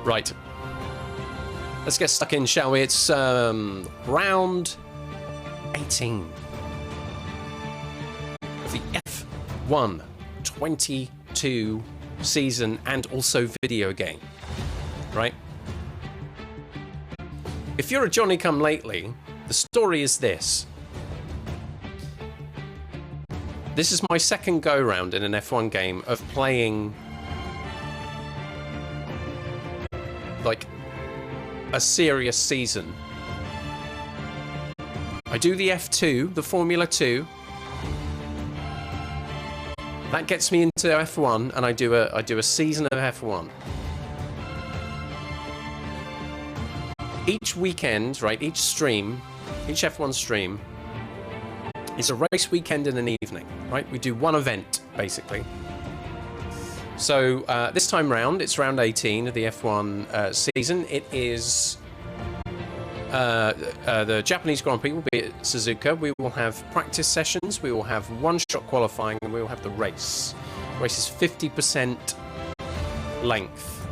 Right. Let's get stuck in, shall we? It's round 18 of the F1 22 season and also video game, right? If you're a Johnny-come-lately, the story is this. This is my second go-round in an F1 game of playing like a serious season. I do the F2, the Formula 2. That gets me into F1, and I do a season of F1. Each weekend, right, each F1 stream is a race weekend in an evening, right? We do one event, basically. So this time round, it's round 18 of the F1 season. It is the Japanese Grand Prix will be at Suzuka. We will have practice sessions. We will have one-shot qualifying, and we will have the race. The race is 50% length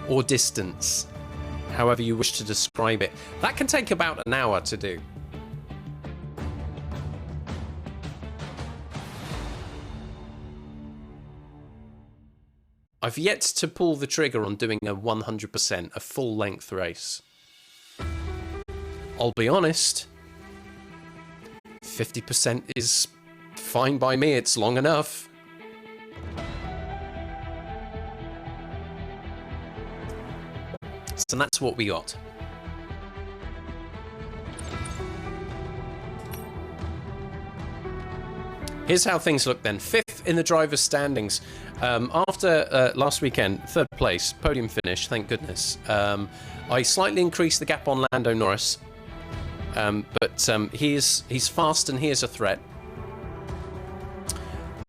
or distance, however you wish to describe it. That can take about an hour to do. I've yet to pull the trigger on doing a 100%, a full-length race. I'll be honest, 50% is fine by me, it's long enough. So that's what we got. Here's how things look then. 5th in the driver's standings. After last weekend, 3rd place, podium finish, thank goodness. I slightly increased the gap on Lando Norris. But he's fast and he is a threat.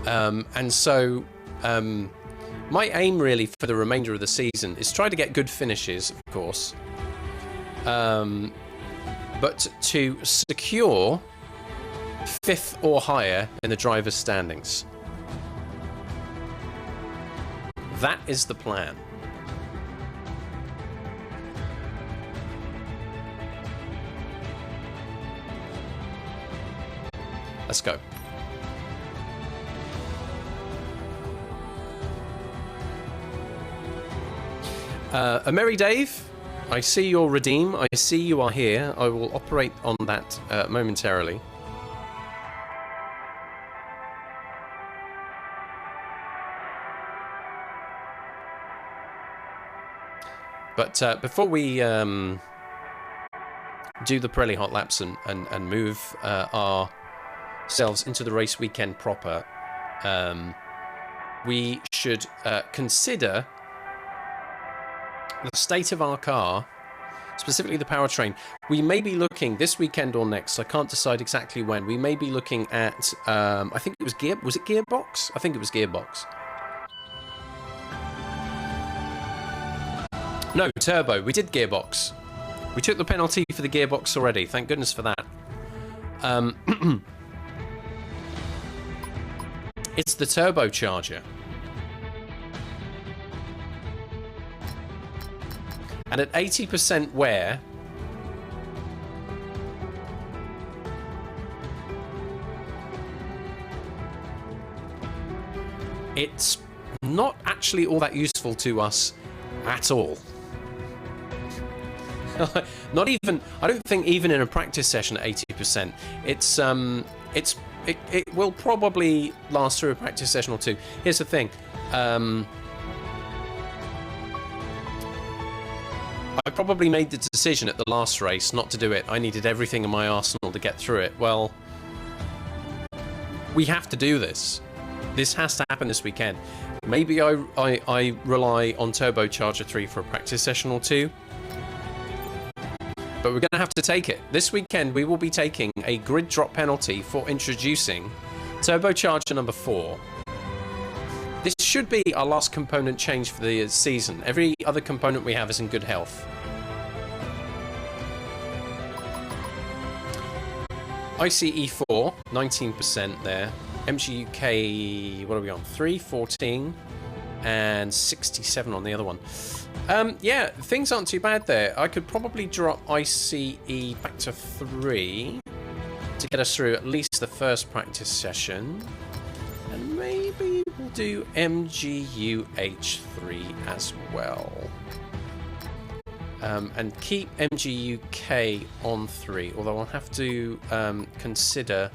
And so my aim really for the remainder of the season is try to get good finishes, of course. But to secure 5th or higher in the driver's standings. That is the plan. Let's go. A Merry Dave, I see your redeem. I see you are here. I will operate on that momentarily. But before we do the Pirelli Hot Laps and move ourselves into the race weekend proper, we should consider the state of our car, specifically the powertrain. We may be looking this weekend or next. I can't decide exactly when. We may be looking at, I think it was was it gearbox? I think it was gearbox. No, turbo. We did gearbox. We took the penalty for the gearbox already. Thank goodness for that. It's the turbocharger. And at 80% wear, it's not actually all that useful to us at all. Not even, I don't think even in a practice session at 80%, it will probably last through a practice session or two. Here's the thing. I probably made the decision at the last race not to do it. I needed everything in my arsenal to get through it. Well, we have to do this. This has to happen this weekend. Maybe I rely on Turbocharger 3 for a practice session or two. But we're going to have to take it. This weekend, we will be taking a grid drop penalty for introducing Turbocharger number 4. This should be our last component change for the season. Every other component we have is in good health. ICE4, 19% there. MGUK, what are we on? 3, 14. and 67 on the other one. Yeah, things aren't too bad there. I could probably drop ICE back to 3 to get us through at least the first practice session. And maybe we'll do MGUH3 as well. And keep MGUK on 3, although I'll have to consider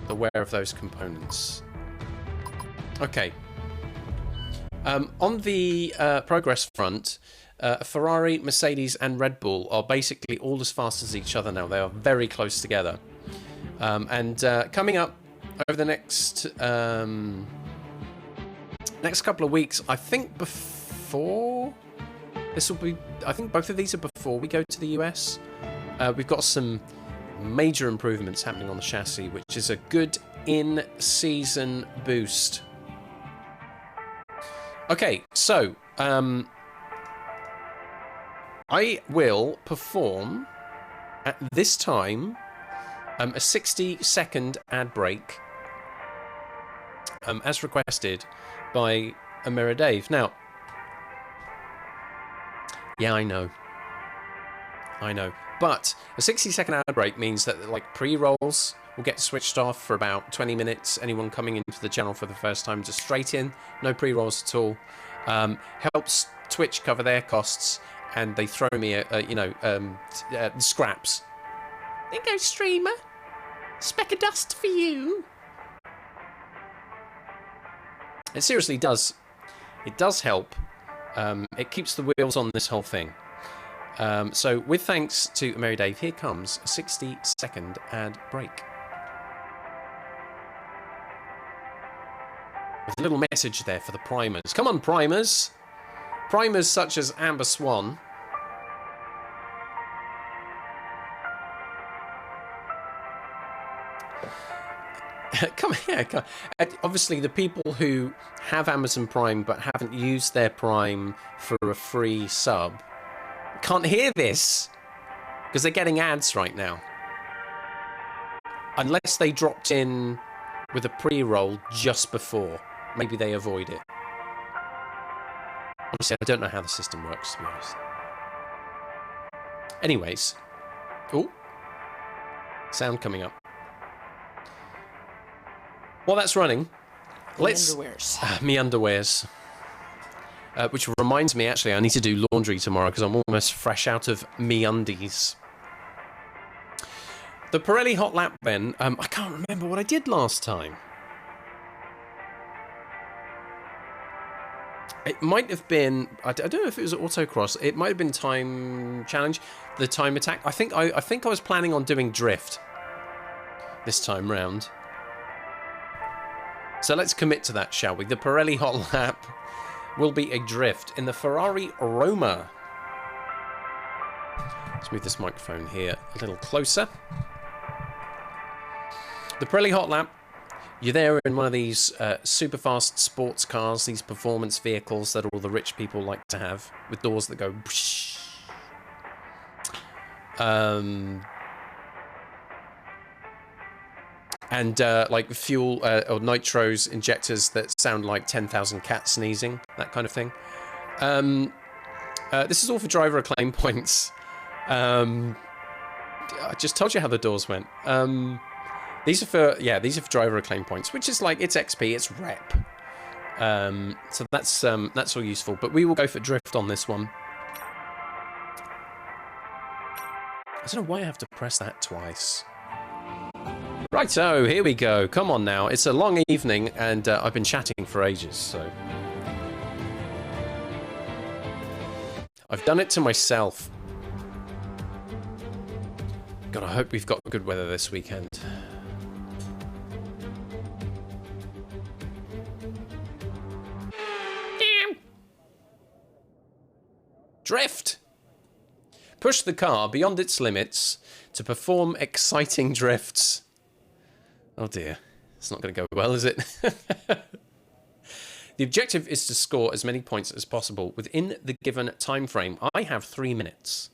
the wear of those components. Okay. On the progress front, Ferrari, Mercedes and Red Bull are basically all as fast as each other now. They are very close together. And coming up over the next couple of weeks, I think before... This will be... I think both of these are before we go to the US. We've got some major improvements happening on the chassis, which is a good in-season boost. Okay, so I will perform at this time a 60-second ad break as requested by Amira Dave. Now, yeah, I know, but a 60-second ad break means that like pre-rolls will get switched off for about 20 minutes. Anyone coming into the channel for the first time, just straight in, no pre-rolls at all. Helps Twitch cover their costs, and they throw me scraps. There you go, streamer. Speck of dust for you. It seriously does. It does help. It keeps the wheels on this whole thing. So with thanks to Mary Dave, here comes a 60-second ad break. With a little message there for the primers. Come on, primers. Primers such as Amber Swan. Come here. Obviously, the people who have Amazon Prime but haven't used their Prime for a free sub can't hear this because they're getting ads right now. Unless they dropped in with a pre-roll just before. Maybe they avoid it. Honestly, I don't know how the system works, to be honest. Anyways. Oh. Sound coming up. While that's running, let's... Me underwears. Which reminds me, actually, I need to do laundry tomorrow because I'm almost fresh out of me undies. The Pirelli Hot Lap, then. I can't remember what I did last time. It might have been... I don't know if it was autocross. It might have been time challenge. The time attack. I think I was planning on doing drift this time round. So let's commit to that, shall we? The Pirelli Hot Lap will be a drift in the Ferrari Roma. Let's move this microphone here a little closer. The Pirelli Hot Lap, you're there in one of these super fast sports cars, these performance vehicles that all the rich people like to have, with doors that go... And like fuel or nitros injectors that sound like 10,000 cats sneezing, that kind of thing. This is all for driver acclaim points. I just told you how the doors went. These are for driver acclaim points, which is like it's XP, it's rep. So that's all useful. But we will go for drift on this one. I don't know why I have to press that twice. Righto, here we go. Come on now. It's a long evening, and I've been chatting for ages, so... I've done it to myself. God, I hope we've got good weather this weekend. Damn! Drift! Push the car beyond its limits to perform exciting drifts. Oh dear, it's not going to go well, is it? The objective is to score as many points as possible within the given time frame. I have 3 minutes.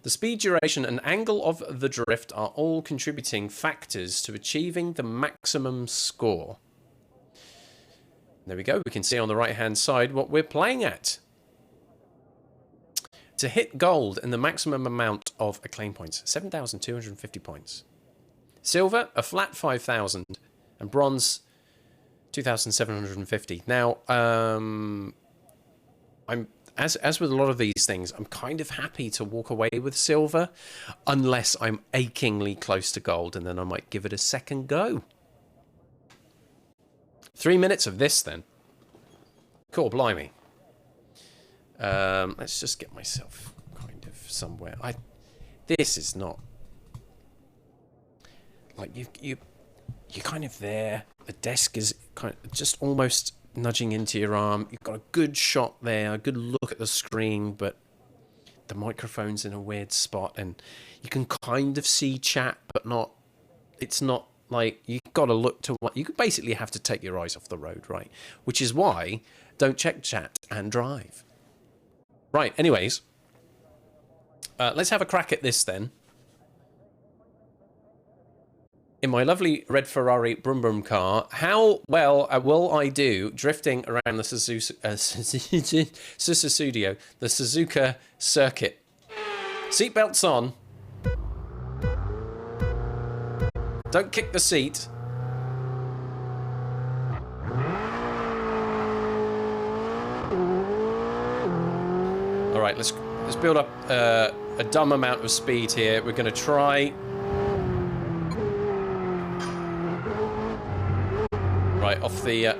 The speed, duration, and angle of the drift are all contributing factors to achieving the maximum score. There we go. We can see on the right-hand side what we're playing at. To hit gold and the maximum amount of acclaim points, 7,250 points. Silver, a flat 5,000. And bronze, 2,750. Now, I'm as with a lot of these things, I'm kind of happy to walk away with silver, unless I'm achingly close to gold, and then I might give it a second go. 3 minutes of this, then. Cool, blimey. Let's just get myself kind of somewhere. This is not like you're kind of there. The desk is kind of just almost nudging into your arm. You've got a good shot there, a good look at the screen, but the microphone's in a weird spot, and you can kind of see chat, but not. It's not like you've got to look to what you basically have to take your eyes off the road, right? Which is why don't check chat and drive. Right. Anyways, let's have a crack at this then. In my lovely red Ferrari Brum Brum car, how well will I do drifting around the Suzuka circuit? Seatbelts on. Don't kick the seat. All right, let's build up a dumb amount of speed here. We're going to try. Right, off the...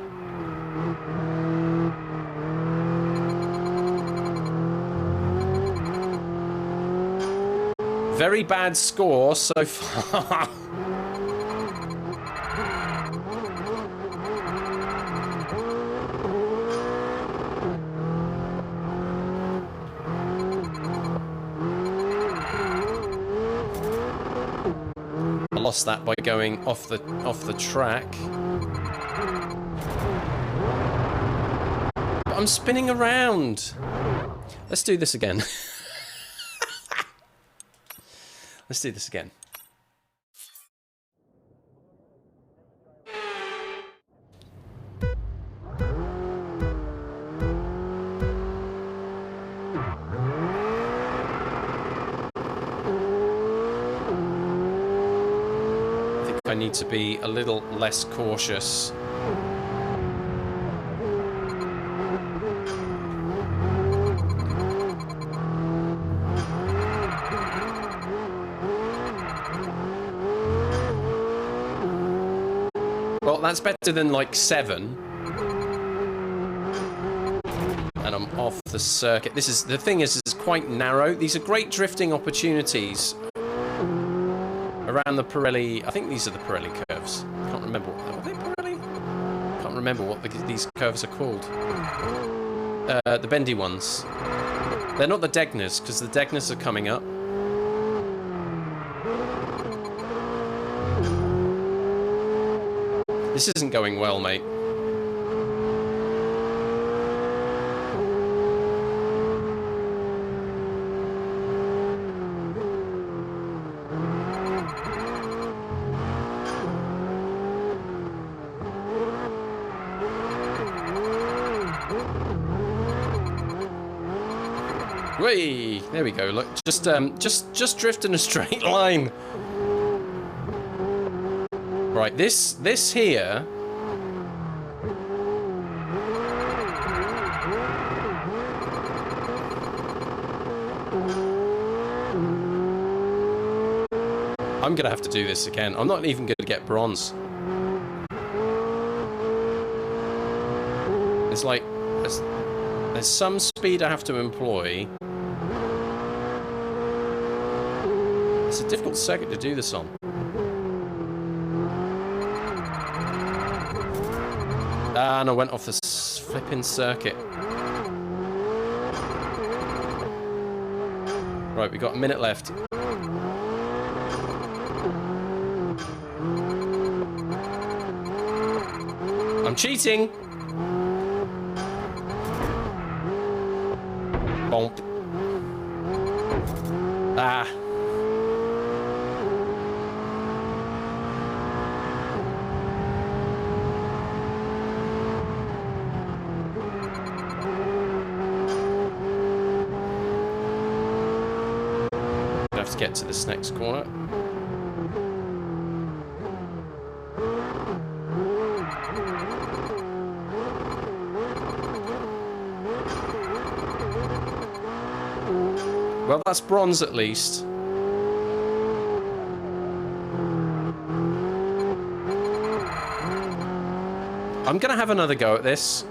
Very bad score so far. I lost that by going off the track. But I'm spinning around. Let's do this again. Let's do this again. I think I need to be a little less cautious. That's better than like 7. And I'm off the circuit. This is the thing is it's quite narrow. These are great drifting opportunities around the Pirelli. I think these are the Pirelli curves. I can't remember what are they Pirelli? Can't remember what these curves are called. The bendy ones. They're not the Degners because the Degners are coming up. This isn't going well, mate. Whee! There we go. Look, just drift in a straight line. Right, this here. I'm gonna have to do this again. I'm not even gonna get bronze. It's like there's some speed I have to employ. It's a difficult circuit to do this on. And I went off the flipping circuit. Right, we got a minute left. I'm cheating. Bonk. Ah. to get to this next corner. Well, that's bronze at least. I'm going to have another go at this.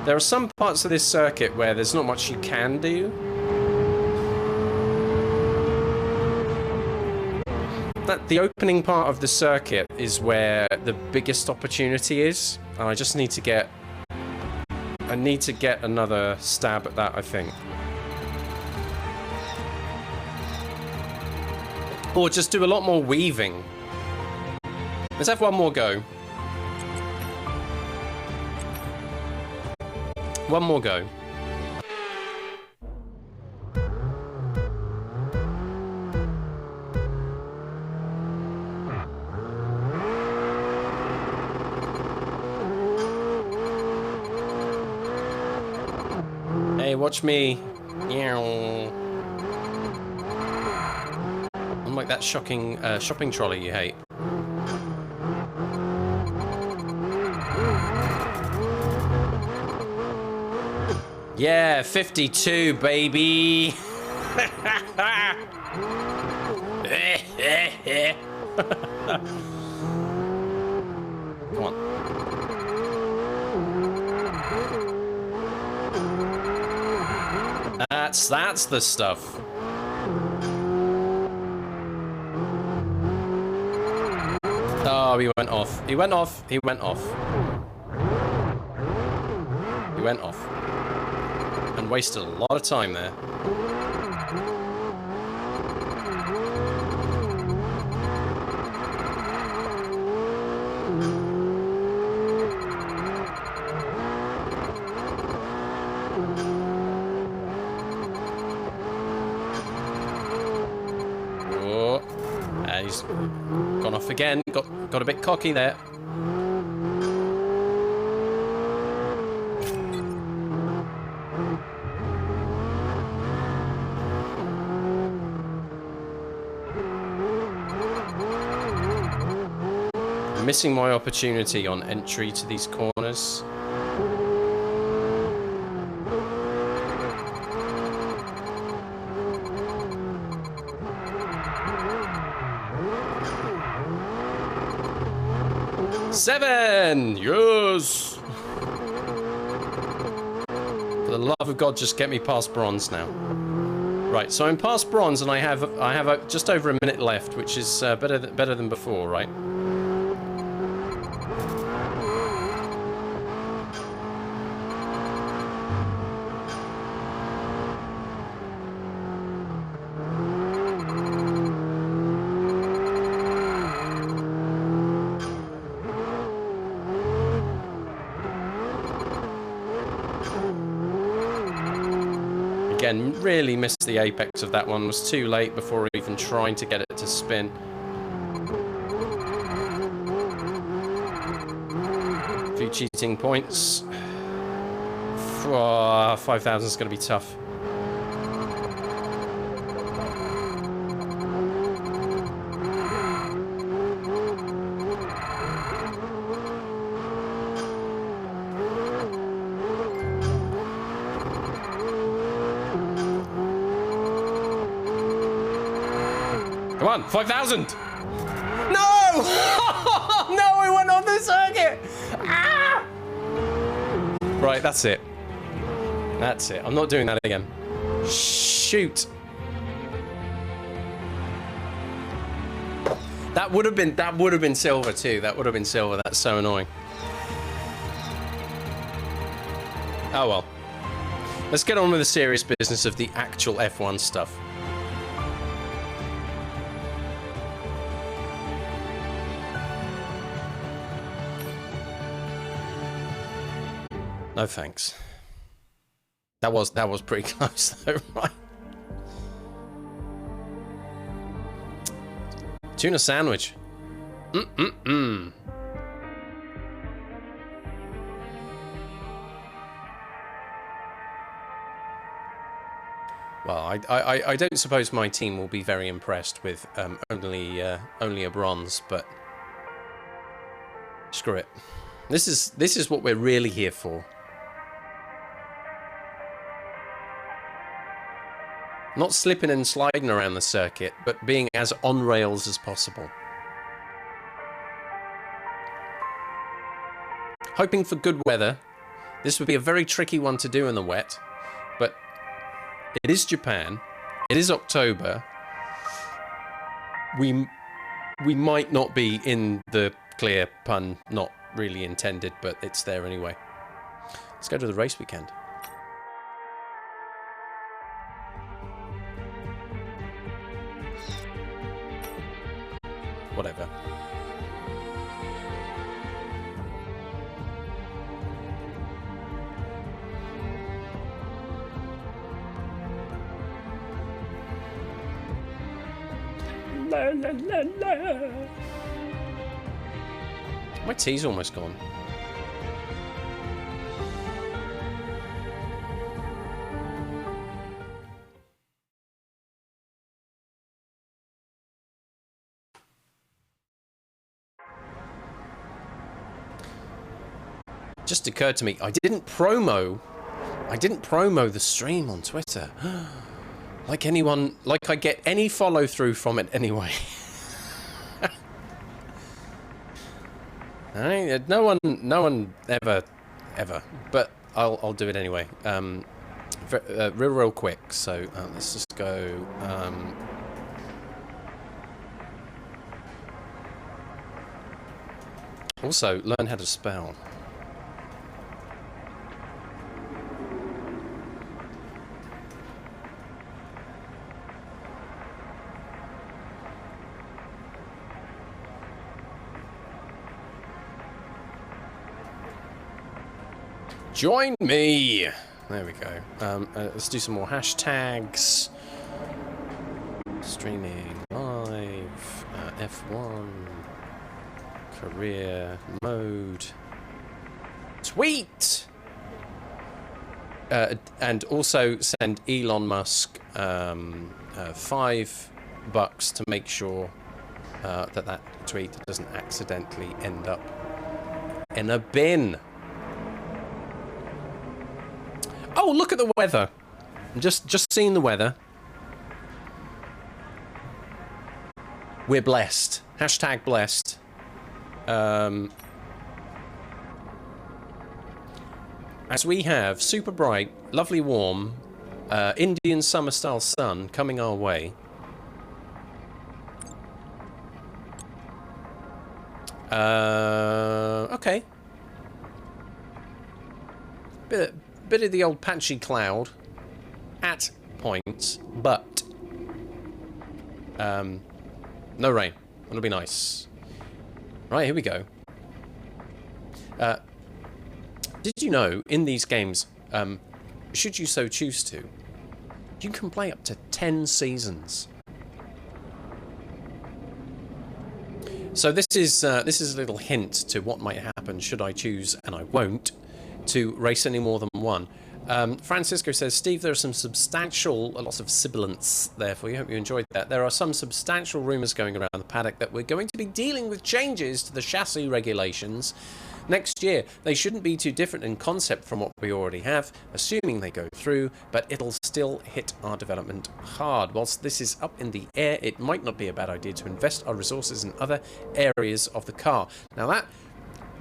There are some parts of this circuit where there's not much you can do. The opening part of the circuit is where the biggest opportunity is, and I just need to get... I need to get another stab at that, I think. Or just do a lot more weaving. Let's have one more go. One more go. Hey, watch me. I'm like that shocking shopping trolley you hate. Yeah, 52, baby. Come on. That's the stuff. Oh, he went off. He went off. He went off. He went off. And wasted a lot of time there. Oh, he's gone off again. Got a bit cocky there. Missing my opportunity on entry to these corners. Seven! Yes! For the love of God, just get me past bronze now. Right, so I'm past bronze and I have just over a minute left, which is better than before, right? Again, really missed the apex of that one. Was too late before even trying to get it to spin. A few cheating points. 5,000 is going to be tough. Come on, 5,000! No! No, I went off the circuit! Ah! Right, that's it. That's it. I'm not doing that again. Shoot. That would have been silver too. That would have been silver. That's so annoying. Oh well. Let's get on with the serious business of the actual F1 stuff. No thanks. That was pretty close though, right? Tuna sandwich. Mm-mm-mm. Well, I don't suppose my team will be very impressed with only a bronze, but screw it. This is what we're really here for. Not slipping and sliding around the circuit, but being as on rails as possible. Hoping for good weather. This would be a very tricky one to do in the wet, but it is Japan. It is October. We might not be in the clear, pun not really intended, but it's there anyway. Let's go to the race weekend. Whatever. La, la, la, la. My tea's almost gone. Just occurred to me, I didn't promo the stream on Twitter. Like I get any follow through from it anyway. No one ever, but I'll do it anyway. Real quick. So let's just go. Also, learn how to spell. Join me! There we go. Let's do some more hashtags. Streaming live. F1. Career mode. Tweet! And also send Elon Musk $5 to make sure that tweet doesn't accidentally end up in a bin. Oh, look at the weather. Just seeing the weather. We're blessed. Hashtag blessed. As we have super bright, lovely warm, Indian summer style sun coming our way. Okay. Bit of the old patchy cloud at points, but no rain. It'll be nice. Right, here we go. Did you know in these games, should you so choose to, you can play up to 10 seasons. So this is a little hint to what might happen should I choose, and I won't, to race any more than one. Francisco says, Steve, there are some lots of sibilance there for you. Hope you enjoyed that. There are some substantial rumours going around the paddock that we're going to be dealing with changes to the chassis regulations next year. They shouldn't be too different in concept from what we already have, assuming they go through, but it'll still hit our development hard. Whilst this is up in the air, it might not be a bad idea to invest our resources in other areas of the car. Now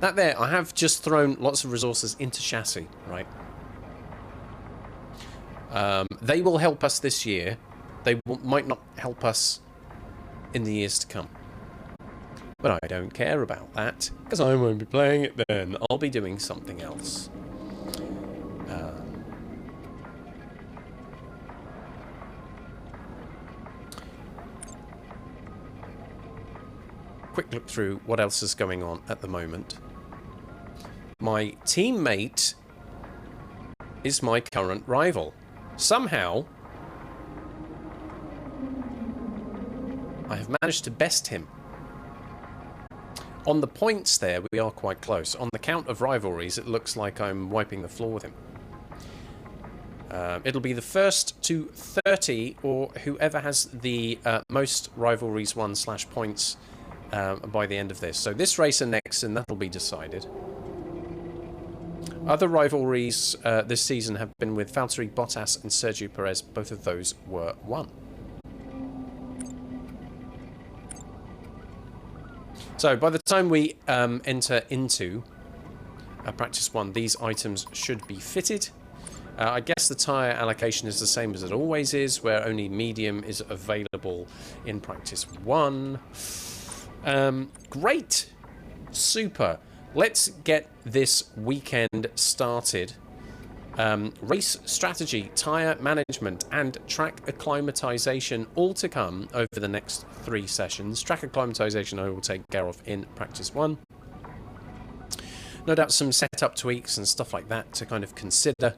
that there, I have just thrown lots of resources into chassis, right? They will help us this year. They might not help us in the years to come. But I don't care about that, because I won't be playing it then. I'll be doing something else. Quick look through what else is going on at the moment. My teammate is my current rival. Somehow, I have managed to best him. On the points there, we are quite close. On the count of rivalries, it looks like I'm wiping the floor with him. It'll be the first to 30, or whoever has the most rivalries won / points by the end of this. So this race and next, and that'll be decided. Other rivalries this season have been with Valtteri Bottas and Sergio Perez. Both of those were won. So by the time we enter into practice 1, these items should be fitted. I guess the tyre allocation is the same as it always is, where only medium is available in practice 1. Great! Super! Let's get this weekend started. Race strategy, tyre management, and track acclimatization all to come over the next 3 sessions. Track acclimatization I will take care of in practice 1. No doubt some setup tweaks and stuff like that to kind of consider.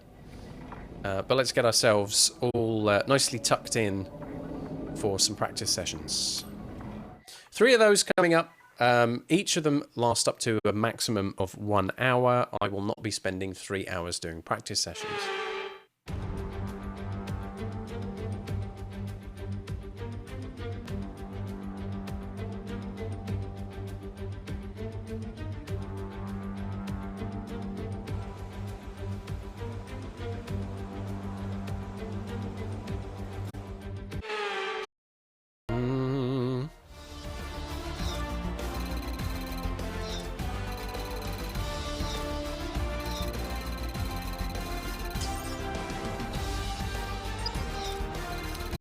But let's get ourselves all nicely tucked in for some practice sessions. 3 of those coming up. Each of them last up to a maximum of 1 hour. I will not be spending 3 hours doing practice sessions.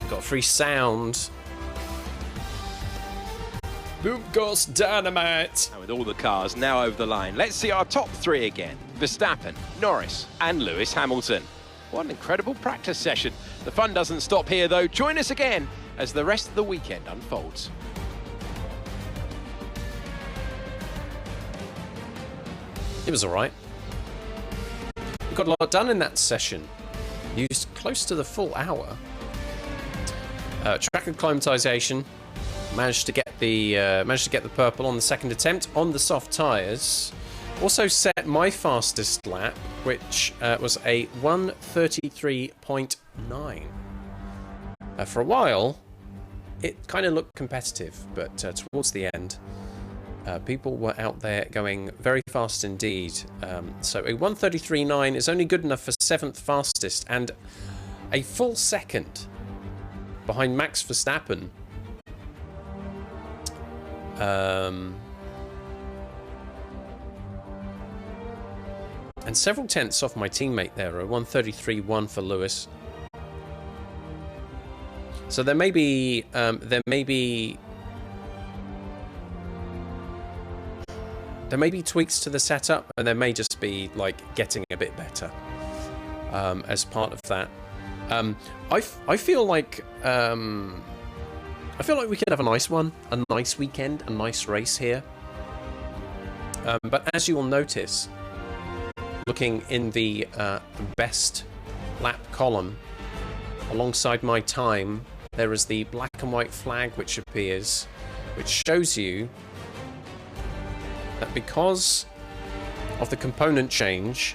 Got free sound. Boom goes dynamite. And with all the cars now over the line, let's see our top 3 again. Verstappen, Norris and Lewis Hamilton. What an incredible practice session. The fun doesn't stop here though. Join us again as the rest of the weekend unfolds. It was alright. We got a lot done in that session. Used close to the full hour. Track acclimatization. Managed to get the purple on the second attempt on the soft tyres. Also set my fastest lap, which was a 1:33.9. For a while, it kind of looked competitive, but towards the end, people were out there going very fast indeed. So a 1:33.9 is only good enough for 7th fastest, and a full second behind Max Verstappen. And several tenths off my teammate there, a 1:33.1 for Lewis. So there may be tweaks to the setup, and there may just be like getting a bit better as part of that. I feel like we could have a nice one, a nice weekend, a nice race here. But as you will notice, looking in the best lap column, alongside my time, there is the black and white flag which appears, which shows you that because of the component change,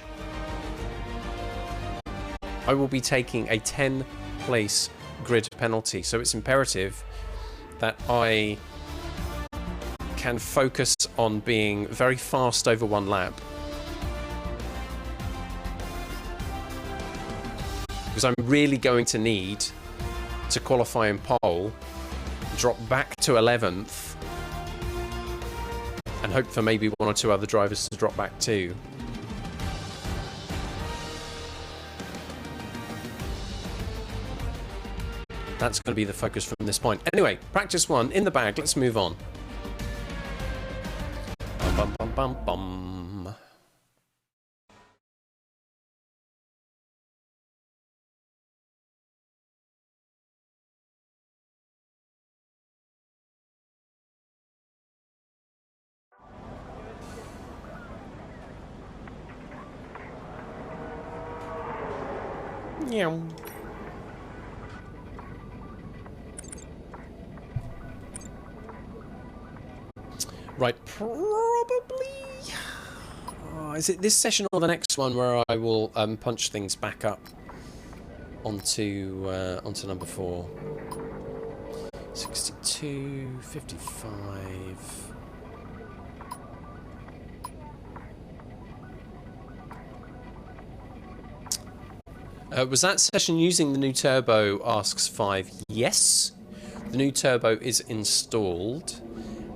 I will be taking a 10-place grid penalty. So it's imperative that I can focus on being very fast over 1 lap. Because I'm really going to need to qualify in pole, drop back to 11th, and hope for maybe 1 or 2 other drivers to drop back too. That's going to be the focus from this point. Anyway, practice 1 in the bag. Let's move on. Bum, bum, bum, bum. Yeah. Right, probably... is it this session or the next one where I will punch things back up onto number 4. 62, 55. Was that session using the new turbo? Asks 5. Yes, the new turbo is installed.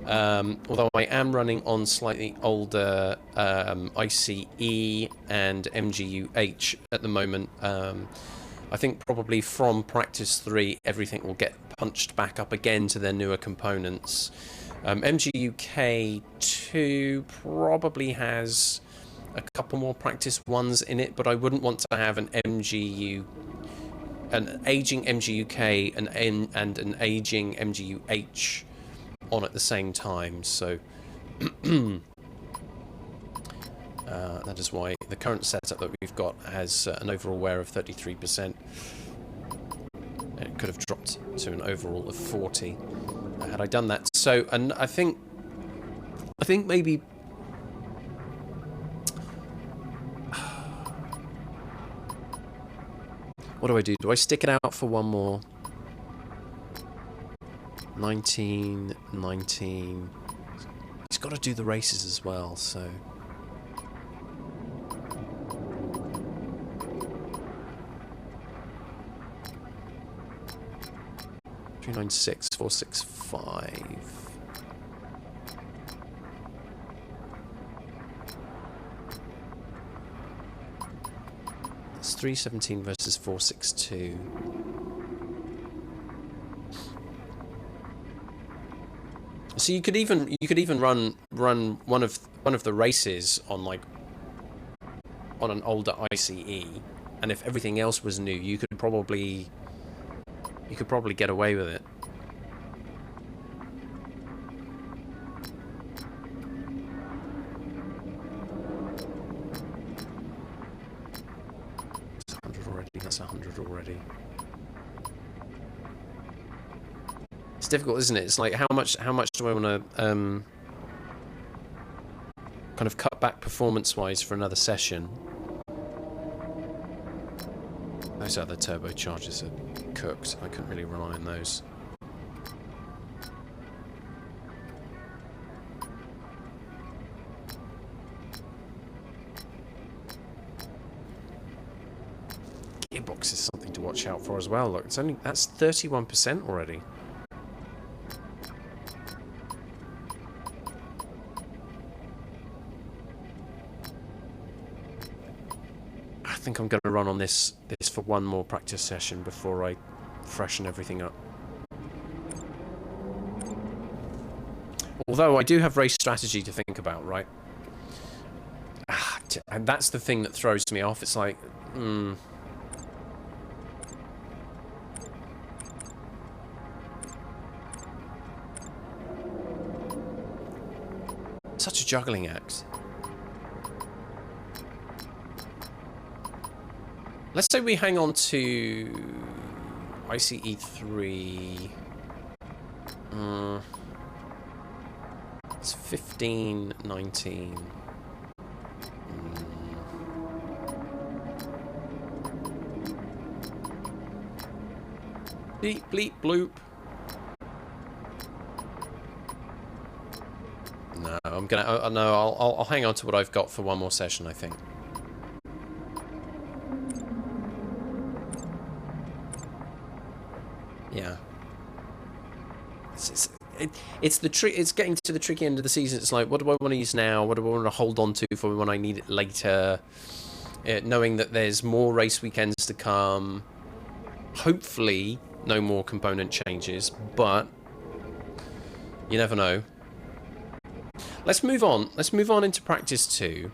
Although I am running on slightly older ICE and MGU-H at the moment. I think probably from practice 3 everything will get punched back up again to their newer components. MGU-K2 probably has a couple more practice 1s in it, but I wouldn't want to have an aging MGU-K and an aging MGU-H on at the same time, so that is why the current setup that we've got has an overall wear of 33%. It could have dropped to an overall of 40 had I done that. So, and I think maybe what do I do? Do I stick it out for one more? 19. He's got to do the races as well, so. 396, 465. It's 317 versus 462. So you could even run one of the races on an older ICE, and if everything else was new, you could probably get away with it. That's 100 already. That's 100 already. It's difficult, isn't it? It's like how much do I want to kind of cut back performance-wise for another session? Those other turbochargers are cooked. I couldn't really rely on those. Gearbox is something to watch out for as well. Look, that's 31% already. I think I'm going to run on this for one more practice session before I freshen everything up. Although I do have race strategy to think about, right? And that's the thing that throws me off. It's like, such a juggling act. Let's say we hang on to ICE 3. It's 15, 19. Bleep, bleep, bloop. No, I'm gonna. No, I'll hang on to what I've got for one more session, I think. Yeah. It's getting to the tricky end of the season. It's like, what do I want to use now? What do I want to hold on to for when I need it later? Knowing that there's more race weekends to come. Hopefully, no more component changes, but you never know. Let's move on. Let's move on into practice 2.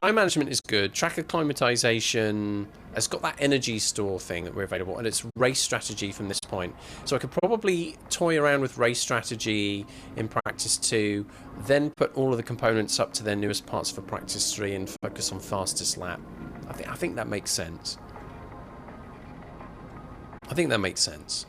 Time management is good. Track acclimatization has got that energy store thing that we're available, and it's race strategy from this point. So I could probably toy around with race strategy in practice 2, then put all of the components up to their newest parts for practice 3 and focus on fastest lap. I think that makes sense. I think that makes sense.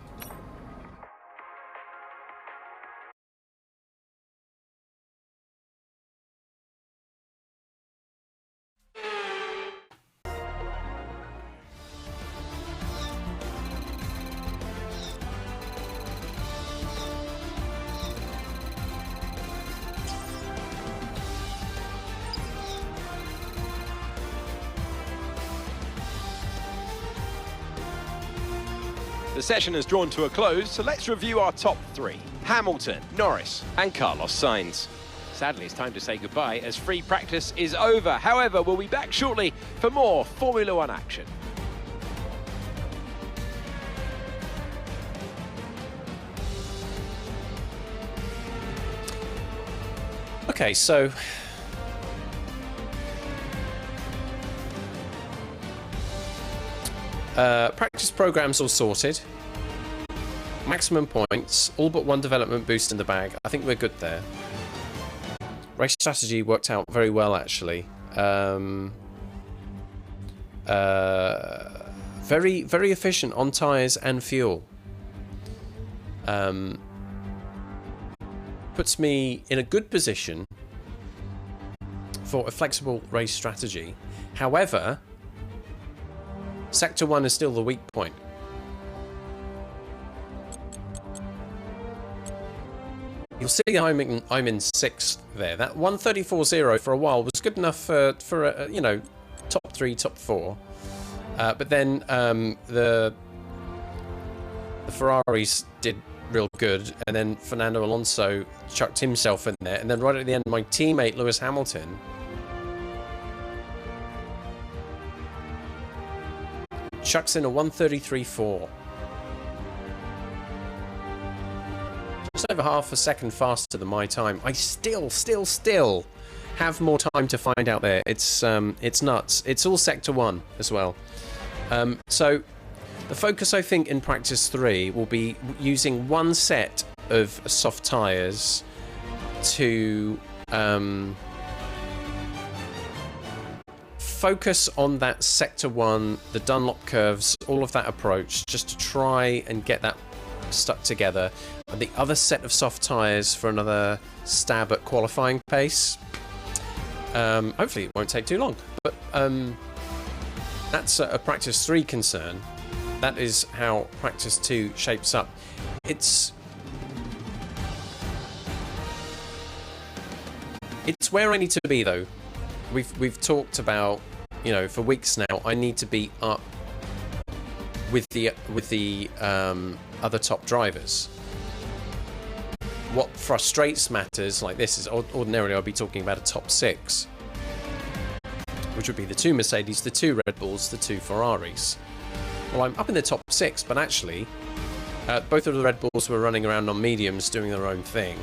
The session has drawn to a close, so let's review our top three. Hamilton, Norris and Carlos Sainz. Sadly, it's time to say goodbye as free practice is over. However, we'll be back shortly for more Formula One action. Okay, so practice programs all sorted. Maximum points, all but one development boost in the bag. I think we're good there. Race strategy worked out very well, actually. Very, very efficient on tyres and fuel. Puts me in a good position for a flexible race strategy. However, Sector 1 is still the weak point. You'll see I'm in 6th there. That 134.0 for a while was good enough for you know, top 3, top 4. But then the Ferraris did real good, and then Fernando Alonso chucked himself in there, and then right at the end, my teammate Lewis Hamilton chucks in a 133.4. Just over half a second faster than my time. I still have more time to find out there. It's nuts. It's all Sector 1 as well. So the focus, I think, in practice 3 will be using one set of soft tyres to focus on that Sector 1, the Dunlop curves, all of that approach, just to try and get that stuck together. And the other set of soft tyres for another stab at qualifying pace. Hopefully it won't take too long. But that's a practice 3 concern. That is how practice 2 shapes up. It's where I need to be, though. We've talked about, you know, for weeks now. I need to be up with the other top drivers. What frustrates matters like this is ordinarily I'll be talking about a top 6, which would be the 2 Mercedes, the 2 Red Bulls, the 2 Ferraris. Well, I'm up in the top 6, but actually both of the Red Bulls were running around on mediums doing their own thing,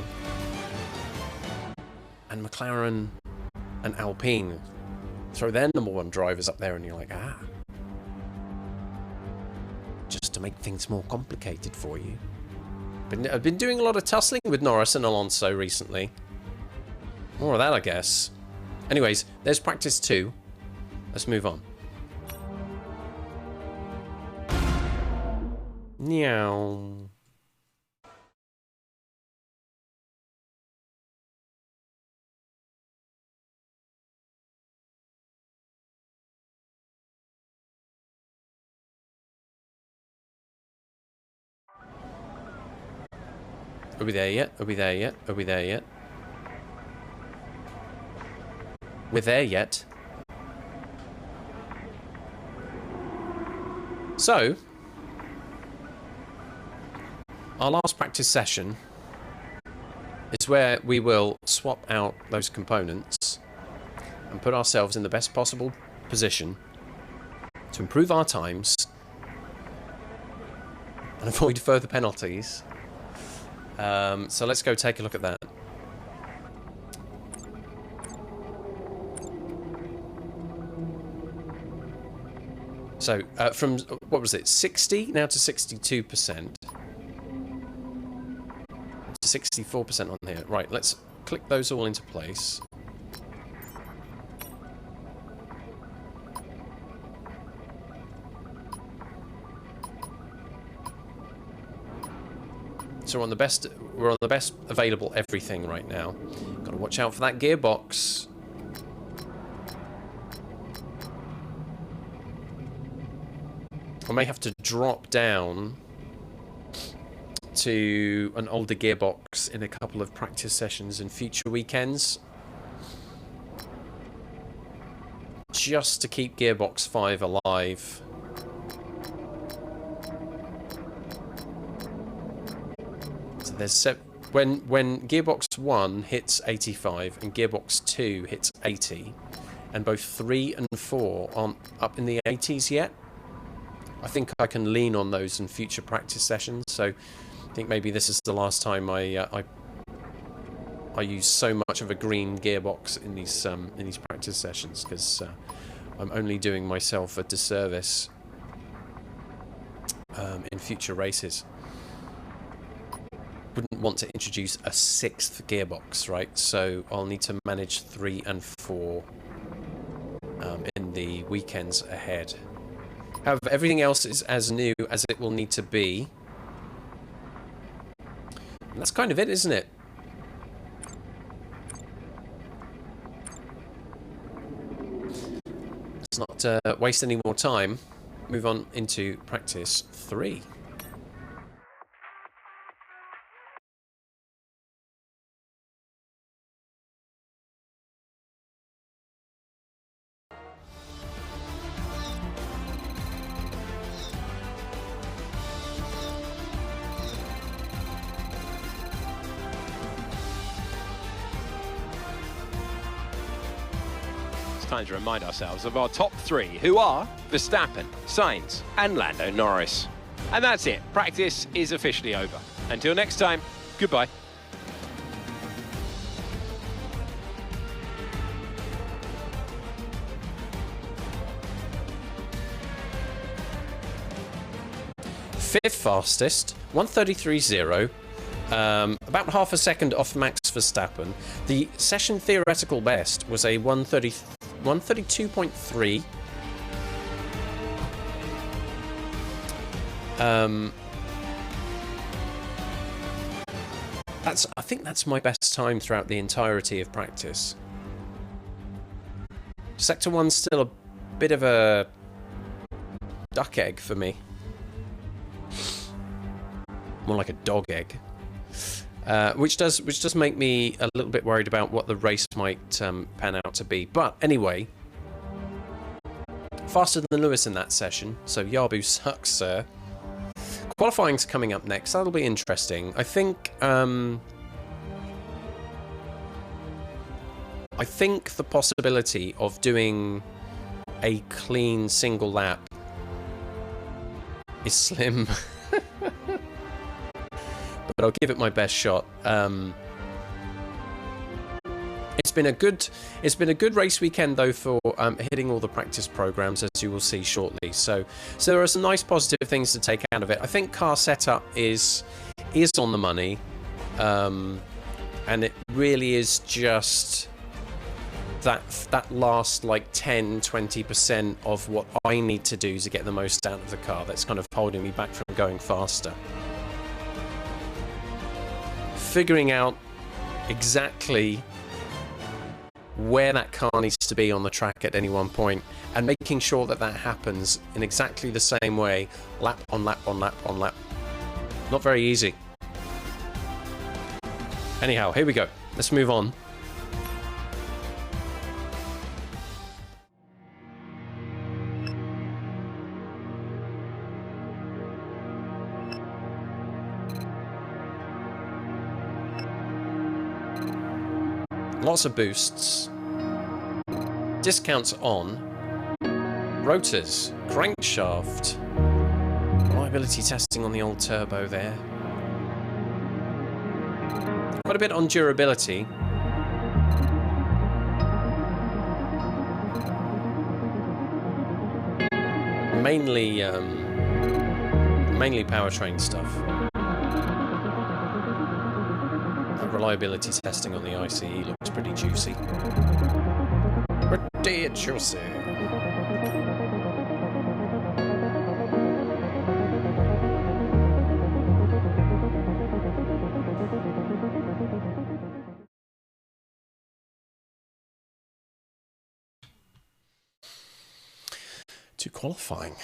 and McLaren and Alpine throw their #1 drivers up there, and you're like, just to make things more complicated for you. I've been doing a lot of tussling with Norris and Alonso recently. More of that, I guess. Anyways, there's practice 2. Let's move on. Meow. Are we there yet? Are we there yet? Are we there yet? We're there yet. So, our last practice session is where we will swap out those components and put ourselves in the best possible position to improve our times and avoid further penalties. So let's go take a look at that. So from, what was it, 60 now to 62%. To 64% on here. Right, let's click those all into place. So we're on the best available everything right now. Got to watch out for that gearbox. I may have to drop down to an older gearbox in a couple of practice sessions in future weekends, just to keep gearbox 5 alive. when gearbox 1 hits 85 and gearbox 2 hits 80, and both 3 and 4 aren't up in the 80s yet, I think I can lean on those in future practice sessions. So I think maybe this is the last time I use so much of a green gearbox in these practice sessions, because I'm only doing myself a disservice in future races. Wouldn't want to introduce a 6th gearbox, right? So I'll need to manage 3 and 4 in the weekends ahead. However, everything else is as new as it will need to be. And that's kind of it, isn't it? Let's not waste any more time. Move on into practice 3. Time to remind ourselves of our top 3, who are Verstappen, Sainz and Lando Norris. And that's it. Practice is officially over. Until next time, goodbye. Fifth fastest, 1:33.0. About half a second off Max Verstappen. The session theoretical best was a 1:32.3. I think that's my best time throughout the entirety of practice. Sector 1's still a bit of a duck egg for me. More like a dog egg. Which does make me a little bit worried about what the race might pan out to be. But anyway, faster than Lewis in that session, so Yabu sucks, sir. Qualifying's coming up next. That'll be interesting. I think the possibility of doing a clean single lap is slim. But I'll give it my best shot. It's been a good race weekend though for hitting all the practice programs, as you will see shortly. So there are some nice positive things to take out of it. I think car setup is on the money, and it really is just that last like 10-20% of what I need to do to get the most out of the car that's kind of holding me back from going faster. Figuring out exactly where that car needs to be on the track at any one point and making sure that happens in exactly the same way, lap on lap on lap on lap. Not very easy. Anyhow, here we go. Let's move on. Lots of boosts, discounts on, rotors, crankshaft, reliability testing on the old turbo there. Quite a bit on durability. Mainly powertrain stuff. Reliability testing on the ICE looks pretty juicy. Pretty juicy. To qualifying.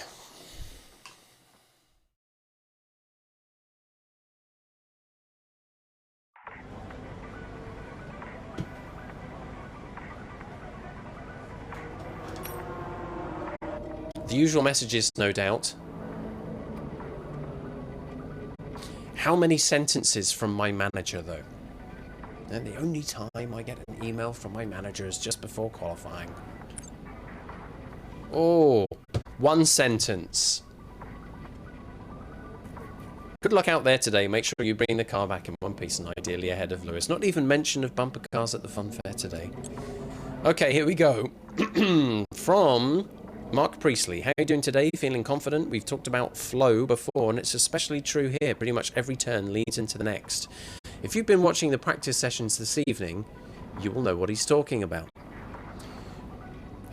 The usual messages, no doubt. How many sentences from my manager, though? And the only time I get an email from my manager is just before qualifying. Oh, one sentence. Good luck out there today. Make sure you bring the car back in one piece and ideally ahead of Lewis. Not even mention of bumper cars at the fun fair today. Okay, here we go. From Mark Priestley. How are you doing today? Feeling confident? We've talked about flow before, and it's especially true here. Pretty much every turn leads into the next. If you've been watching the practice sessions this evening, you will know what he's talking about.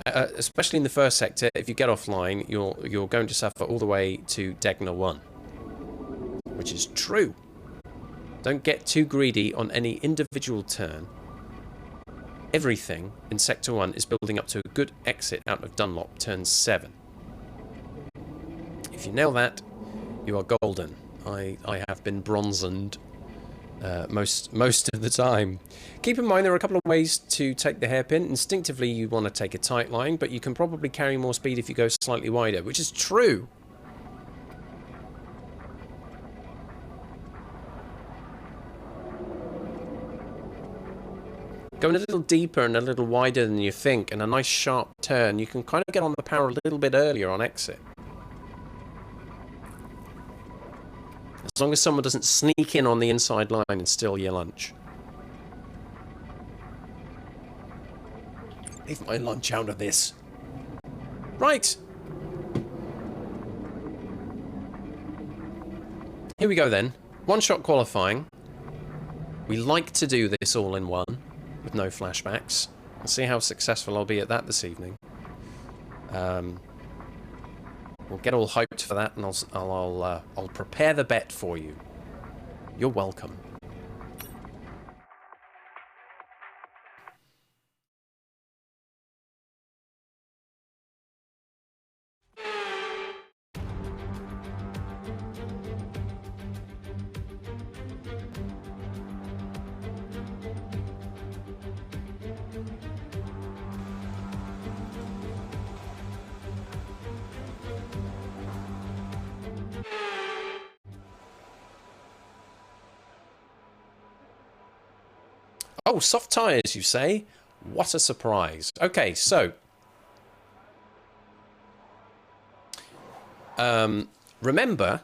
Especially in the first sector, if you get offline, you're going to suffer all the way to Degner 1. Which is true. Don't get too greedy on any individual turn. Everything in Sector 1 is building up to a good exit out of Dunlop, turn 7. If you nail that, you are golden. I have been bronzened most of the time. Keep in mind there are a couple of ways to take the hairpin. Instinctively you want to take a tight line, but you can probably carry more speed if you go slightly wider, which is true. Going a little deeper and a little wider than you think, and a nice sharp turn, you can kind of get on the power a little bit earlier on exit. As long as someone doesn't sneak in on the inside line and steal your lunch. Leave my lunch out of this. Right. Here we go then. One-shot qualifying. We like to do this all in one. With no flashbacks. I'll see how successful I'll be at that this evening. We'll get all hyped for that, and I'll prepare the bet for you. You're welcome. Oh, soft tyres, you say? What a surprise. Okay, so remember,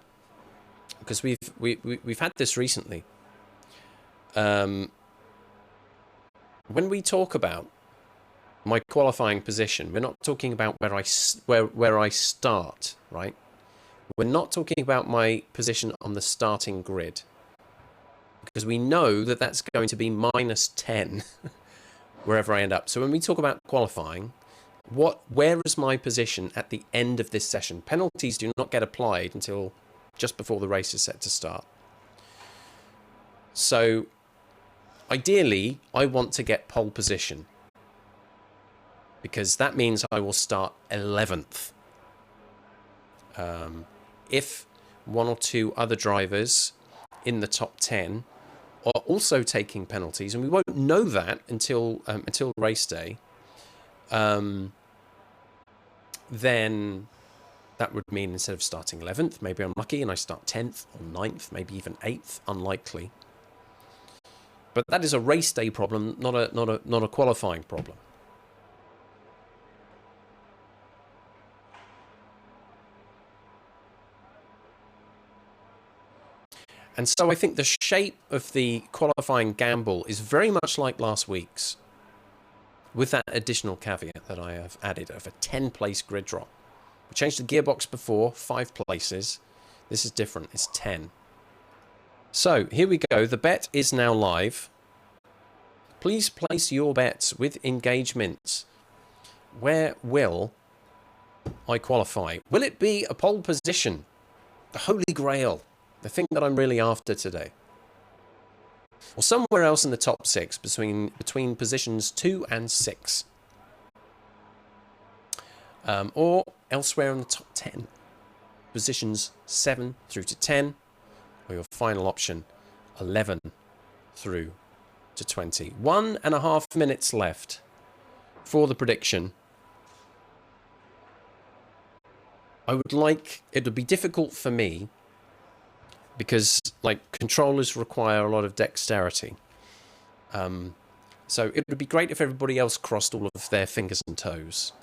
because we've had this recently. When we talk about my qualifying position, we're not talking about where I start, right? We're not talking about my position on the starting grid. Because we know that that's going to be -10 wherever I end up. So when we talk about qualifying, where is my position at the end of this session? Penalties do not get applied until just before the race is set to start. So ideally, I want to get pole position. Because that means I will start 11th. If one or two other drivers in the top 10 are also taking penalties, and we won't know that until race day, then that would mean instead of starting 11th, maybe I'm lucky and I start 10th or 9th, maybe even 8th, unlikely. But that is a race day problem, not a qualifying problem. And so I think the shape of the qualifying gamble is very much like last week's, with that additional caveat that I have added of a 10-place grid drop. We changed the gearbox before, 5 places. This is different, it's 10. So here we go, the bet is now live. Please place your bets with engagements. Where will I qualify? Will it be a pole position? The Holy Grail. The thing that I'm really after today. Or somewhere else in the top 6, between positions 2 and 6. Or elsewhere in the top 10. Positions 7 through to 10. Or your final option, 11 through to 20. 1.5 minutes left for the prediction. It would be difficult for me because like controllers require a lot of dexterity. So it would be great if everybody else crossed all of their fingers and toes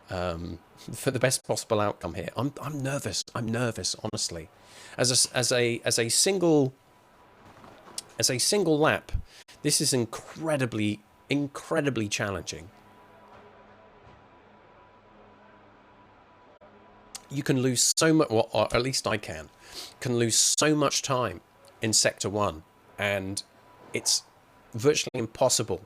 for the best possible outcome here. I'm nervous. I'm nervous, honestly. As a single lap, this is incredibly challenging. You can lose so much, or at least I can lose so much time in Sector 1, and it's virtually impossible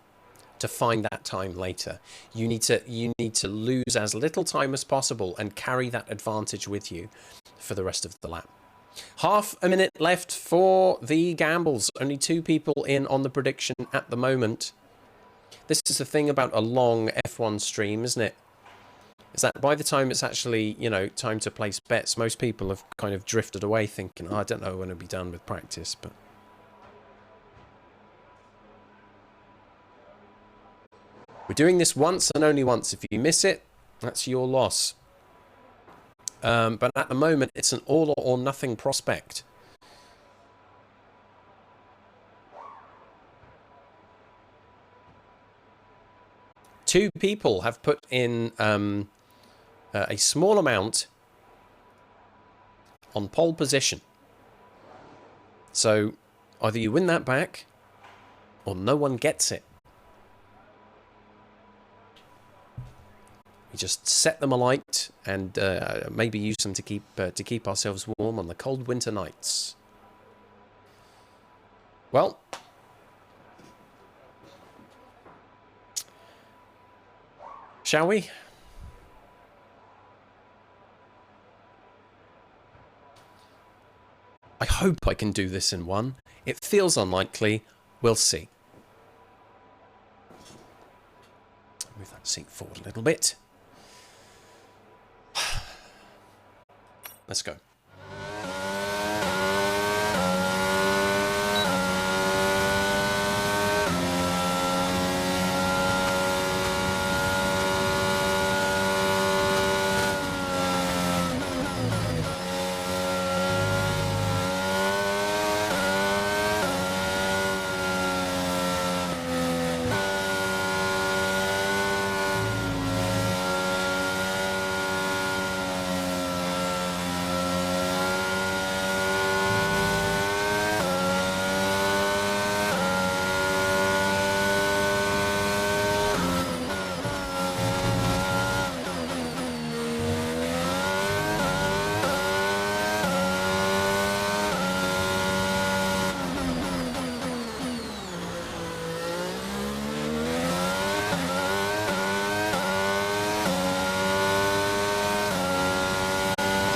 to find that time later. You need to lose as little time as possible and carry that advantage with you for the rest of the lap. Half a minute left for the gambles. Only 2 people in on the prediction at the moment. This is the thing about a long F1 stream, isn't it? Is that by the time it's actually, you know, time to place bets, most people have kind of drifted away thinking, oh, I don't know when it'll be done with practice, but... We're doing this once and only once. If you miss it, that's your loss. But at the moment, it's an all or nothing prospect. Two people have put in a small amount on pole position. So either you win that back or no one gets it. We just set them alight and maybe use them to keep ourselves warm on the cold winter nights. Well, shall we? I hope I can do this in one. It feels unlikely. We'll see. Move that seat forward a little bit. Let's go.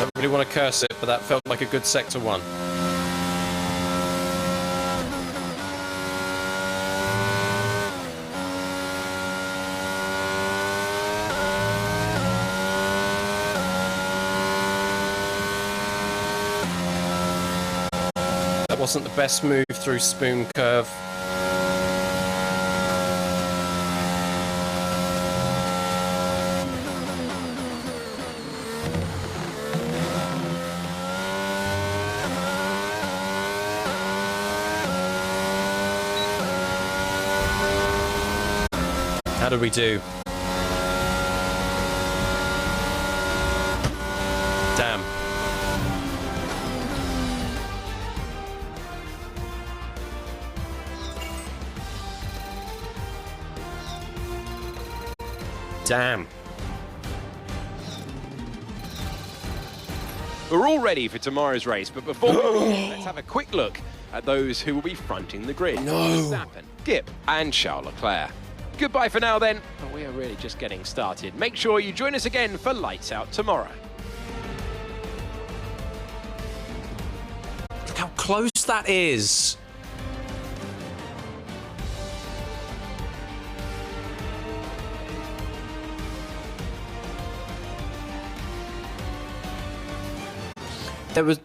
I really want to curse it, but that felt like a good Sector 1. That wasn't the best move through Spoon Curve. How did we do? Damn. Damn. We're all ready for tomorrow's race, but before we begin, let's have a quick look at those who will be fronting the grid. No. Verstappen, Dip and Charles Leclerc. Goodbye for now then, but we are really just getting started. Make sure you join us again for Lights Out tomorrow. Look how close that is. There were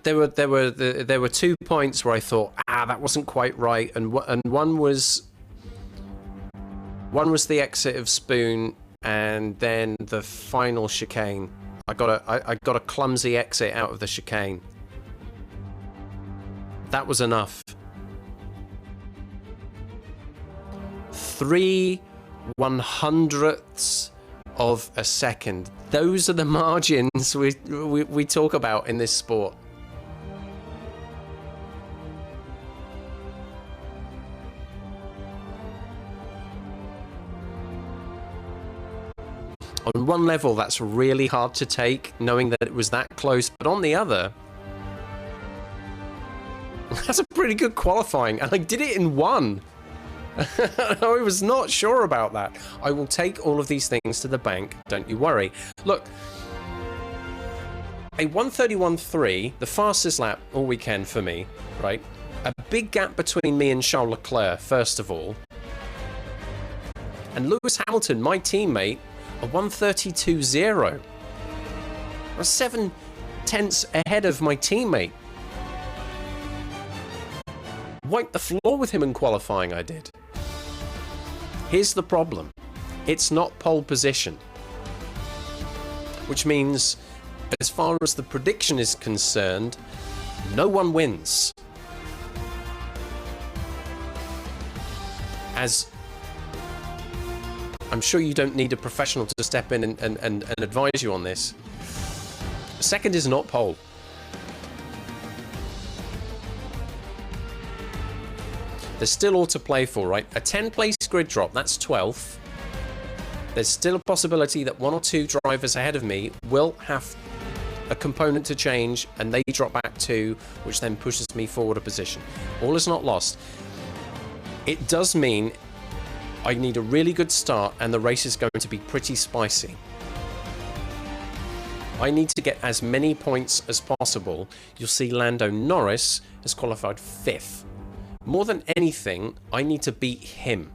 2 points where I thought, that wasn't quite right, and one was the exit of Spoon, and then the final chicane. I got a clumsy exit out of the chicane. That was enough. 3/100ths of a second. Those are the margins we talk about in this sport. On one level, that's really hard to take, knowing that it was that close, but on the other, that's a pretty good qualifying, and I did it in one. I was not sure about that. I will take all of these things to the bank, don't you worry. Look, a 1:31.3, the fastest lap all weekend for me, right? A big gap between me and Charles Leclerc, first of all. And Lewis Hamilton, my teammate, a 1:32.0. I was 7/10 ahead of my teammate. Wiped the floor with him in qualifying, I did. Here's the problem. It's not pole position. Which means, as far as the prediction is concerned, no one wins. As I'm sure you don't need a professional to step in and advise you on this. Second is not pole. There's still all to play for, right? A 10-place grid drop, that's 12th. There's still a possibility that one or two drivers ahead of me will have a component to change and they drop back 2, which then pushes me forward a position. All is not lost. It does mean I need a really good start and the race is going to be pretty spicy. I need to get as many points as possible. You'll see Lando Norris has qualified 5th. More than anything, I need to beat him.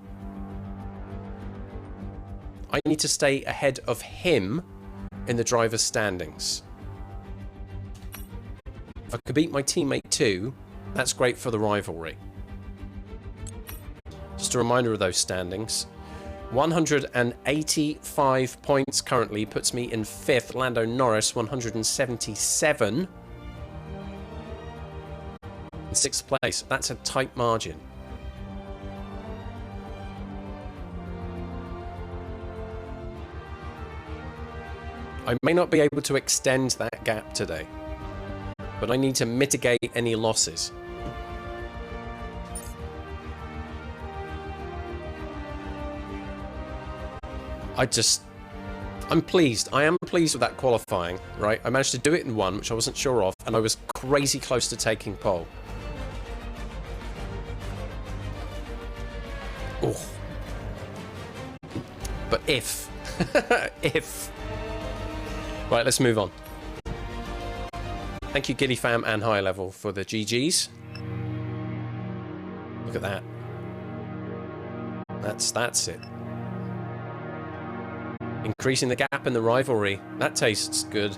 I need to stay ahead of him in the driver's standings. If I could beat my teammate too, that's great for the rivalry. Just a reminder of those standings. 185 points currently puts me in 5th. Lando Norris, 177. In 6th place. That's a tight margin. I may not be able to extend that gap today, but I need to mitigate any losses. I'm pleased. I am pleased with that qualifying, right? I managed to do it in one, which I wasn't sure of, and I was crazy close to taking pole. Oh. But if. If. Right, let's move on. Thank you, Gilly Fam and High Level, for the GGs. Look at that. That's it. Increasing the gap in the rivalry. That tastes good.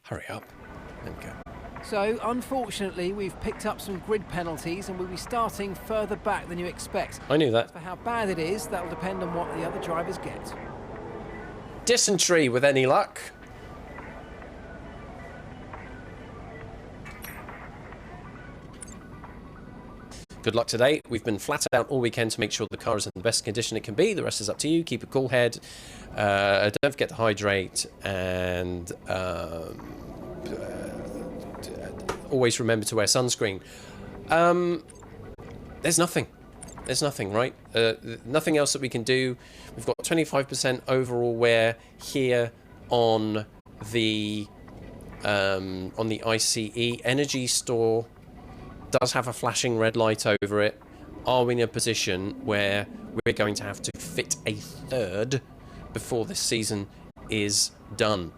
Hurry up. There we go. So, unfortunately, we've picked up some grid penalties and we'll be starting further back than you expect. I knew that. For how bad it is, that will depend on what the other drivers get. Dysentery with any luck. Good luck today. We've been flat out all weekend to make sure the car is in the best condition it can be. The rest is up to you. Keep a cool head. Don't forget to hydrate, and always remember to wear sunscreen. There's nothing. There's nothing, right? Nothing else that we can do. We've got 25% overall wear here on the ICE Energy Store. Does have a flashing red light over it. Are we in a position where we're going to have to fit a third before this season is done?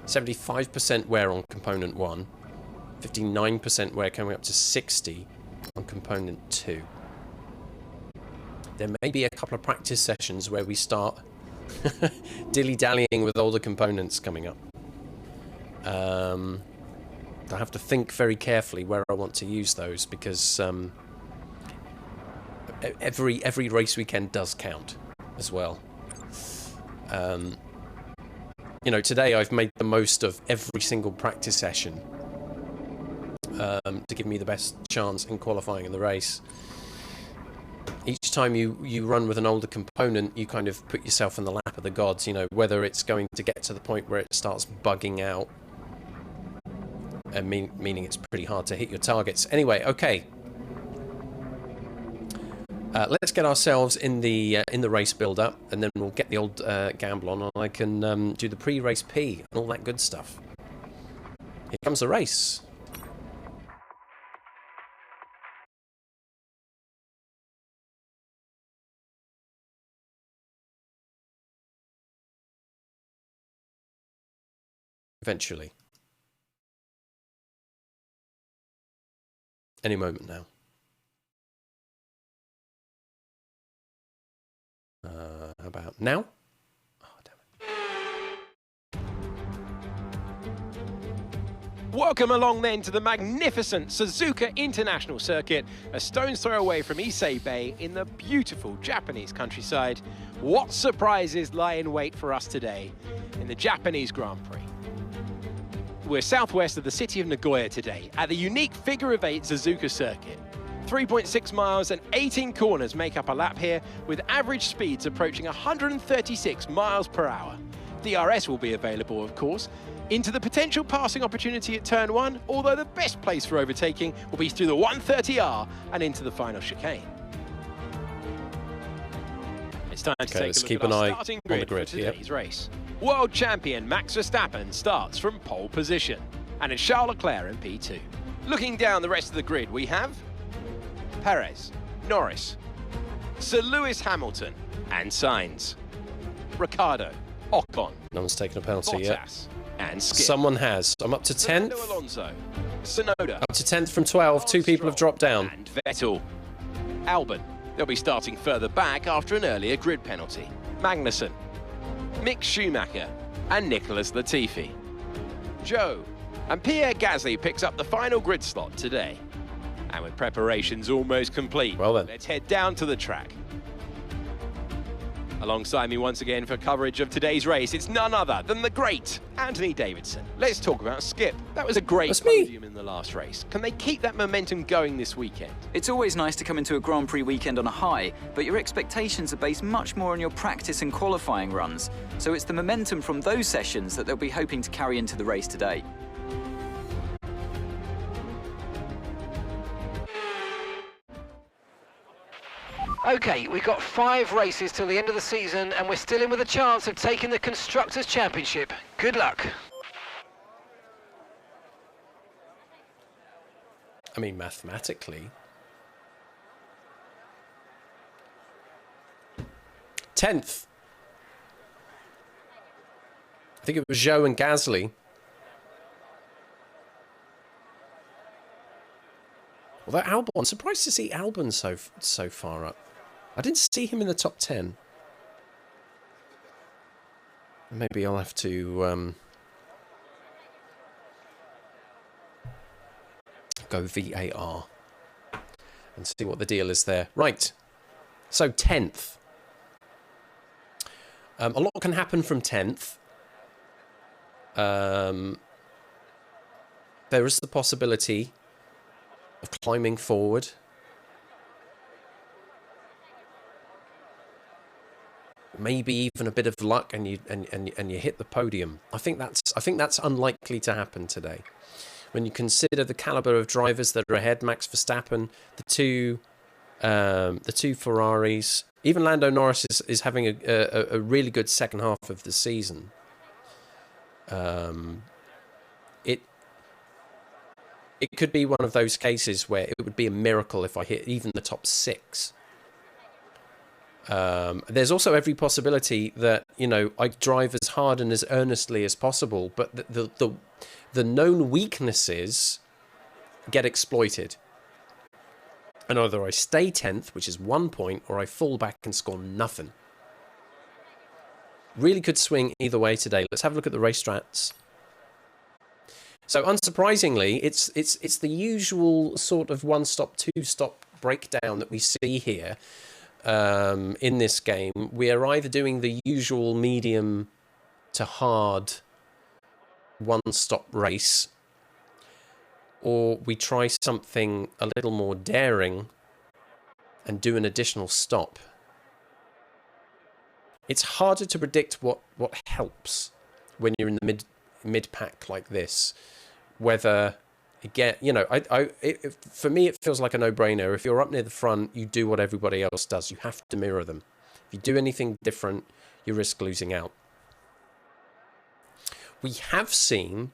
75% wear on component 1, 59% wear coming up to 60 on component 2. There may be a couple of practice sessions where we start dilly-dallying with older components coming up. I have to think very carefully where I want to use those, because every race weekend does count as well. You know, today I've made the most of every single practice session to give me the best chance in qualifying in the race. Each time you run with an older component, you kind of put yourself in the lap of the gods, you know, whether it's going to get to the point where it starts bugging out, and meaning it's pretty hard to hit your targets. Anyway, okay. Let's get ourselves in the race build-up, and then we'll get the old gamble on, and I can do the pre-race P and all that good stuff. Here comes the race. Eventually. Any moment now. How about now? Oh, damn it. Welcome along then to the magnificent Suzuka International Circuit, a stone's throw away from Issei Bay in the beautiful Japanese countryside. What surprises lie in wait for us today in the Japanese Grand Prix? We're southwest of the city of Nagoya today at the unique figure-of-8 Suzuka circuit. 3.6 miles and 18 corners make up a lap here, with average speeds approaching 136 miles per hour. DRS will be available, of course, into the potential passing opportunity at turn 1, although the best place for overtaking will be through the 130R and into the final chicane. It's time to take a look at our starting grid for today's race. World champion Max Verstappen starts from pole position, and it's Charles Leclerc in P2. Looking down the rest of the grid, we have Perez, Norris, Sir Lewis Hamilton, and Sainz, Ricciardo, Ocon, No one's taken a penalty yet. Bottas, and Skip. Someone has. I'm up to 10th. Fernando Alonso, Tsunoda, Up to 10th from 12. Two people have dropped down. and Vettel. Albon, they'll be starting further back after an earlier grid penalty. Magnussen, Mick Schumacher, and Nicholas Latifi. Joe and Pierre Gasly picks up the final grid slot today. And with preparations almost complete, Well then. let's head down to the track. Alongside me once again for coverage of today's race, it's none other than the great Anthony Davidson. Let's talk about Skip. That was a great That's me. podium in the last race. Can they keep that momentum going this weekend? It's always nice to come into a Grand Prix weekend on a high, but your expectations are based much more on your practice and qualifying runs. So it's the momentum from those sessions that they'll be hoping to carry into the race today. Okay, we've got 5 races till the end of the season, and we're still in with a chance of taking the Constructors' Championship. Good luck. I mean, mathematically. 10th. I think it was Zhou and Gasly. Although Albon, I'm surprised to see Albon so far up. I didn't see him in the top 10. Maybe I'll have to go VAR and see what the deal is there. Right. So 10th. A lot can happen from 10th. There is the possibility of climbing forward. Maybe even a bit of luck, and you hit the podium. I think that's unlikely to happen today. When you consider the caliber of drivers that are ahead, Max Verstappen, the two Ferraris, even Lando Norris is having a really good second half of the season. It could be one of those cases where it would be a miracle if I hit even the top 6. There's also every possibility that, you know, I drive as hard and as earnestly as possible, but the known weaknesses get exploited. And either I stay 10th, which is 1 point, or I fall back and score nothing. Really could swing either way today. Let's have a look at the race strats. So unsurprisingly, it's the usual sort of one-stop, two-stop breakdown that we see here in this game. We are either doing the usual medium to hard one-stop race, or we try something a little more daring and do an additional stop. It's harder to predict what helps when you're in the mid pack like this. Whether, again, you know, for me it feels like a no-brainer. If you're up near the front, you do what everybody else does. You have to mirror them. If you do anything different, you risk losing out. We have seen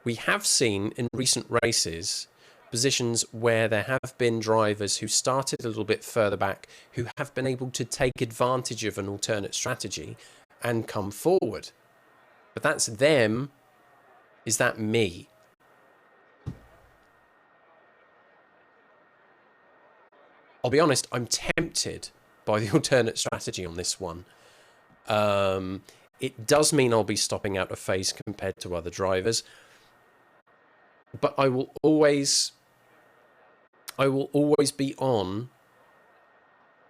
in recent races positions where there have been drivers who started a little bit further back who have been able to take advantage of an alternate strategy and come forward. But that's them. Is that me? I'll be honest, I'm tempted by the alternate strategy on this one. It does mean I'll be stopping out of phase compared to other drivers. But I will always be on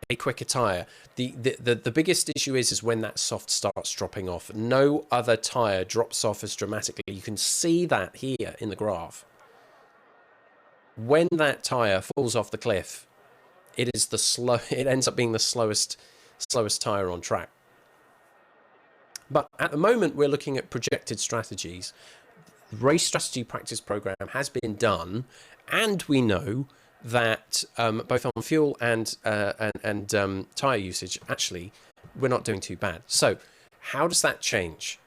a quicker tyre. The biggest issue is when that soft starts dropping off. No other tyre drops off as dramatically. You can see that here in the graph. When that tyre falls off the cliff, it ends up being the slowest tyre on track. But at the moment, we're looking at projected strategies. The race strategy practice program has been done, and we know that both on fuel and tyre usage, actually, we're not doing too bad. So how does that change?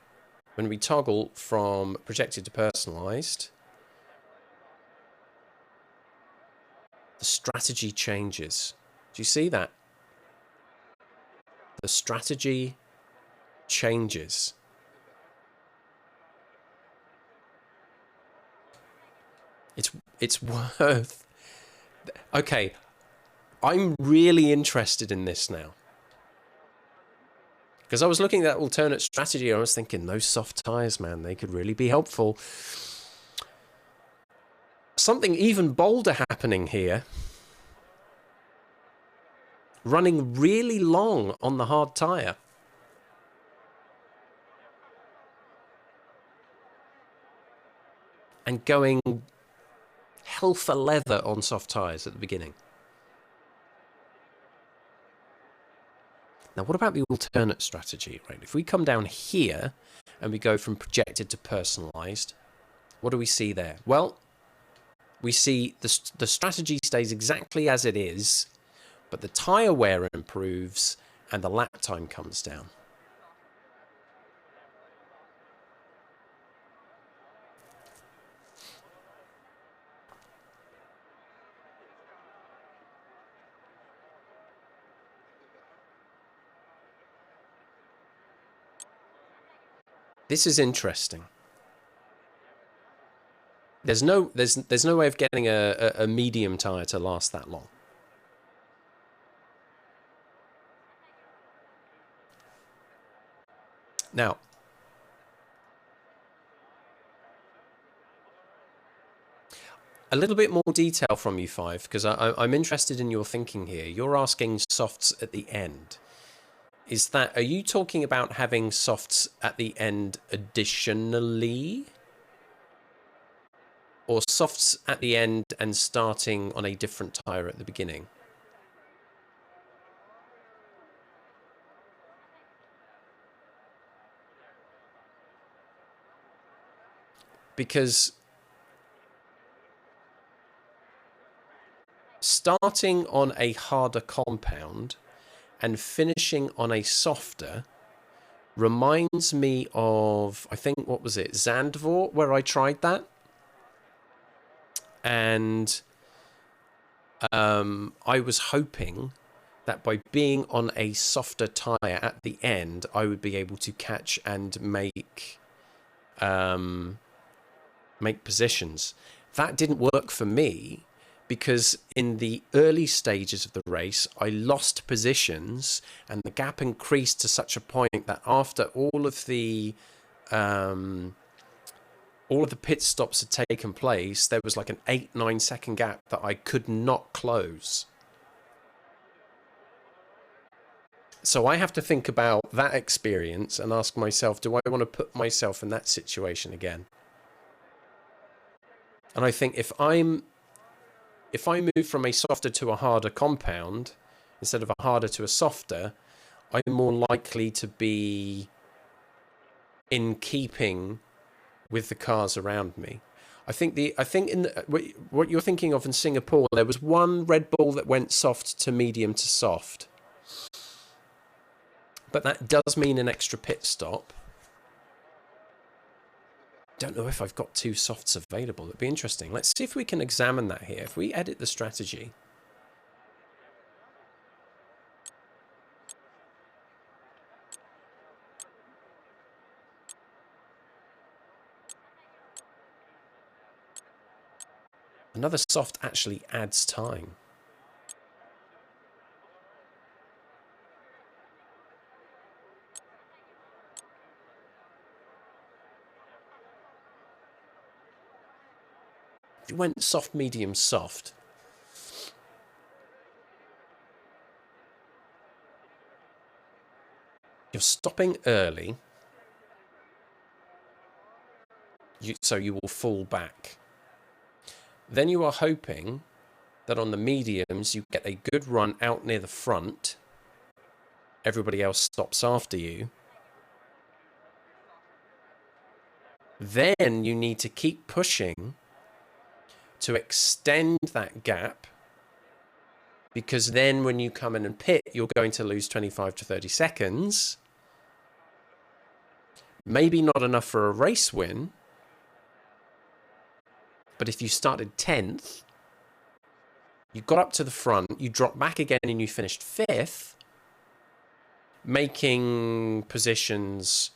When we toggle from projected to personalised, the strategy changes. Do you see that? The strategy changes. It's worth... Okay, I'm really interested in this now. Because I was looking at that alternate strategy and I was thinking, those soft tyres, man, they could really be helpful. Something even bolder happening here. Running really long on the hard tyre. And going hell for leather on soft tyres at the beginning. Now, what about the alternate strategy? Right? If we come down here and we go from projected to personalised, what do we see there? Well, we see the strategy stays exactly as it is, but the tyre wear improves and the lap time comes down. This is interesting. There's no way of getting a medium tyre to last that long. Now, a little bit more detail from you, Five, because I'm interested in your thinking here. You're asking softs at the end. Are you talking about having softs at the end additionally? Or softs at the end and starting on a different tyre at the beginning? Because starting on a harder compound and finishing on a softer reminds me of, I think, what was it, Zandvoort, where I tried that. And I was hoping that by being on a softer tyre at the end, I would be able to catch and make positions. That didn't work for me because in the early stages of the race, I lost positions and the gap increased to such a point that after all of the pit stops had taken place, there was like an 8-9 second gap that I could not close. So I have to think about that experience and ask myself, do I want to put myself in that situation again? And I think if I move from a softer to a harder compound, instead of a harder to a softer, I'm more likely to be in keeping with the cars around me. I think what you're thinking of in Singapore, there was one Red Bull that went soft to medium to soft. But that does mean an extra pit stop. Don't know if I've got 2 softs available. It'd be interesting. Let's see if we can examine that here. If we edit the strategy. Another soft actually adds time. If you went soft, medium, soft, you're stopping early, so you will fall back. Then you are hoping that on the mediums you get a good run out near the front. Everybody else stops after you. Then you need to keep pushing to extend that gap, because then when you come in and pit, you're going to lose 25 to 30 seconds. Maybe not enough for a race win, but if you started 10th, you got up to the front, you dropped back again and you finished 5th, making positions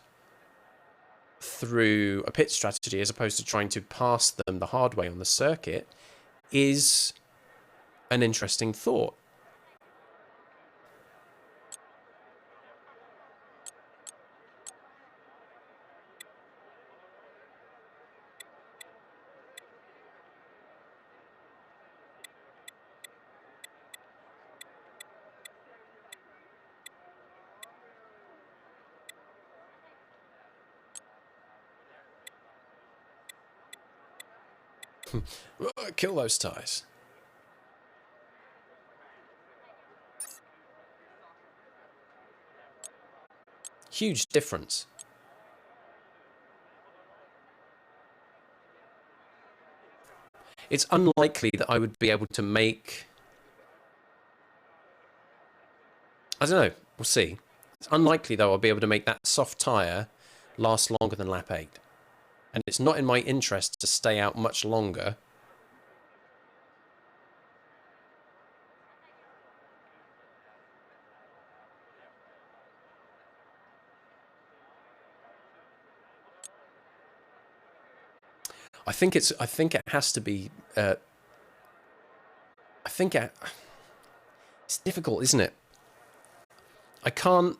through a pit strategy as opposed to trying to pass them the hard way on the circuit is an interesting thought. Kill those tyres. Huge difference. It's unlikely that I would be able to make... I don't know. We'll see. It's unlikely, though, I'll be able to make that soft tyre last longer than lap 8. And it's not in my interest to stay out much longer. I think it has to be. It's difficult, isn't it? I can't.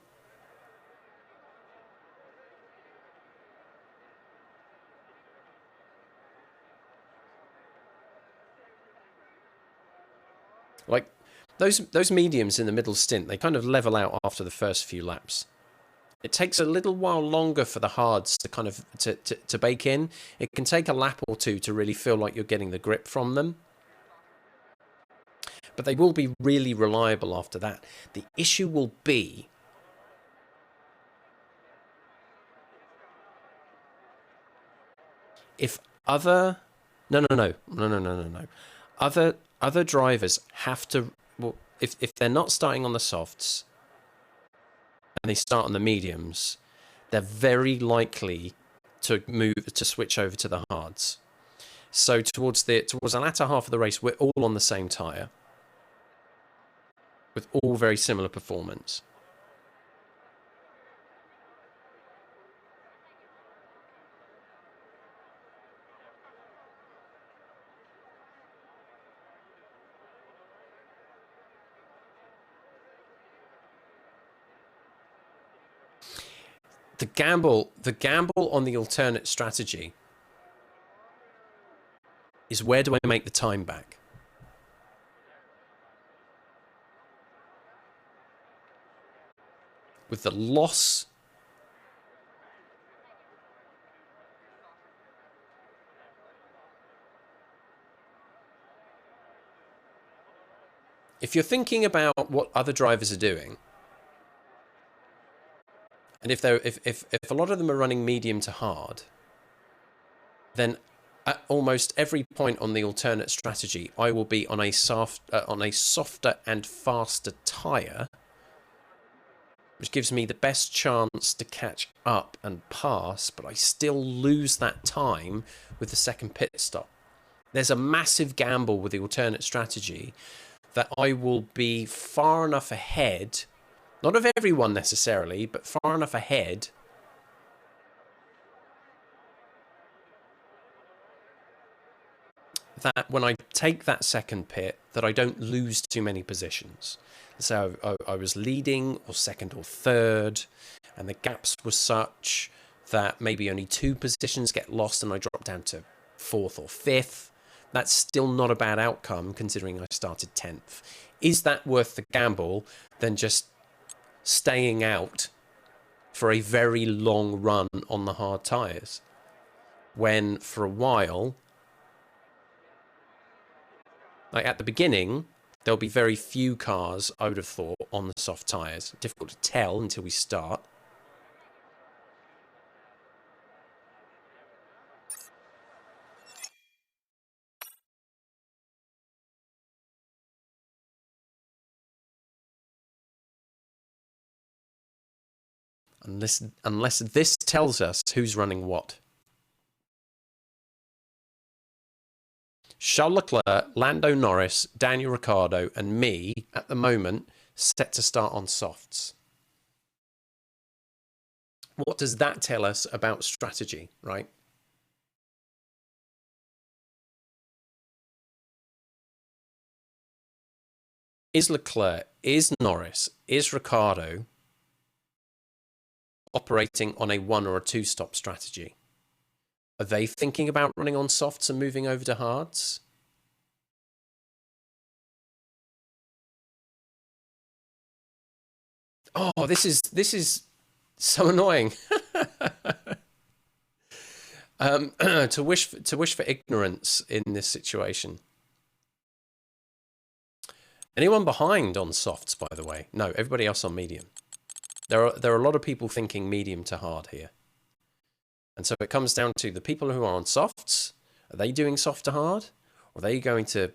Like those mediums in the middle stint, they kind of level out after the first few laps. It takes a little while longer for the hards to kind of to bake in. It can take a lap or two to really feel like you're getting the grip from them. But they will be really reliable after that. The issue will be if other other drivers have to, well, if they're not starting on the softs and they start on the mediums, they're very likely to switch over to the hards. So towards the latter half of the race, we're all on the same tyre. with all very similar performance. The gamble on the alternate strategy is, where do I make the time back? With the loss if you're thinking about what other drivers are doing, and if a lot of them are running medium to hard, then at almost every point on the alternate strategy, I will be on a softer and faster tyre, which gives me the best chance to catch up and pass, but I still lose that time with the second pit stop. There's a massive gamble with the alternate strategy that I will be far enough ahead, not of everyone necessarily, but far enough ahead that when I take that second pit, that I don't lose too many positions. So I was leading or second or third, and the gaps were such that maybe only 2 positions get lost and I drop down to 4th or 5th. That's still not a bad outcome considering I started 10th. Is that worth the gamble than just staying out for a very long run on the hard tyres, when for a while, like at the beginning, there'll be very few cars, I would have thought, on the soft tyres. Difficult to tell until we start. Unless this tells us who's running what. Charles Leclerc, Lando Norris, Daniel Ricciardo, and me, at the moment, set to start on softs. What does that tell us about strategy, right? Is Leclerc, is Norris, is Ricciardo operating on a 1 or a 2 stop strategy? Are they thinking about running on softs and moving over to hards? Oh, this is so annoying. To wish for ignorance in this situation. Anyone behind on softs, by the way? No, everybody else on medium. There are a lot of people thinking medium to hard here. And so it comes down to the people who are on softs. Are they doing soft to hard? Or are they going to,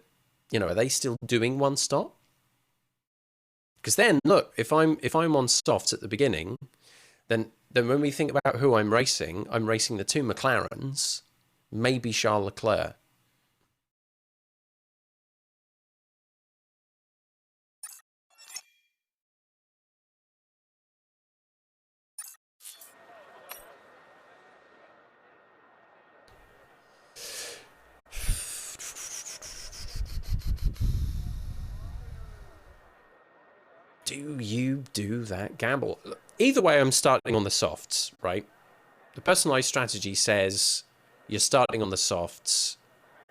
are they still doing 1 stop? Because then, look, if I'm on softs at the beginning, then when we think about who I'm racing the 2 McLarens, maybe Charles Leclerc. Do you do that gamble? Either way, I'm starting on the softs, right? The personalized strategy says you're starting on the softs.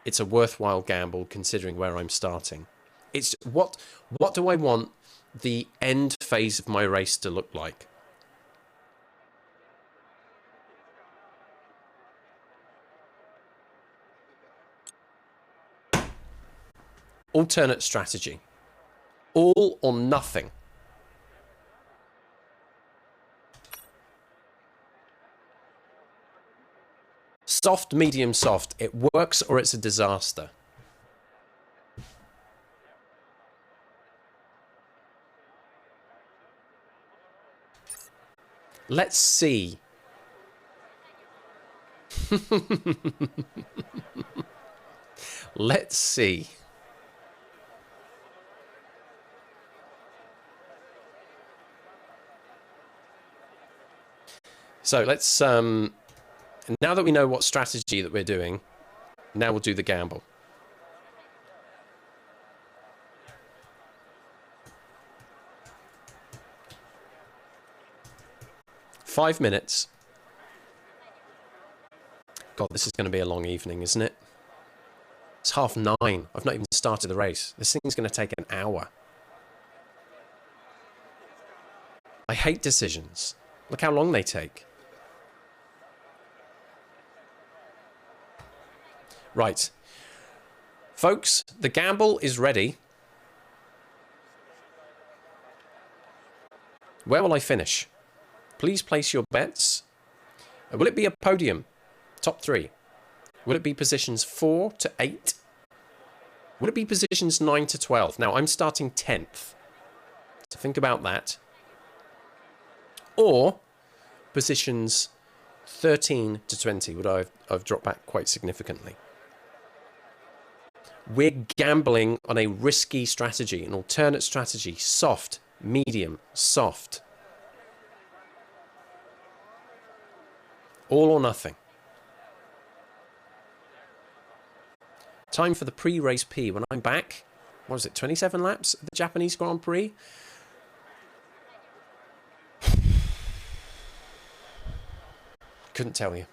It's a worthwhile gamble considering where I'm starting. It's what do I want the end phase of my race to look like? Alternate strategy. All or nothing. Soft, medium, soft. It works or it's a disaster. Let's see. Let's see. So let's, now that we know what strategy that we're doing, now we'll do the gamble. Five minutes. God, this is going to be a long evening, isn't it? It's 9:30. I've not even started the race. This thing's going to take an hour. I hate decisions. Look how long they take. Right. Folks, the gamble is ready. Where will I finish? Please place your bets. Will it be a podium? Top 3. Will it be positions 4 to 8? Will it be positions 9 to 12? Now, I'm starting 10th. So think about that. Or positions 13 to 20, would I've dropped back quite significantly. We're gambling on a risky strategy, an alternate strategy. Soft, medium, soft. All or nothing. Time for the pre-race P. When I'm back, what was it, 27 laps at the Japanese Grand Prix? Couldn't tell you.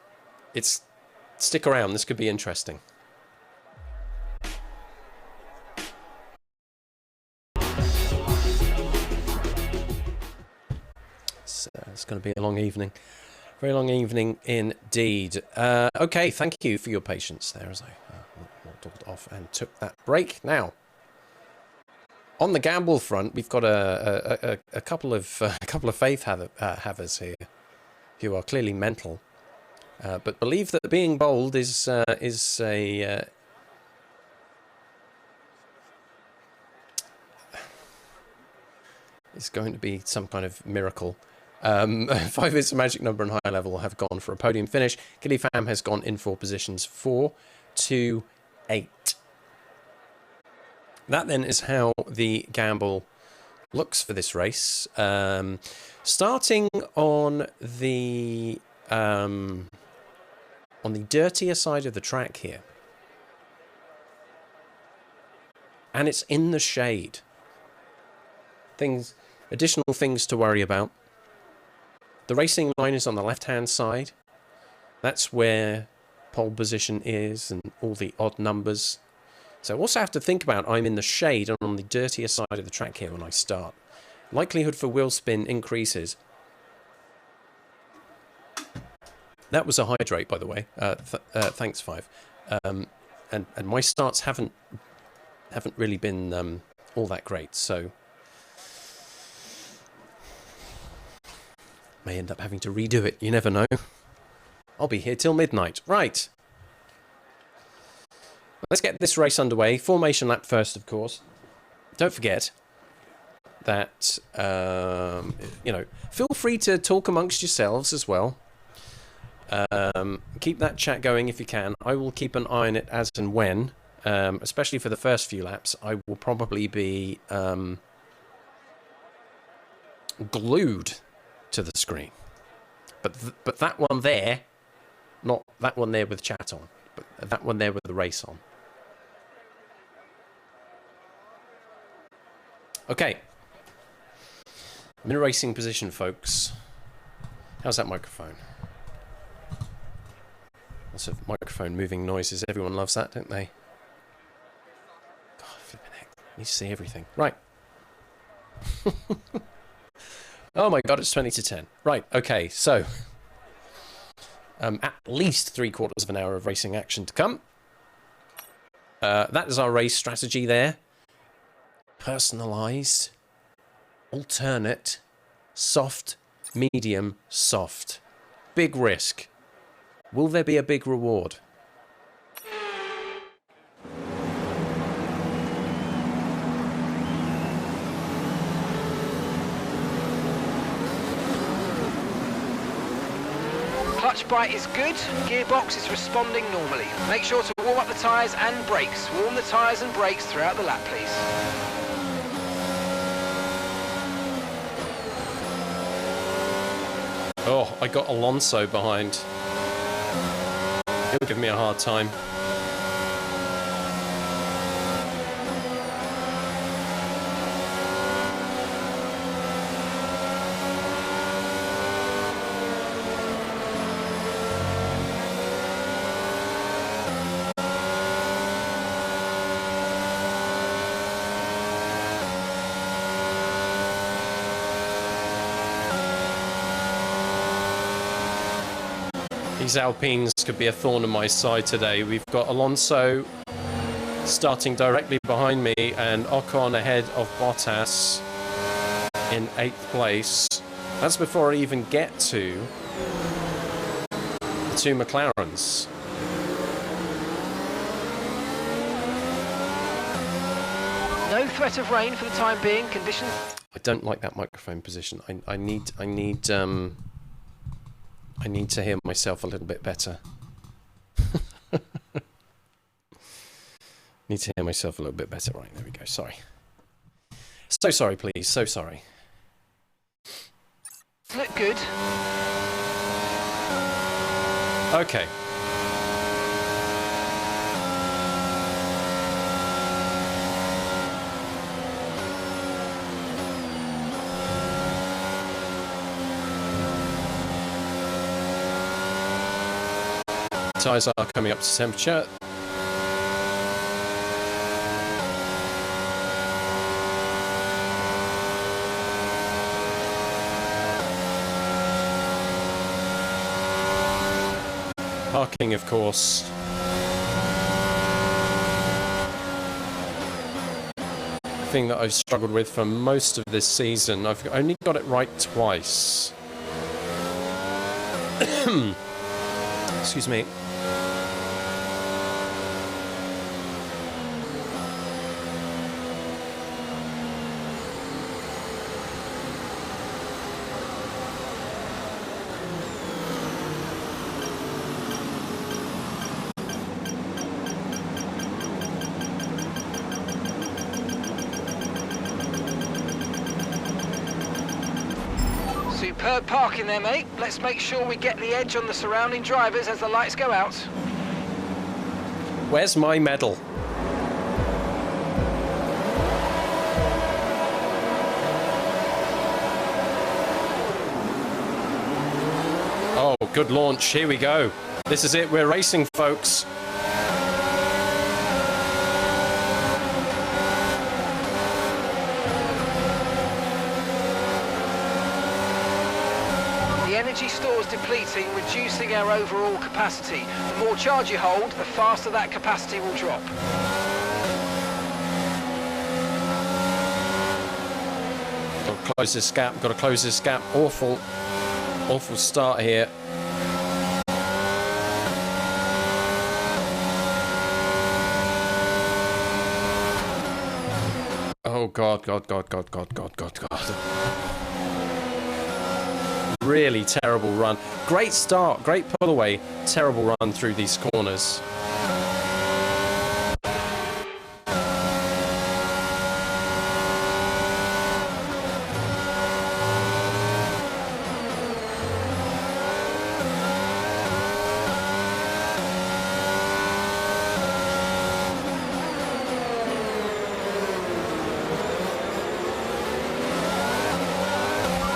Stick around, this could be interesting. So it's going to be a long evening. Very long evening indeed. Okay, thank you for your patience there as I waddled off and took that break. Now, on the gamble front, we've got a couple of faith havers here who are clearly mental, but believe that being bold is going to be some kind of miracle. 5 is a magic number and high level have gone for a podium finish. Gilly Fam has gone in for positions 4 to 8. That then is how the gamble looks for this race. Starting on the dirtier side of the track here. And it's in the shade. Additional things to worry about. The racing line is on the left-hand side. That's where pole position is and all the odd numbers. So I also have to think about I'm in the shade and on the dirtier side of the track here when I start. Likelihood for wheel spin increases. That was a hydrate, by the way. Thanks, 5. And my starts haven't really been all that great, so may end up having to redo it. You never know. I'll be here till midnight. Right. Let's get this race underway. Formation lap first, of course. Don't forget that, feel free to talk amongst yourselves as well. Keep that chat going if you can. I will keep an eye on it as and when, especially for the first few laps. I will probably be glued to the screen, but that one there, not that one there with chat on, but that one there with the race on. Okay, I'm in a racing position, folks. How's that microphone? Lots of microphone moving noises. Everyone loves that, don't they? God, flipping heck, I need to see everything. Right. Oh my God, it's 20 to 10. Right, okay, so at least 3/4 of an hour of racing action to come. That is our race strategy there. Personalised, alternate, soft, medium, soft. Big risk. Will there be a big reward? Clutch bite is good, gearbox is responding normally. Make sure to warm up the tyres and brakes. Warm the tyres and brakes throughout the lap, please. Oh, I got Alonso behind. He'll give me a hard time. These Alpines could be a thorn in my side today. We've got Alonso starting directly behind me and Ocon ahead of Bottas in 8th place. That's before I even get to the 2 McLarens. No threat of rain for the time being. Conditions. I don't like that microphone position. I need to hear myself a little bit better. Need to hear myself a little bit better. Right, there we go. Sorry. So sorry, please. So sorry. Look good. Okay. Tyres are coming up to temperature. Parking, of course. Thing that I've struggled with for most of this season. I've only got it right twice. Excuse me. Superb parking there, mate. Let's make sure we get the edge on the surrounding drivers as the lights go out. Where's my medal? Oh, good launch. Here we go. This is it. We're racing, folks. The energy stores depleting, reducing our overall capacity. The more charge you hold, the faster that capacity will drop. Got to close this gap. Got to close this gap. Awful start here. Oh God. Really terrible run. Great start, great pull away. Terrible run through these corners.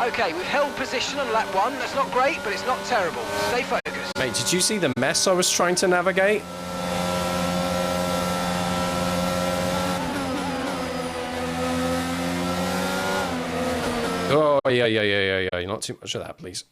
Okay, we've held position on lap 1. That's not great, but it's not terrible. Stay focused. Mate, did you see the mess I was trying to navigate? Oh, yeah. Not too much of that, please.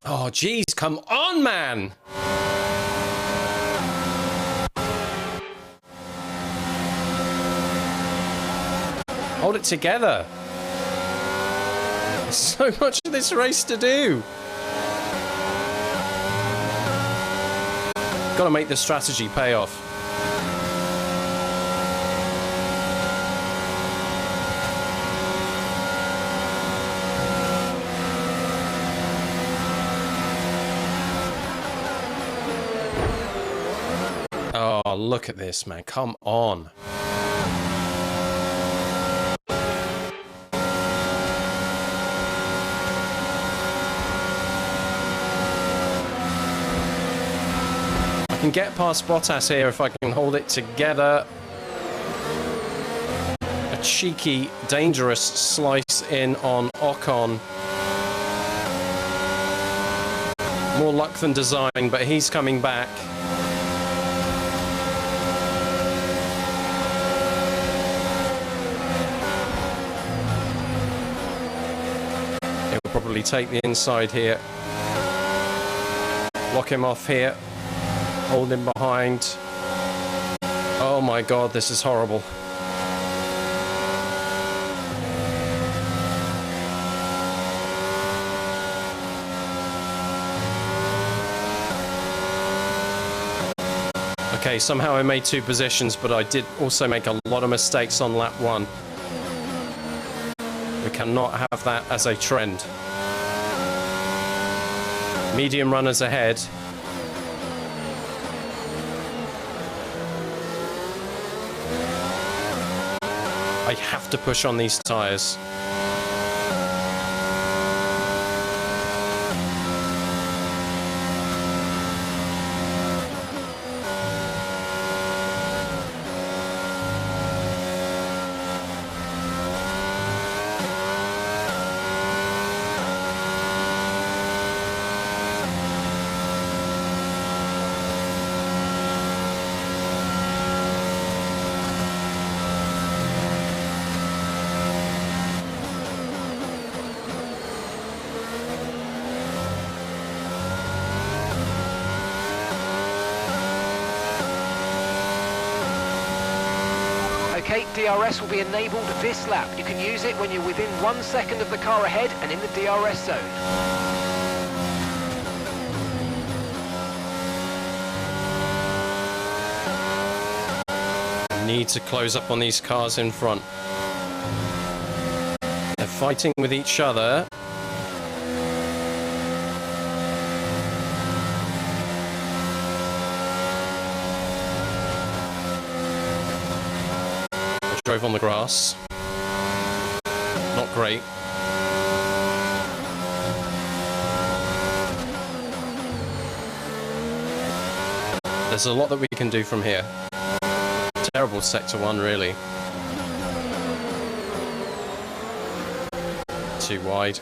Oh, geez, come on, man! Hold it together. There's so much of this race to do. Gotta make the strategy pay off. look at this, man. Come on. I can get past Bottas here if I can hold it together. A cheeky, dangerous slice in on Ocon. More luck than design, but he's coming back. He'll probably take the inside here. Lock him off here. Hold him behind. Oh my god, this is horrible. Okay, somehow I made 2 positions, but I did also make a lot of mistakes on lap 1. We cannot have that as a trend. Medium runners ahead. I have to push on these tyres. Okay, DRS will be enabled this lap. You can use it when you're within 1 second of the car ahead and in the DRS zone. Need to close up on these cars in front. They're fighting with each other. Drove on the grass. Not great. There's a lot that we can do from here. Terrible sector 1, really. Too wide.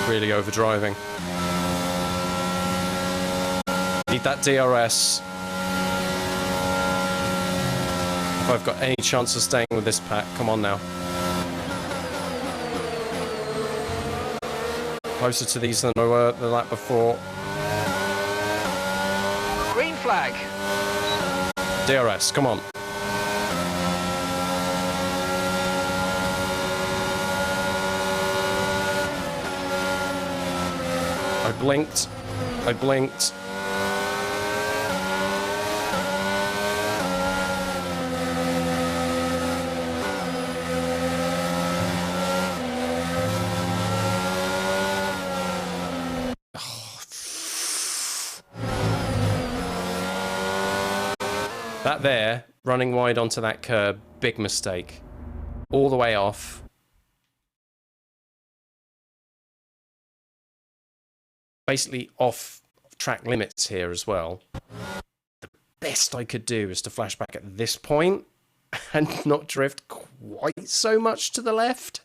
Really overdriving. Need that DRS. If I've got any chance of staying with this pack, come on now. Closer to these than I were the lap before. Green flag. DRS, come on. I blinked. I blinked. That there, running wide onto that curb, big mistake. All the way off. Basically off track limits here as well. The best I could do is to flash back at this point and not drift quite so much to the left.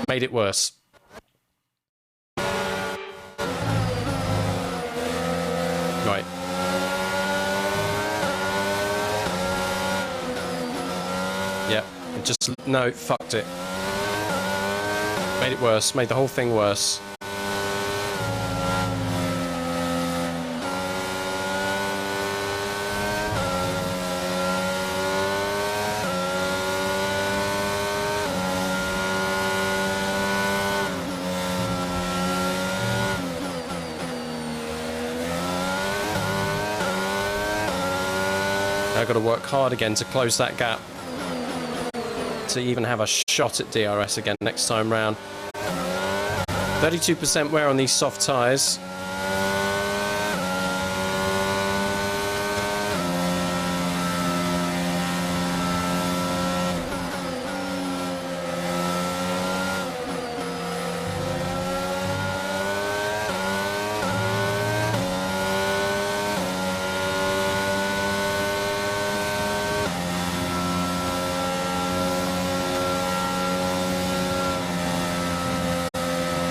Made it worse. Right. Yeah, just, no, fucked it. Made it worse, made the whole thing worse. I've got to work hard again to close that gap to even have a shot at DRS again next time round. 32% wear on these soft tyres.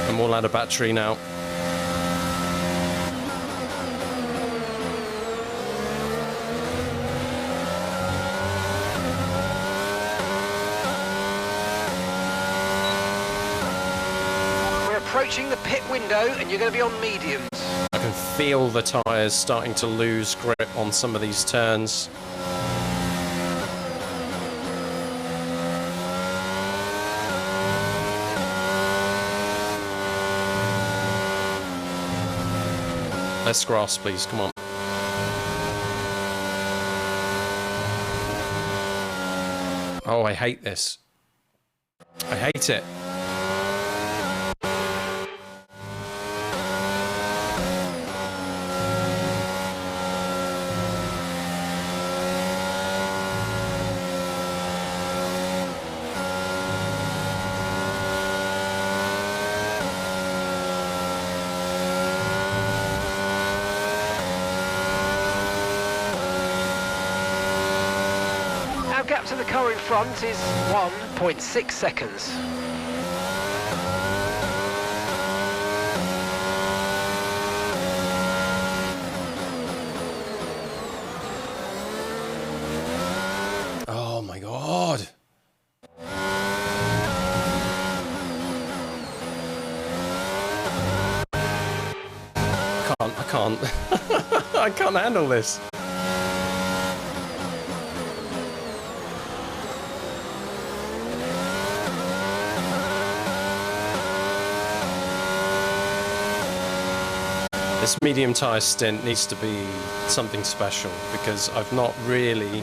And we'll add a battery now. We're approaching the pit window and you're going to be on mediums. I can feel the tyres starting to lose grip on some of these turns. Less grass, please. Come on. Oh, I hate this. I hate it. Our gap to the car in front is 1.6 seconds. Oh my god. I can't. I can't handle this. This medium tyre stint needs to be something special because I've not really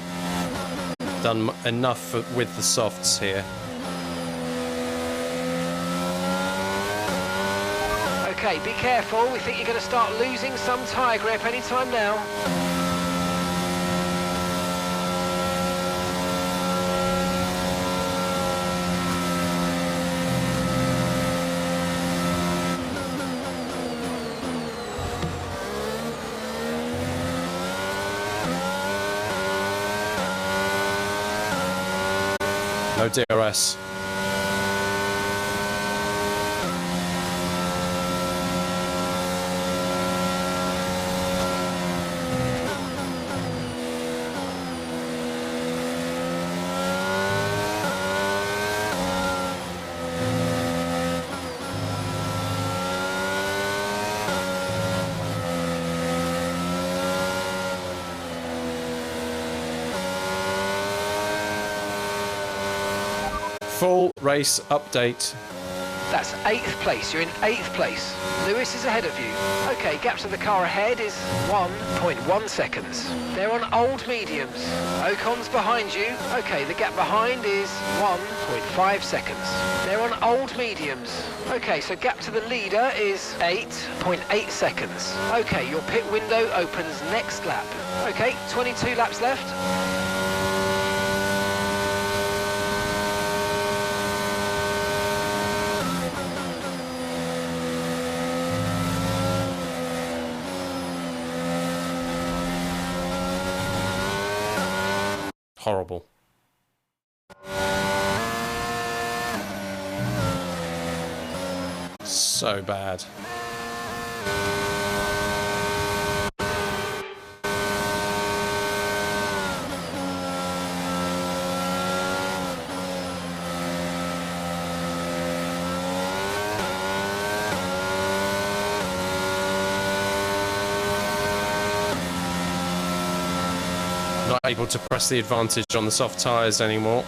done enough with the softs here. Okay, be careful. We think you're going to start losing some tyre grip anytime now. No DRS. Full race update. That's 8th place. You're in 8th place. Lewis is ahead of you. Okay, gap to the car ahead is 1.1 seconds. They're on old mediums. Ocon's behind you. Okay, the gap behind is 1.5 seconds. They're on old mediums. Okay, so gap to the leader is 8.8 seconds. Okay, your pit window opens next lap. Okay, 22 laps left. Horrible. So bad. Not able to press the advantage on the soft tyres anymore.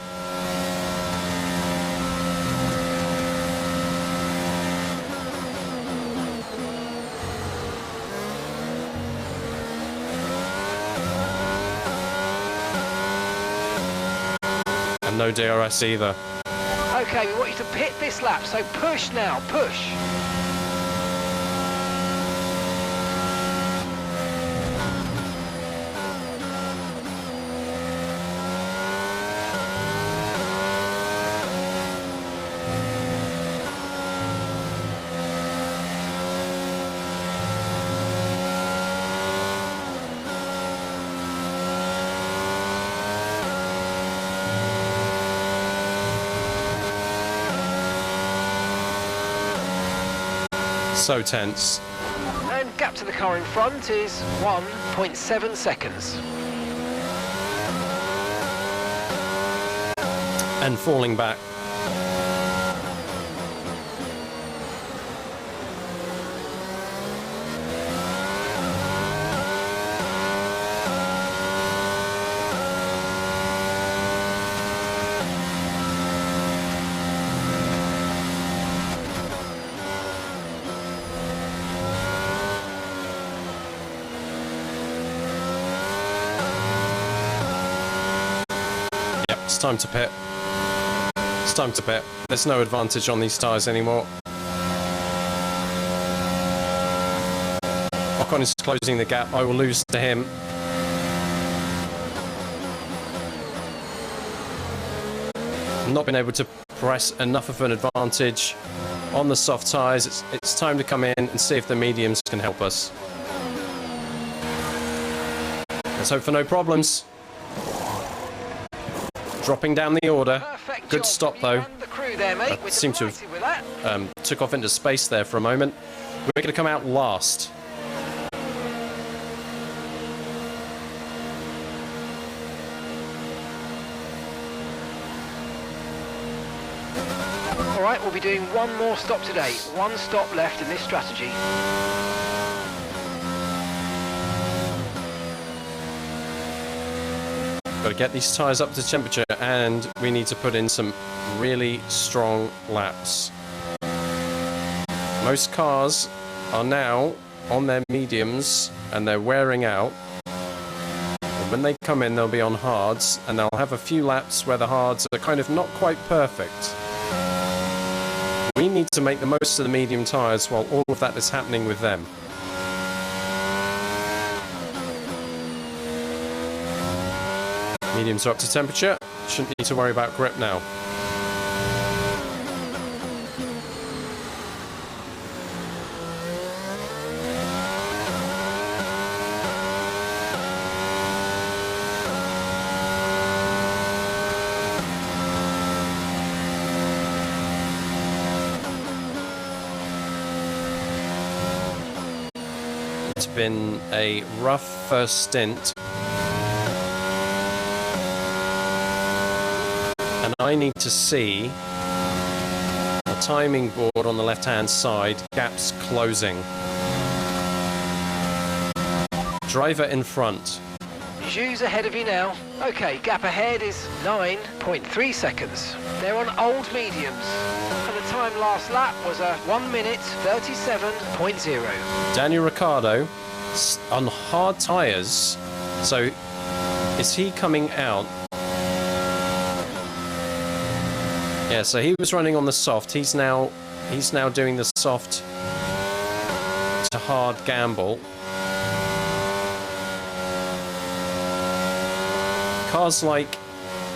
no DRS either. Okay, we want you to pit this lap, so push now, push. So tense. And gap to the car in front is 1.7 seconds. And falling back. It's time to pit. It's time to pit. There's no advantage on these tyres anymore. Ocon is closing the gap. I will lose to him. Not been able to press enough of an advantage on the soft tyres. It's time to come in and see if the mediums can help us. Let's hope for no problems. Dropping down the order. Perfect Good job stop from though. you and the crew there, mate. That We're seemed to delighted with that. Took off into space there for a moment. We're going to come out last. All right, we'll be doing one more stop today. One stop left in this strategy. Got to get these tyres up to temperature, and we need to put in some really strong laps. Most cars are now on their mediums and they're wearing out. And when they come in, they'll be on hards, and they'll have a few laps where the hards are kind of not quite perfect. We need to make the most of the medium tyres while all of that is happening with them. Mediums are up to temperature. Shouldn't need to worry about grip now. It's been a rough first stint. And I need to see the timing board on the left-hand side, gaps closing. Driver in front. Zhu's ahead of you now. Okay, gap ahead is 9.3 seconds. They're on old mediums. And the time last lap was a 1 minute 37.0. Daniel Ricciardo on hard tyres. So is he coming out? Yeah, so he was running on the soft. He's now doing the soft to hard gamble. Cars like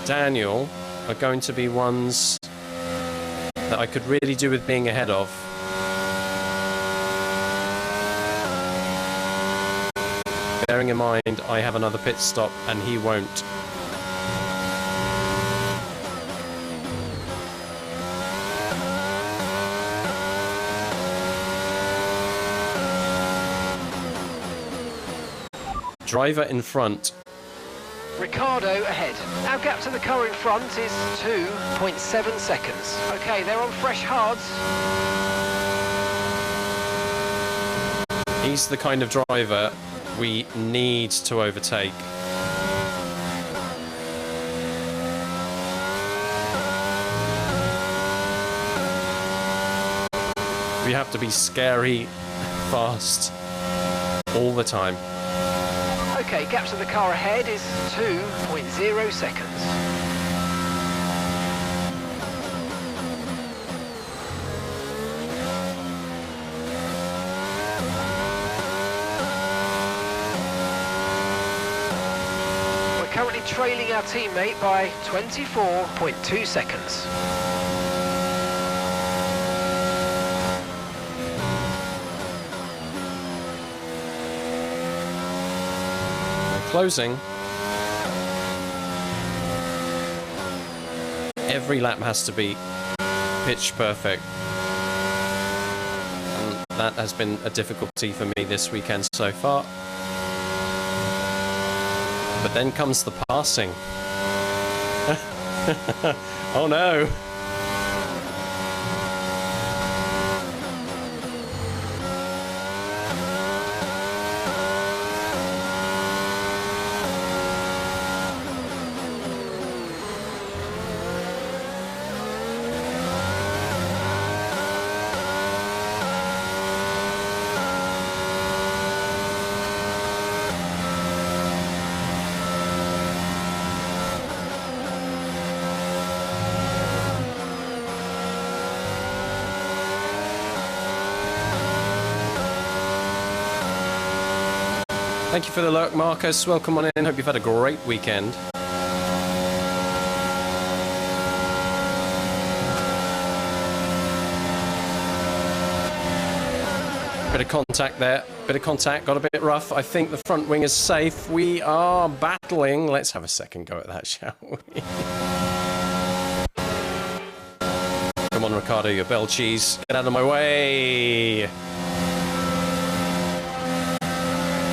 Daniel are going to be ones that I could really do with being ahead of. Bearing in mind I have another pit stop and he won't. Driver in front. Ricciardo ahead. Our gap to the car in front is 2.7 seconds. Okay, they're on fresh hards. He's the kind of driver we need to overtake. We have to be scary, fast, all the time. Okay, gap to the car ahead is 2.0 seconds. currently trailing our teammate by 24.2 seconds. Closing. Every lap has to be pitch perfect. And that has been a difficulty for me this weekend so far. But then comes the passing. Oh no! Thank you for the lurk, Marcus. Welcome on in. Hope you've had a great weekend. Bit of contact there. Bit of contact. Got a bit rough. I think the front wing is safe. We are battling. Let's have a second go at that, shall we? Come on, Ricardo, you bell cheese. Get out of my way.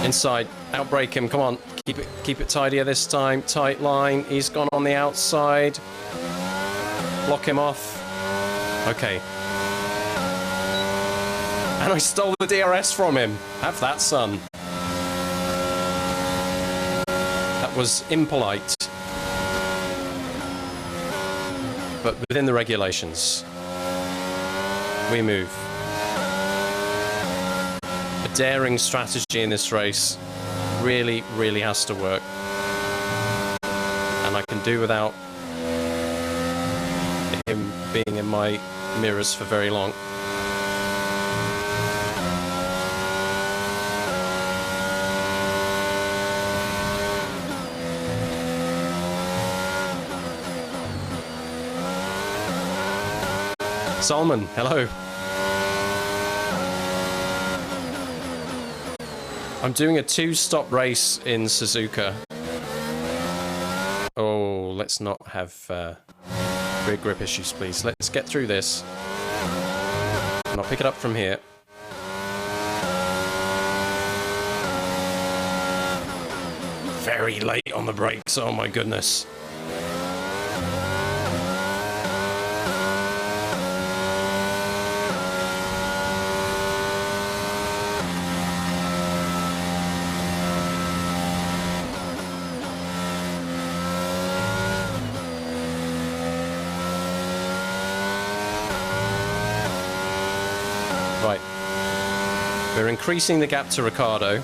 Inside, outbrake him, come on, keep it tidier this time, tight line, he's gone on the outside, block him off, okay. And I stole the DRS from him, have that, son. That was impolite, but within the regulations, we move. Daring strategy in this race really has to work, and I can do without him being in my mirrors for very long. Salman, hello. I'm doing a 2-stop race in Suzuka. Oh, let's not have rear grip issues, please. Let's get through this. And I'll pick it up from here. Very late on the brakes, oh my goodness. Right, we're increasing the gap to Ricardo.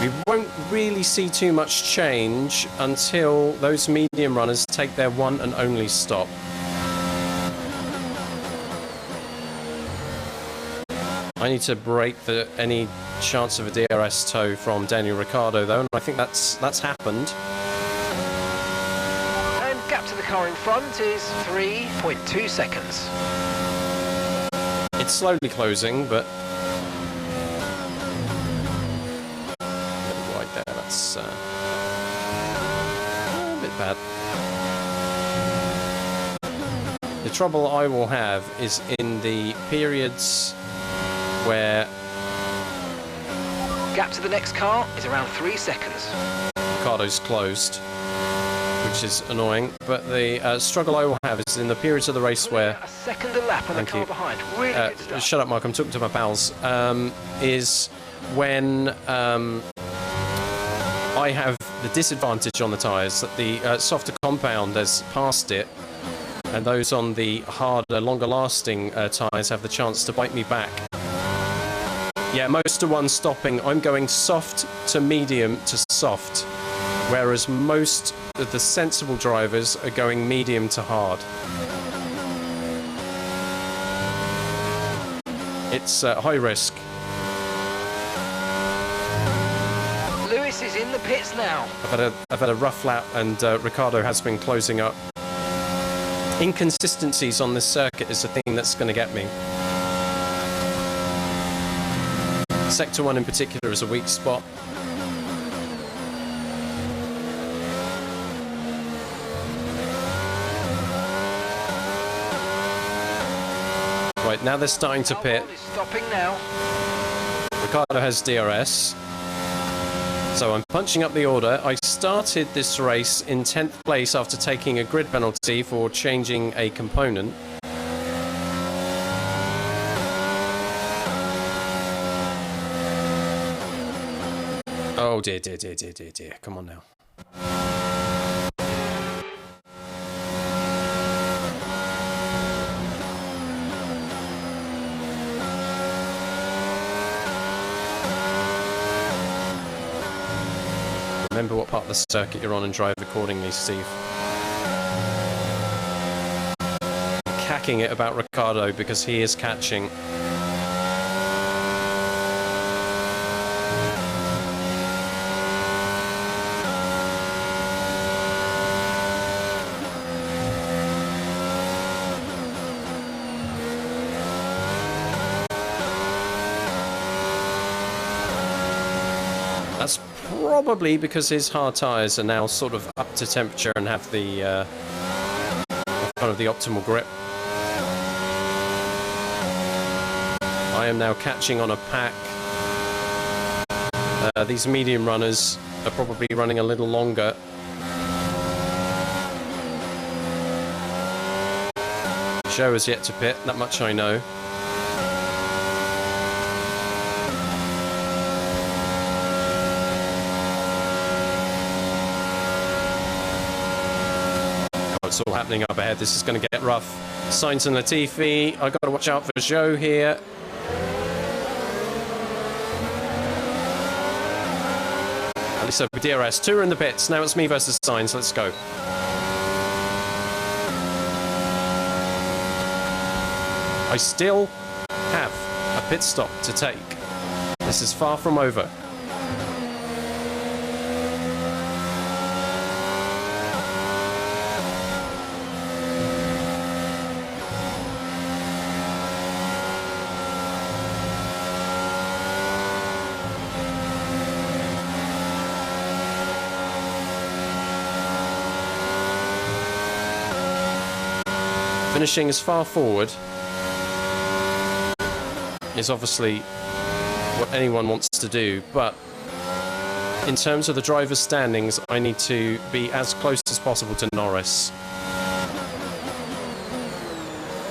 We won't really see too much change until those medium runners take their one and only stop. I need to break any chance of a DRS tow from Daniel Ricciardo though, and I think that's happened. And gap to the car in front is 3.2 seconds. It's slowly closing, but a bit wide there. That's a bit bad. The trouble I will have is in the periods where gap to the next car is around 3 seconds. Ricardo's closed, which is annoying, but the struggle I will have is in the periods of the race where... A second a lap on the car behind. Really good stuff. Shut up, Mark, I'm talking to my pals. Is when I have the disadvantage on the tyres that the softer compound has passed it, and those on the harder, longer-lasting tyres have the chance to bite me back. Yeah, most of one stopping, I'm going soft to medium to soft, whereas most of the sensible drivers are going medium to hard. It's high risk. Lewis is in the pits now. I've had a rough lap, and Ricciardo has been closing up. Inconsistencies on this circuit is the thing that's going to get me. Sector 1 in particular is a weak spot. Right, now they're starting to pit. Albon is stopping now. Ricciardo has DRS. So I'm punching up the order. I started this race in 10th place after taking a grid penalty for changing a component. Oh dear, dear, dear, dear, dear, dear. Come on now. Remember what part of the circuit you're on and drive accordingly, Steve. I'm cacking it about Ricciardo because he is catching. That's probably because his hard tyres are now sort of up to temperature and have the kind of the optimal grip. I am now catching on a pack. These medium runners are probably running a little longer. Joe has yet to pit, that much I know. It's all happening up ahead. This is going to get rough. Sainz and Latifi. I've got to watch out for Joe here. At least over DRS. Two are in the pits. Now it's me versus Sainz. Let's go. I still have a pit stop to take. This is far from over. Finishing as far forward is obviously what anyone wants to do, but in terms of the driver's standings, I need to be as close as possible to Norris.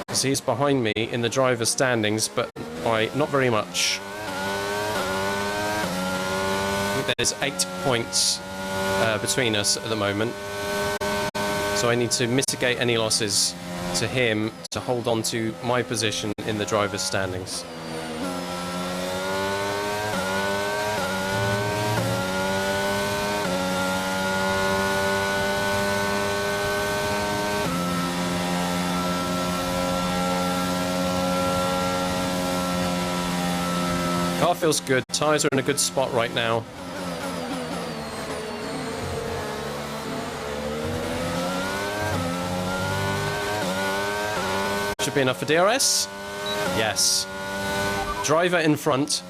Because he's behind me in the driver's standings, but by not very much. I think there's 8 points between us at the moment. So I need to mitigate any losses to him to hold on to my position in the driver's standings. Car feels good, tyres are in a good spot right now. Should be enough for DRS. Yes. Driver in front.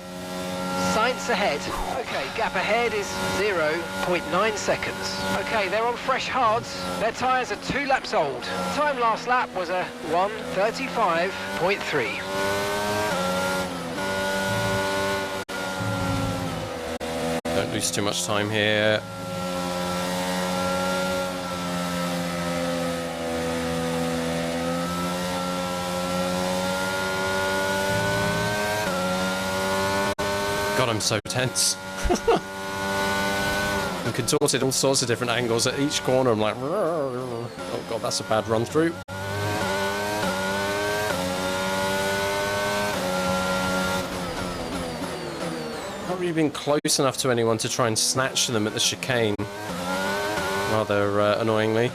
Sainz ahead. Okay, gap ahead is 0.9 seconds. Okay, they're on fresh hards. Their tyres are 2 laps old. Time last lap was a 1:35.3. Don't lose too much time here. God, I'm so tense. I'm contorted all sorts of different angles at each corner. I'm like, oh God, that's a bad run through. Not really been close enough to anyone to try and snatch them at the chicane, rather annoyingly.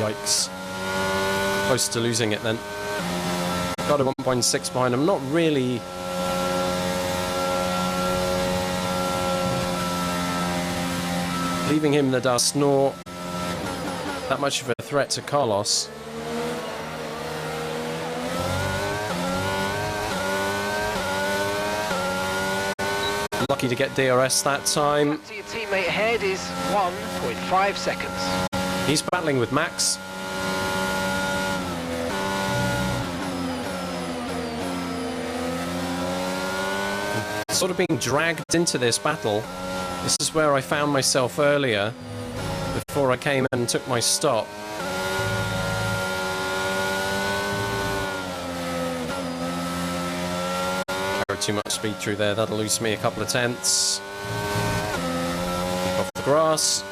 Yikes. Close to losing it then. Got a 1.6 behind. I'm not really... leaving him in the dust, nor that much of a threat to Carlos. Lucky to get DRS that time. To your teammate ahead is 1.5 seconds. He's battling with Max. Sort of being dragged into this battle. This is where I found myself earlier, before I came and took my stop. Carried too much speed through there, that'll lose me a couple of tenths. Keep off the grass.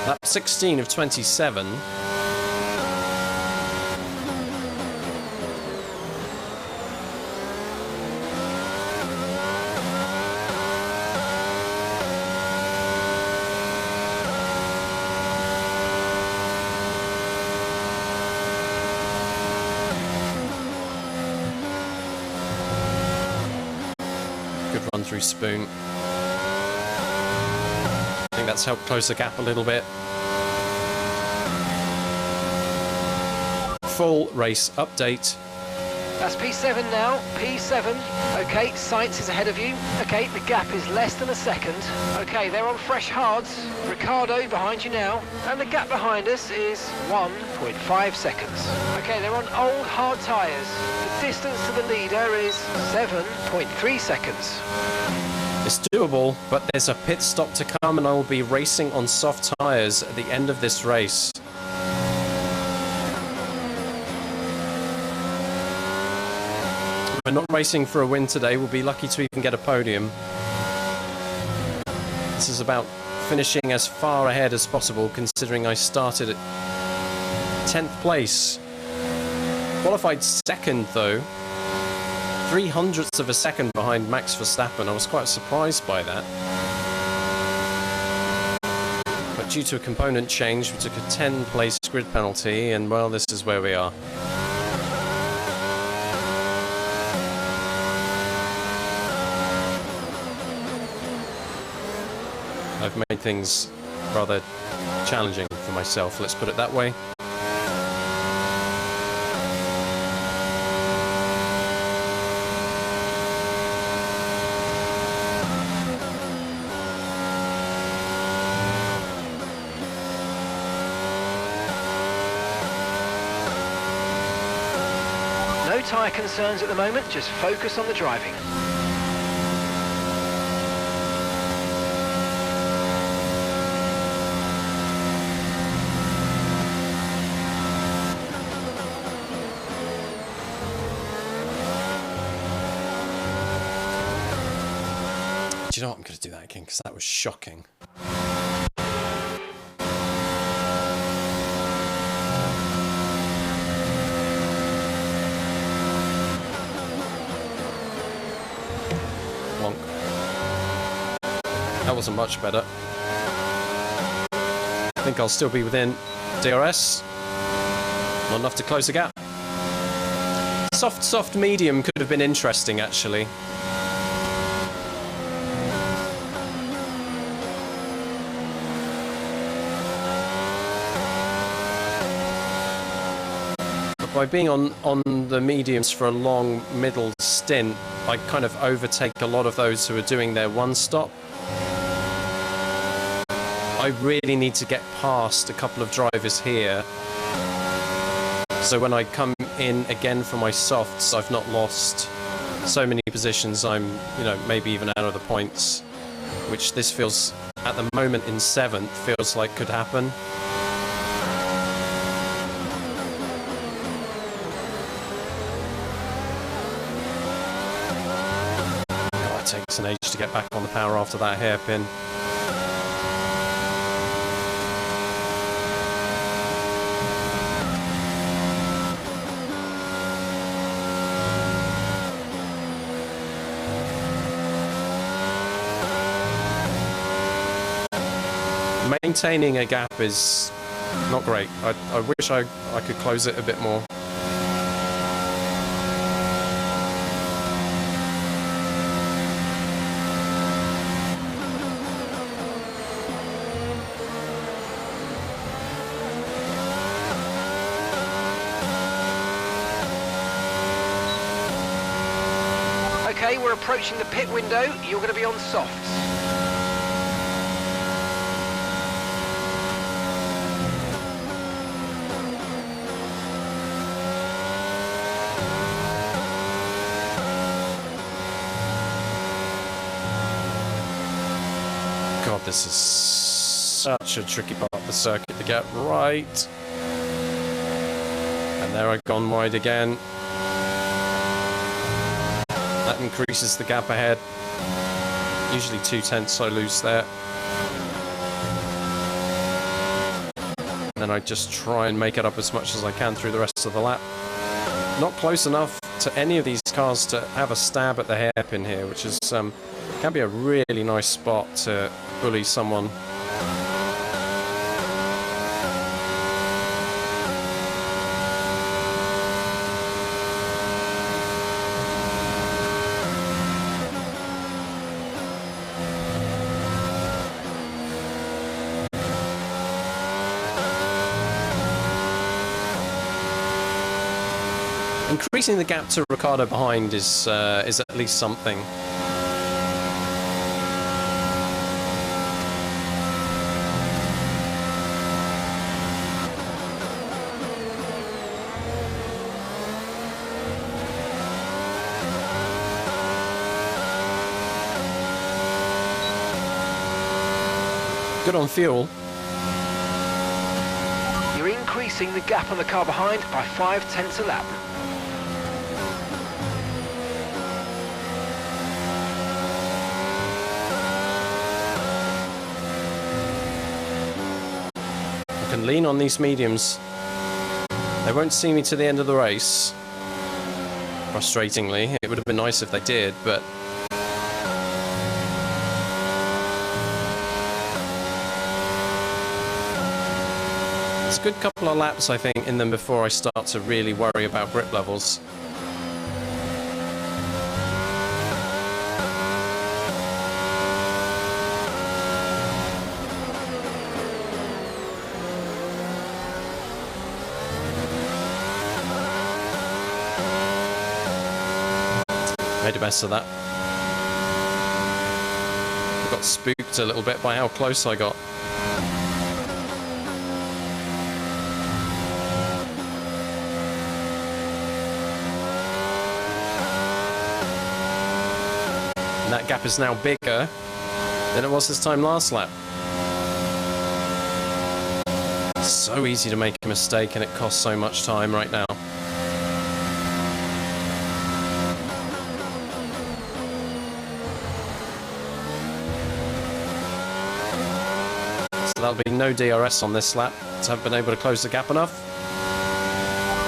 Lap 16 of 27. Good run through Spoon. I think that's helped close the gap a little bit. Full race update. That's P7 now, P7. Okay, Sainz is ahead of you. Okay, the gap is less than a second. Okay, they're on fresh hards. Ricardo behind you now. And the gap behind us is 1.5 seconds. Okay, they're on old hard tyres. The distance to the leader is 7.3 seconds. It's doable, but there's a pit stop to come and I will be racing on soft tyres at the end of this race. We're not racing for a win today. We'll be lucky to even get a podium. This is about finishing as far ahead as possible, considering I started at 10th place. Qualified second, though. 0.03 of a second behind Max Verstappen. I was quite surprised by that. But due to a component change, we took a 10-place grid penalty, and, well, this is where we are. I've made things rather challenging for myself, let's put it that way. No tyre concerns at the moment, just focus on the driving. Do you know what? I'm going to do that again because that was shocking. Wonk. That wasn't much better. I think I'll still be within DRS. Not enough to close the gap. Soft, medium could have been interesting, actually. By being on the mediums for a long middle stint, I kind of overtake a lot of those who are doing their one stop. I really need to get past a couple of drivers here. So when I come in again for my softs, I've not lost so many positions. I'm, you know, maybe even out of the points, which this feels, at the moment in 7th, feels like could happen. Takes an age to get back on the power after that hairpin. Maintaining a gap is not great. I wish I could close it a bit more. Okay, we're approaching the pit window. You're going to be on softs. God, this is such a tricky part of the circuit to get right. And there I've gone wide again. That increases the gap ahead. Usually 0.2 I lose there. And then I just try and make it up as much as I can through the rest of the lap. Not close enough to any of these cars to have a stab at the hairpin here, which is can be a really nice spot to bully someone. Increasing the gap to Ricciardo behind is at least something. Good on fuel. You're increasing the gap on the car behind by 0.5 a lap. I can lean on these mediums. They won't see me to the end of the race. Frustratingly, it would have been nice if they did, but it's a good couple of laps, I think, in them before I start to really worry about grip levels. Made the best of that. I got spooked a little bit by how close I got. And that gap is now bigger than it was this time last lap. It's so easy to make a mistake and it costs so much time right now. So that'll be no DRS on this lap, to have been able to close the gap enough.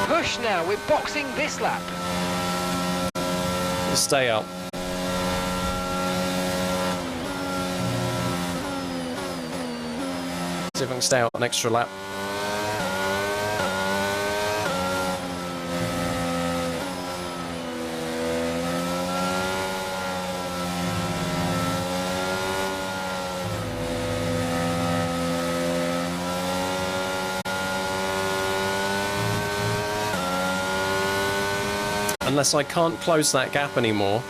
Push now, we're boxing this lap. Stay out. See if I can stay out an extra lap. Unless I can't close that gap anymore.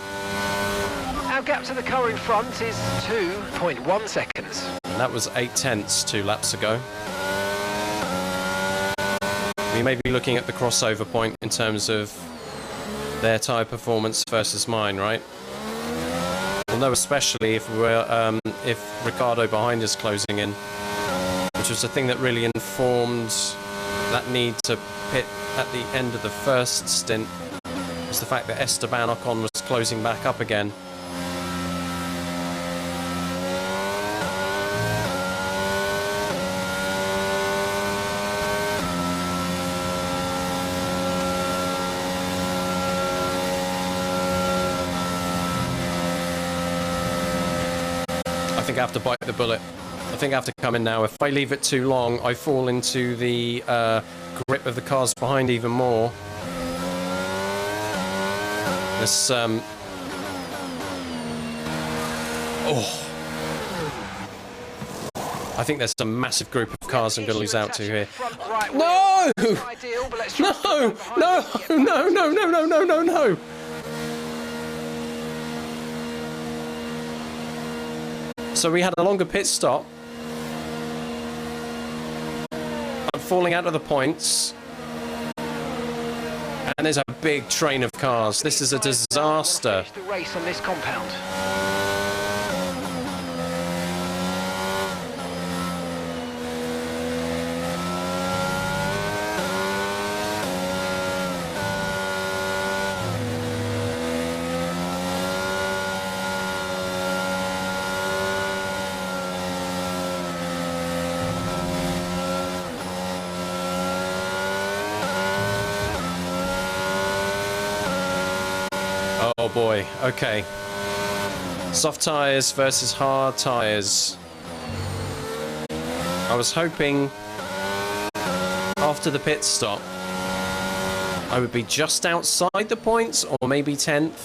Our gap to the car in front is 2.1 seconds. And that was 0.8 2 laps ago. We may be looking at the crossover point in terms of their tyre performance versus mine, right? We'll know especially if if Ricciardo behind is closing in, which was the thing that really informed that need to pit at the end of the first stint. Was the fact that Esteban Ocon was closing back up again. I think I have to bite the bullet. I think I have to come in now. If I leave it too long, I fall into the grip of the cars behind even more. This, oh. I think there's a massive group of cars I'm going to lose out to here. No! No! No! No! No! No! No! No! No! No! So we had a longer pit stop. I'm falling out of the points. And there's a big train of cars. This is a disaster. The race on this compound. Oh boy, okay. Soft tyres versus hard tyres. I was hoping after the pit stop I would be just outside the points, or maybe 10th,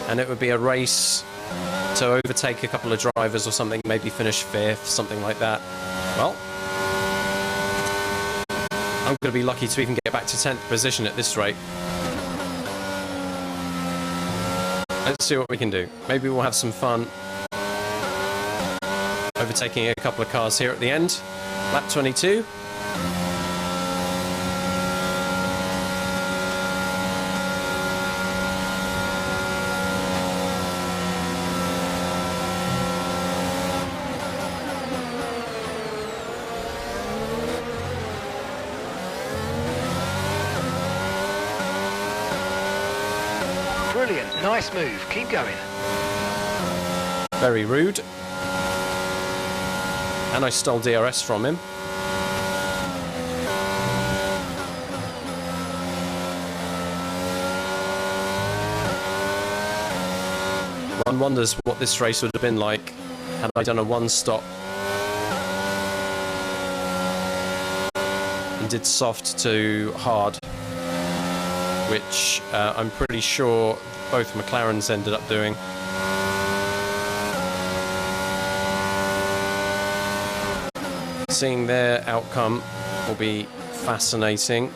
and it would be a race to overtake a couple of drivers or something, maybe finish 5th, something like that. Well, I'm going to be lucky to even get back to 10th position at this rate. Let's see what we can do. Maybe we'll have some fun overtaking a couple of cars here at the end. Lap 22. Brilliant, nice move, keep going. Very rude. And I stole DRS from him. One wonders what this race would have been like had I done a one-stop and did soft to hard, which I'm pretty sure both McLarens ended up doing. Seeing their outcome will be fascinating.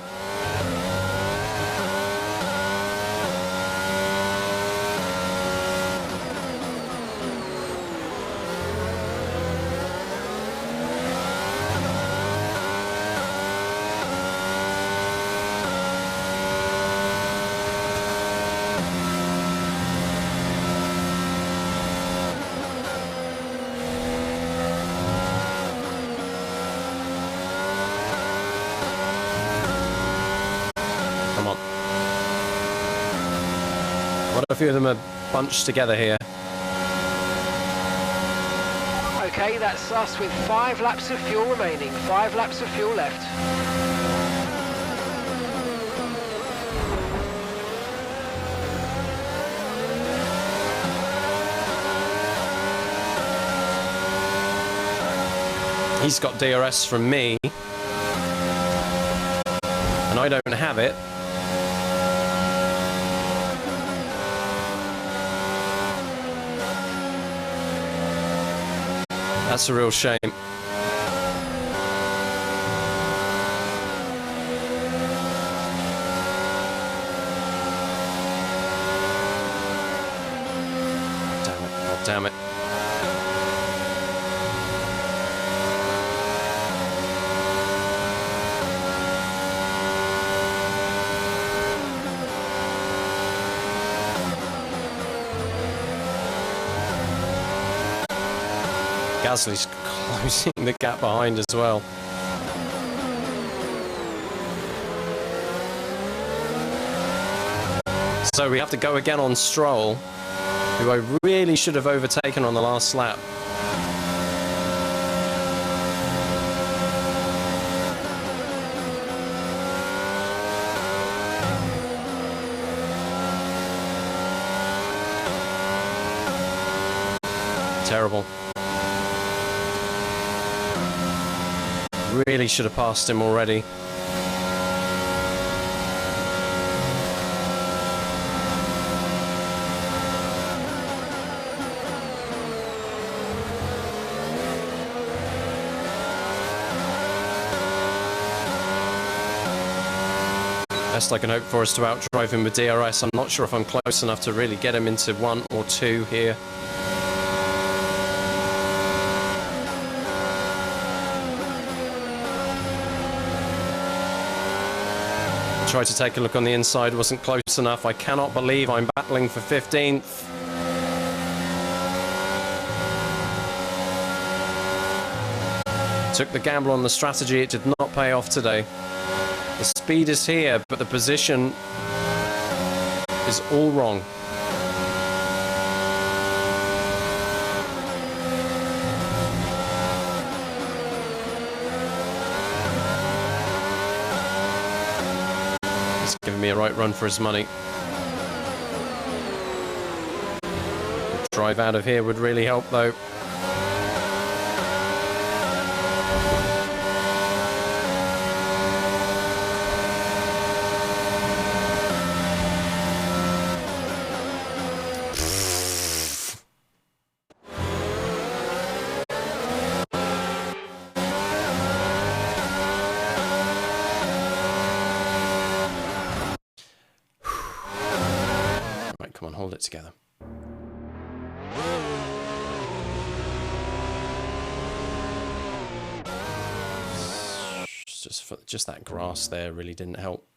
A few of them are bunched together here. Okay, that's us with 5 laps of fuel remaining. 5 laps of fuel left. He's got DRS from me, and I don't have it. That's a real shame. Damn it. Oh, damn it. Gasly's closing the gap behind as well. So we have to go again on Stroll, who I really should have overtaken on the last lap. Terrible. Really should have passed him already. Best I can hope for is to outdrive him with DRS. I'm not sure if I'm close enough to really get him into 1 or 2 here. Tried to take a look on the inside, wasn't close enough. I cannot believe I'm battling for 15th. Took the gamble on the strategy, it did not pay off today. The speed is here, but the position is all wrong. He's giving me a right run for his money. Drive out of here would really help, though. Come on, hold it together. Just that grass there really didn't help.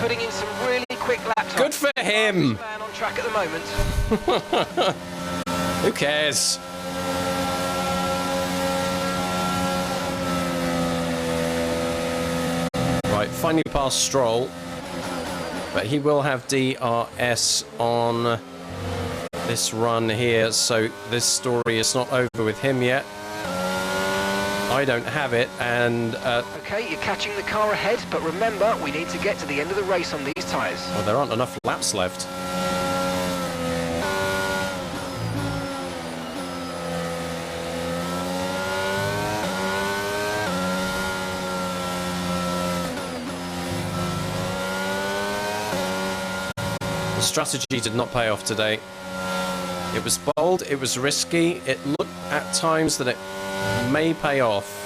Putting in some really quick lap times. Good for him. Man on track at the moment. Who cares? Right, finally past Stroll, but he will have DRS on this run here, so this story is not over with him yet. I don't have it, and... Okay, you're catching the car ahead, but remember, we need to get to the end of the race on these tyres. Well, there aren't enough laps left. The strategy did not pay off today. It was bold, it was risky, it looked at times that it may pay off.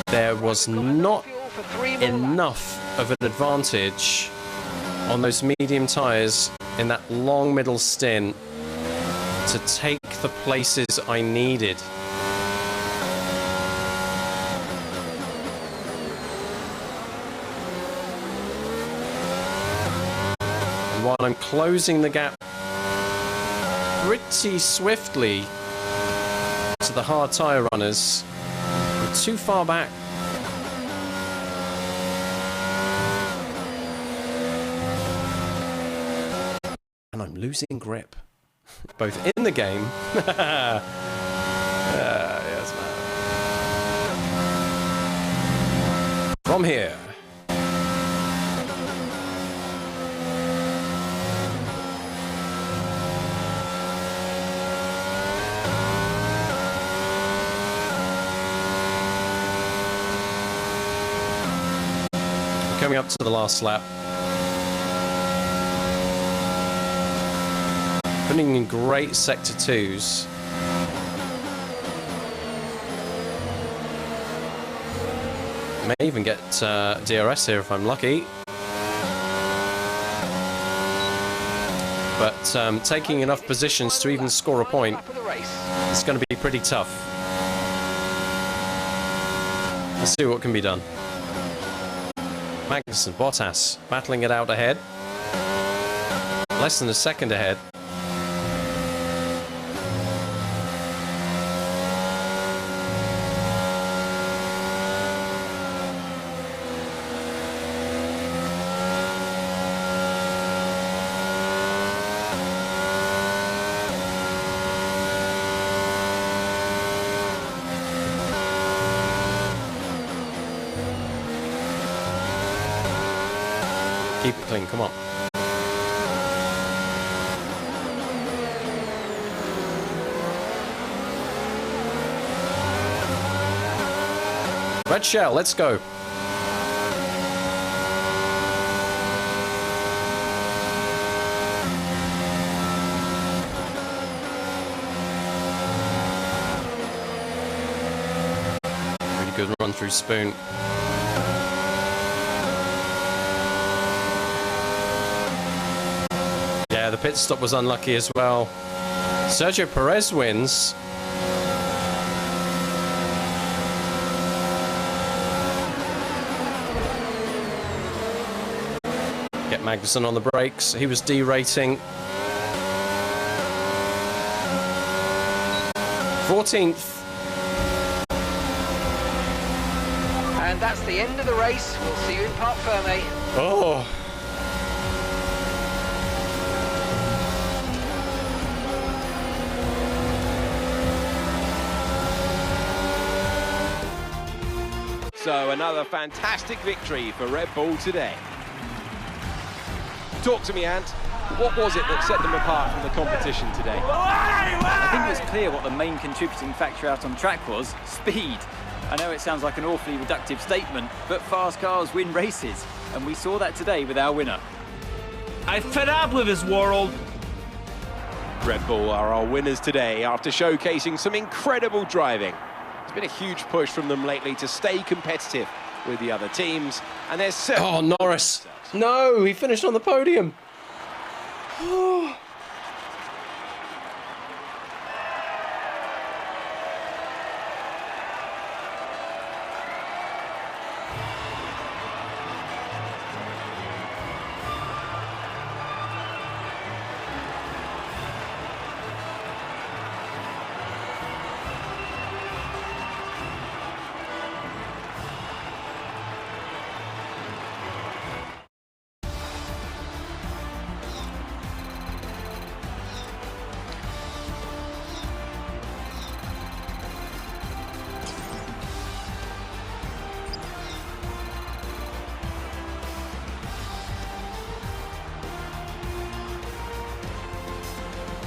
There was not enough of an advantage on those medium tyres in that long middle stint to take the places I needed. And while I'm closing the gap pretty swiftly to the hard tyre runners, I'm too far back. And I'm losing grip, both in the game. Yes, man. From here. Coming up to the last lap. Putting in great sector 2s. May even get DRS here if I'm lucky. But taking enough positions to even score a point is going to be pretty tough. Let's see what can be done. Magnussen, Bottas, battling it out ahead. Less than a second ahead. Keep it clean, come on. Red shell, let's go. Really good run through spoon. Yeah, the pit stop was unlucky as well. Sergio Perez wins. Get Magnussen on the brakes. He was derating. 14th. And that's the end of the race. We'll see you in Parc Ferme. Oh. So another fantastic victory for Red Bull today. Talk to me, Ant. What was it that set them apart from the competition today? I think it was clear what the main contributing factor out on track was: speed. I know it sounds like an awfully reductive statement, but fast cars win races, and we saw that today with our winner. I'm fed up with this world. Red Bull are our winners today after showcasing some incredible driving. It's been a huge push from them lately to stay competitive with the other teams, and there's so... Oh, Norris. No, he finished on the podium. Oh.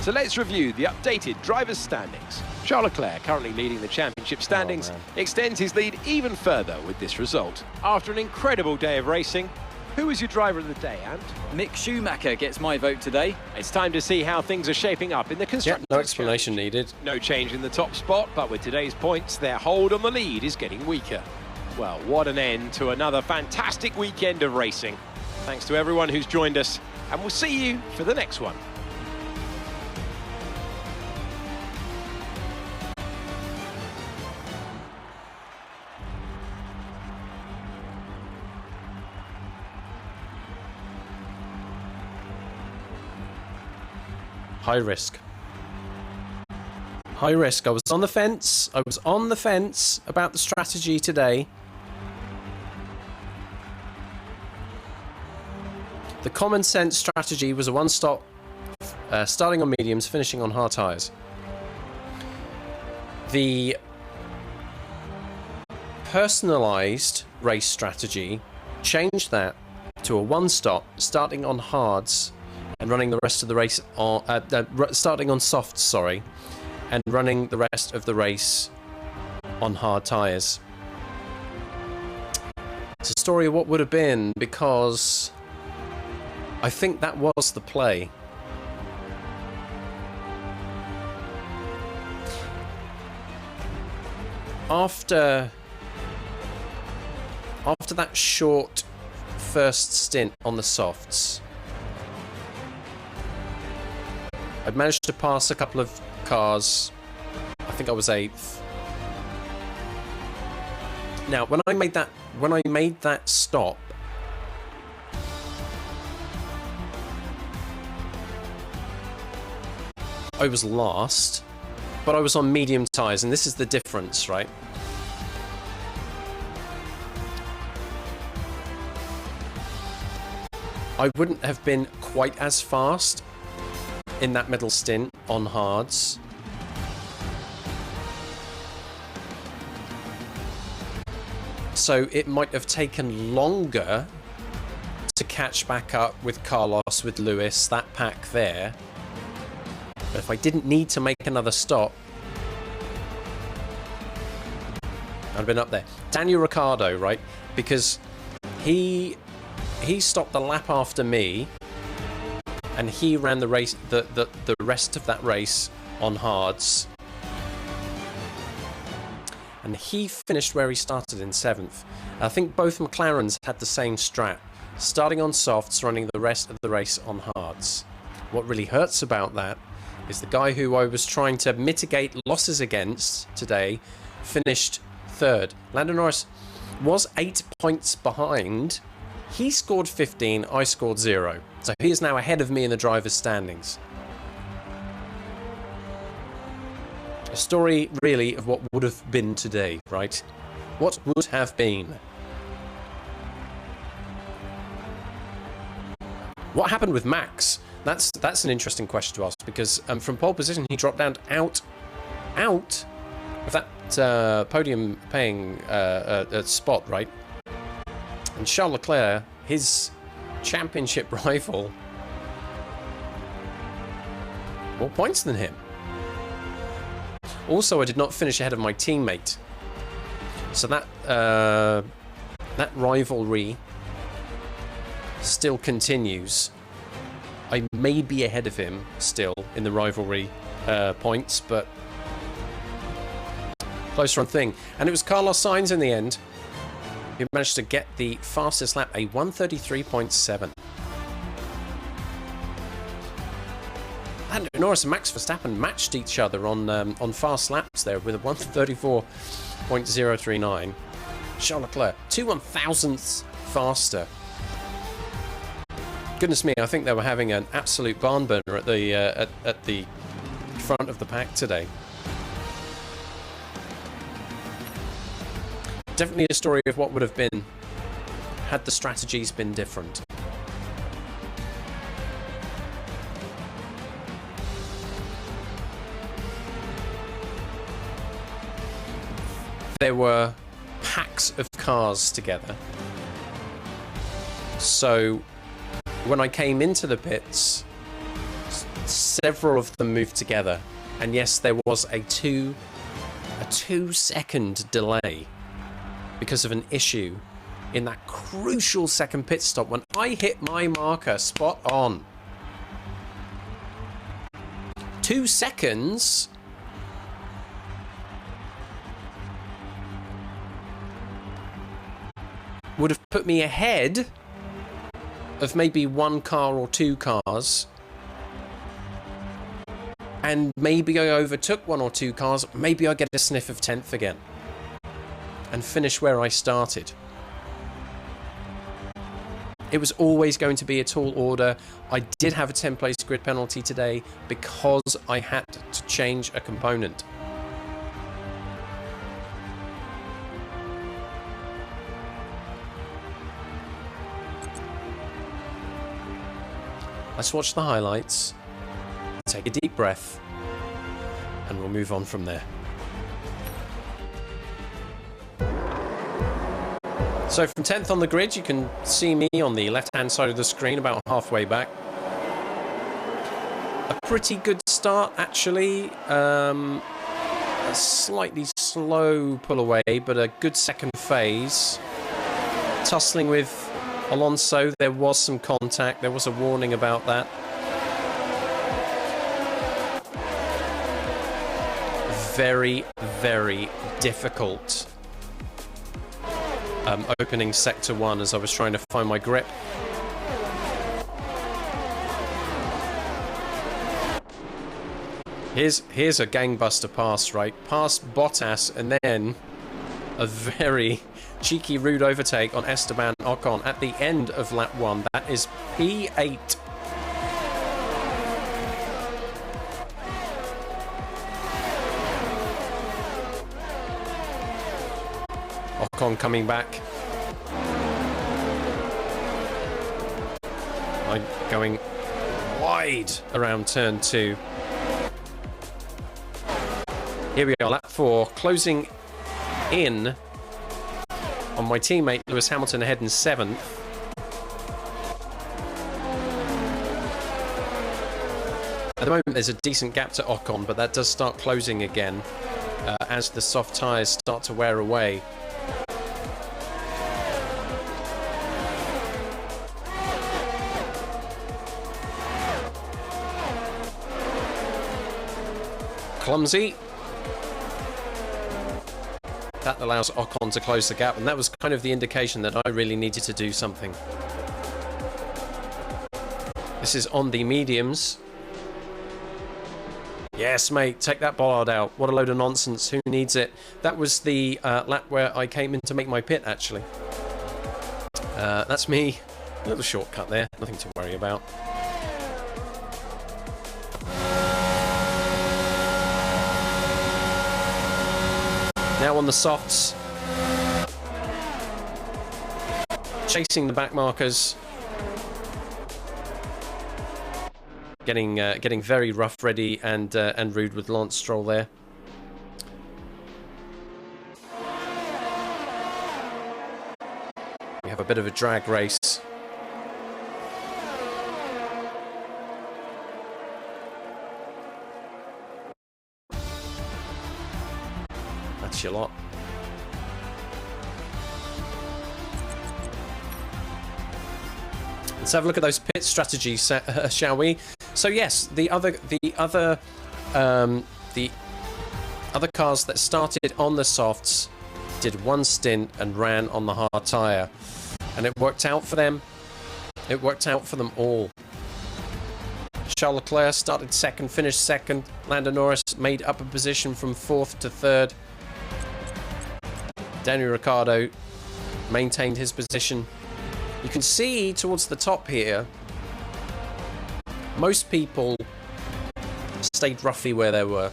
So let's review the updated drivers' standings. Charles Leclerc, currently leading the championship standings, extends his lead even further with this result. After an incredible day of racing, who was your driver of the day, Ant? Mick Schumacher gets my vote today. It's time to see how things are shaping up in the constructors. No explanation needed. No change in the top spot, but with today's points, their hold on the lead is getting weaker. Well, what an end to another fantastic weekend of racing. Thanks to everyone who's joined us, and we'll see you for the next one. High risk. High risk. I was on the fence. I was on the fence about the strategy today. The common sense strategy was a one-stop, starting on mediums, finishing on hard tyres. The personalised race strategy changed that to a one-stop, starting on hards, and running the rest of the race on starting on softs, sorry, and running the rest of the race on hard tyres. It's a story of what would have been, because I think that was the play. After that short first stint on the softs, I'd managed to pass a couple of cars. I think I was 8th. Now, when I made that stop, I was last, but I was on medium tyres, and this is the difference, right? I wouldn't have been quite as fast in that middle stint on hards. So it might have taken longer to to catch back up with Carlos, with Lewis, that pack there. But if I didn't need to make another stop, I'd have been up there. Daniel Ricciardo, right? Because he stopped the lap after me, and he ran the race, the rest of that race on hards. And he finished where he started in 7th. I think both McLarens had the same strat, starting on softs, running the rest of the race on hards. What really hurts about that is the guy who I was trying to mitigate losses against today finished 3rd. Lando Norris was 8 points behind. He scored 15, I scored 0. So he is now ahead of me in the driver's standings. A story, really, of what would have been today, right? What would have been? What happened with Max? That's an interesting question to ask, because from pole position he dropped down out of that podium paying spot, right? And Charles Leclerc, his championship rival, more points than him. Also, I did not finish ahead of my teammate, so that rivalry still continues. I may be ahead of him still in the rivalry points, but close run thing. And it was Carlos Sainz in the end who managed to get the fastest lap, a 1:33.7. And Norris and Max Verstappen matched each other on fast laps there with a 1:34.039. Charles Leclerc, 2/1000ths faster. Goodness me, I think they were having an absolute barn burner at the front of the pack today. Definitely a story of what would have been had the strategies been different. There were packs of cars together. So when I came into the pits, several of them moved together. And yes, there was a 2-second delay because of an issue in that crucial second pit stop when I hit my marker spot on. 2 seconds. Would have put me ahead of maybe one car or two cars, and maybe I overtook one or two cars, maybe I get a sniff of 10th again and finish where I started. It was always going to be a tall order. I did have a 10-place grid penalty today because I had to change a component. Let's watch the highlights, take a deep breath, and we'll move on from there. So from 10th on the grid, you can see me on the left-hand side of the screen, about halfway back. A pretty good start, actually. A slightly slow pull away, but a good second phase. Tussling with Alonso, there was some contact, there was a warning about that. Very, very difficult opening sector 1 as I was trying to find my grip. Here's a gangbuster pass, right? Past Bottas and then a very cheeky, rude overtake on Esteban Ocon at the end of lap 1. That is P8. Ocon coming back. I'm going wide around turn 2. Here we are, lap 4, closing in on my teammate Lewis Hamilton ahead in 7th. At the moment, there's a decent gap to Ocon, but that does start closing again as the soft tyres start to wear away. Clumsy. That allows Ocon to close the gap, and that was kind of the indication that I really needed to do something. This is on the mediums. Yes, mate, take that bollard out. What a load of nonsense. Who needs it? That was the lap where I came in to make my pit, actually. That's me. A little shortcut there. Nothing to worry about. Now on the softs. Chasing the back markers. Getting very rough, ready, and rude with Lance Stroll there. We have a bit of a drag race. That's your lot. Let's have a look at those pit strategies, shall we? So yes, the other cars that started on the softs did one stint and ran on the hard tyre, and it worked out for them. It worked out for them all. Charles Leclerc started second, finished second. Lando Norris made up a position from 4th to 3rd. Daniel Ricciardo maintained his position. You can see towards the top here, most people stayed roughly where they were.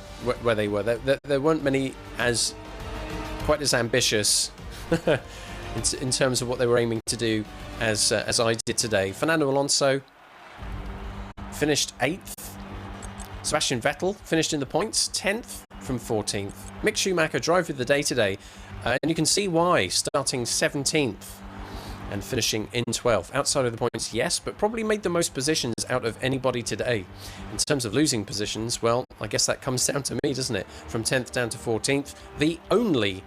There weren't many quite as ambitious in terms of what they were aiming to do as I did today. Fernando Alonso finished 8th. Sebastian Vettel finished in the points, 10th from 14th. Mick Schumacher, driver of the day today, and you can see why, starting 17th. And finishing in 12th. Outside of the points, yes, but probably made the most positions out of anybody today. In terms of losing positions, well, I guess that comes down to me, doesn't it? From 10th down to 14th. The only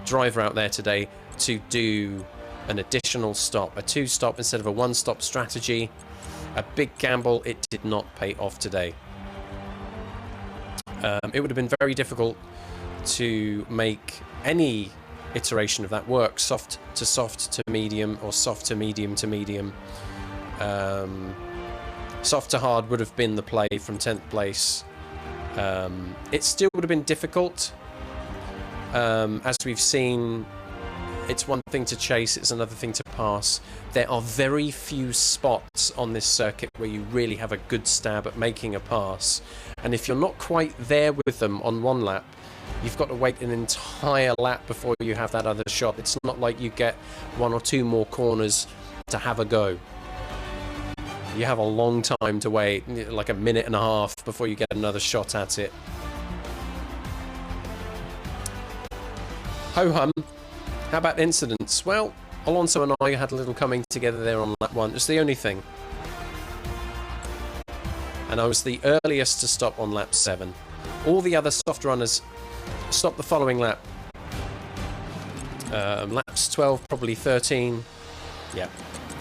driver out there today to do an additional stop. A 2-stop instead of a 1-stop strategy. A big gamble. It did not pay off today. It would have been very difficult to make any iteration of that work, soft to medium, or soft to medium to medium. Soft to hard would have been the play from 10th place. It still would have been difficult. As we've seen, it's one thing to chase, it's another thing to pass. There are very few spots on this circuit where you really have a good stab at making a pass. And if you're not quite there with them on one lap, you've got to wait an entire lap before you have that other shot. It's not like you get 1 or 2 more corners to have a go. You have a long time to wait, like a minute and a half before you get another shot at it. Ho-hum. How about incidents? Well, Alonso and I had a little coming together there on lap 1. It's the only thing. And I was the earliest to stop on lap 7. All the other soft runners stopped the following lap. Laps 12, probably 13. Yeah.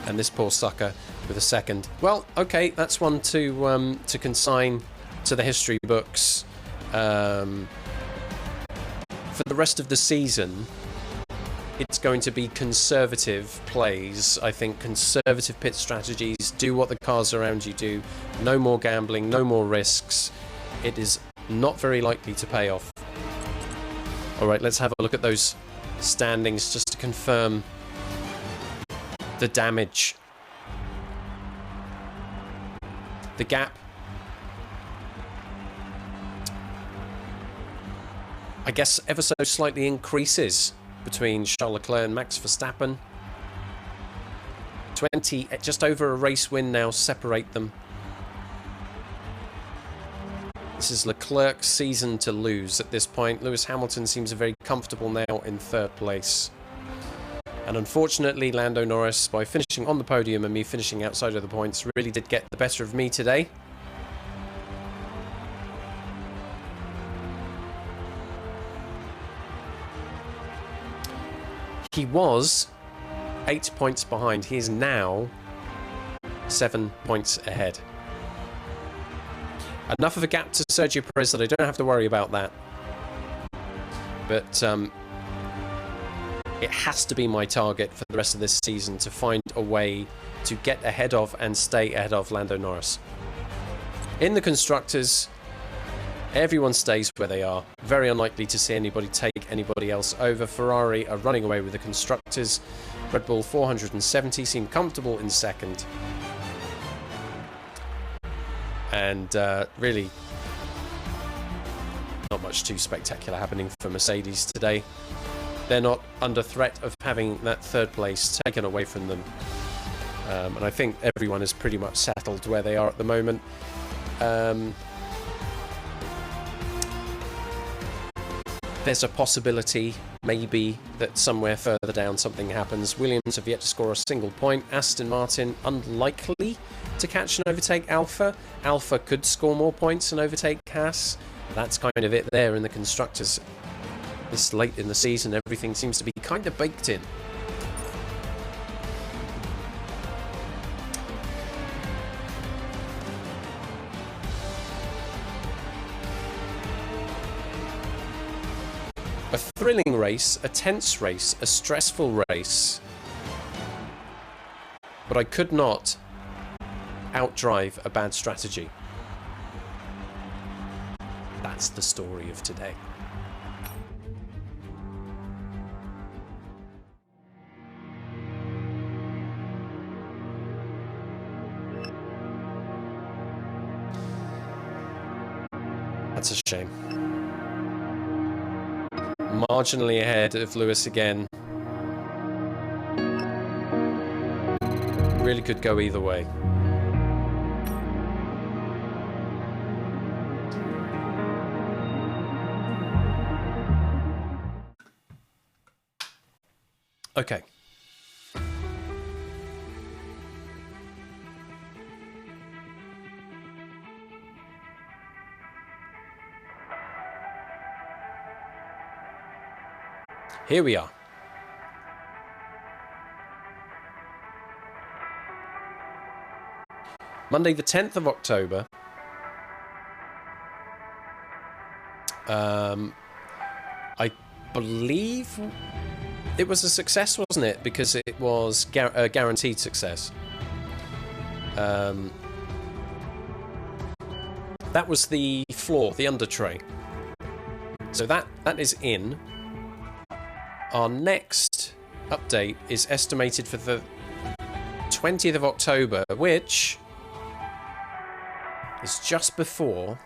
And this poor sucker with a second. Well, okay, that's one to consign to the history books. For the rest of the season, it's going to be conservative plays. I think conservative pit strategies. Do what the cars around you do. No more gambling, no more risks. It is not very likely to pay off. All right, let's have a look at those standings just to confirm the damage. The gap, I guess, ever so slightly increases between Charles Leclerc and Max Verstappen. 20, just over a race win now, separate them. This is Leclerc's season to lose at this point. Lewis Hamilton seems very comfortable now in 3rd place. And unfortunately, Lando Norris, by finishing on the podium and me finishing outside of the points, really did get the better of me today. He was 8 points behind. He is now 7 points ahead. Enough of a gap to Sergio Perez that I don't have to worry about that. But it has to be my target for the rest of this season to find a way to get ahead of and stay ahead of Lando Norris. In the Constructors, everyone stays where they are. Very unlikely to see anybody take anybody else over. Ferrari are running away with the Constructors. Red Bull 470 seem comfortable in second. And really, not much too spectacular happening for Mercedes today. They're not under threat of having that third place taken away from them. And I think everyone is pretty much settled where they are at the moment. There's a possibility, maybe, that somewhere further down something happens. Williams have yet to score a single point. Aston Martin, unlikely to catch and overtake Alfa. Alfa could score more points and overtake Haas. That's kind of it there in the Constructors. This late in the season, everything seems to be kind of baked in. A thrilling race, a tense race, a stressful race. But I could not outdrive a bad strategy. That's the story of today. That's a shame. Marginally ahead of Lewis again. Really could go either way. Okay. Here we are. Monday the 10th of October. I believe it was a success, wasn't it? Because it was a guaranteed success. That was the floor, the under tray. So that is in. Our next update is estimated for the 20th of October, which is just before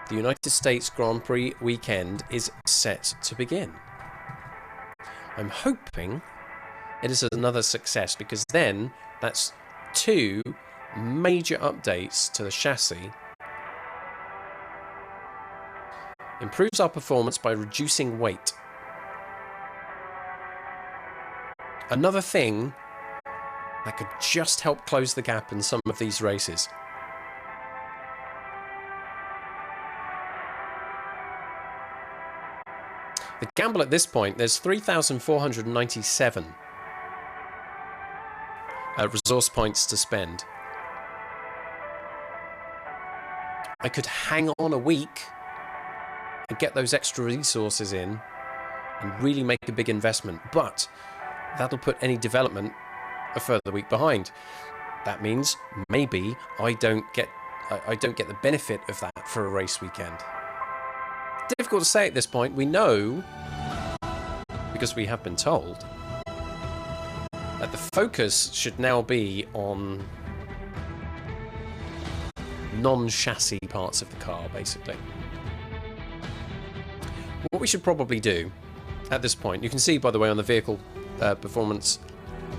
the United States Grand Prix weekend is set to begin. I'm hoping it is another success, because then that's 2 major updates to the chassis. Improves our performance by reducing weight. Another thing that could just help close the gap in some of these races. The gamble at this point, there's 3,497 resource points to spend. I could hang on a week and get those extra resources in and really make a big investment, but that'll put any development a further week behind. That means maybe I don't get the benefit of that for a race weekend. Difficult to say at this point. We know, because we have been told, that the focus should now be on non-chassis parts of the car, basically. What we should probably do at this point, you can see, by the way, on the vehicle performance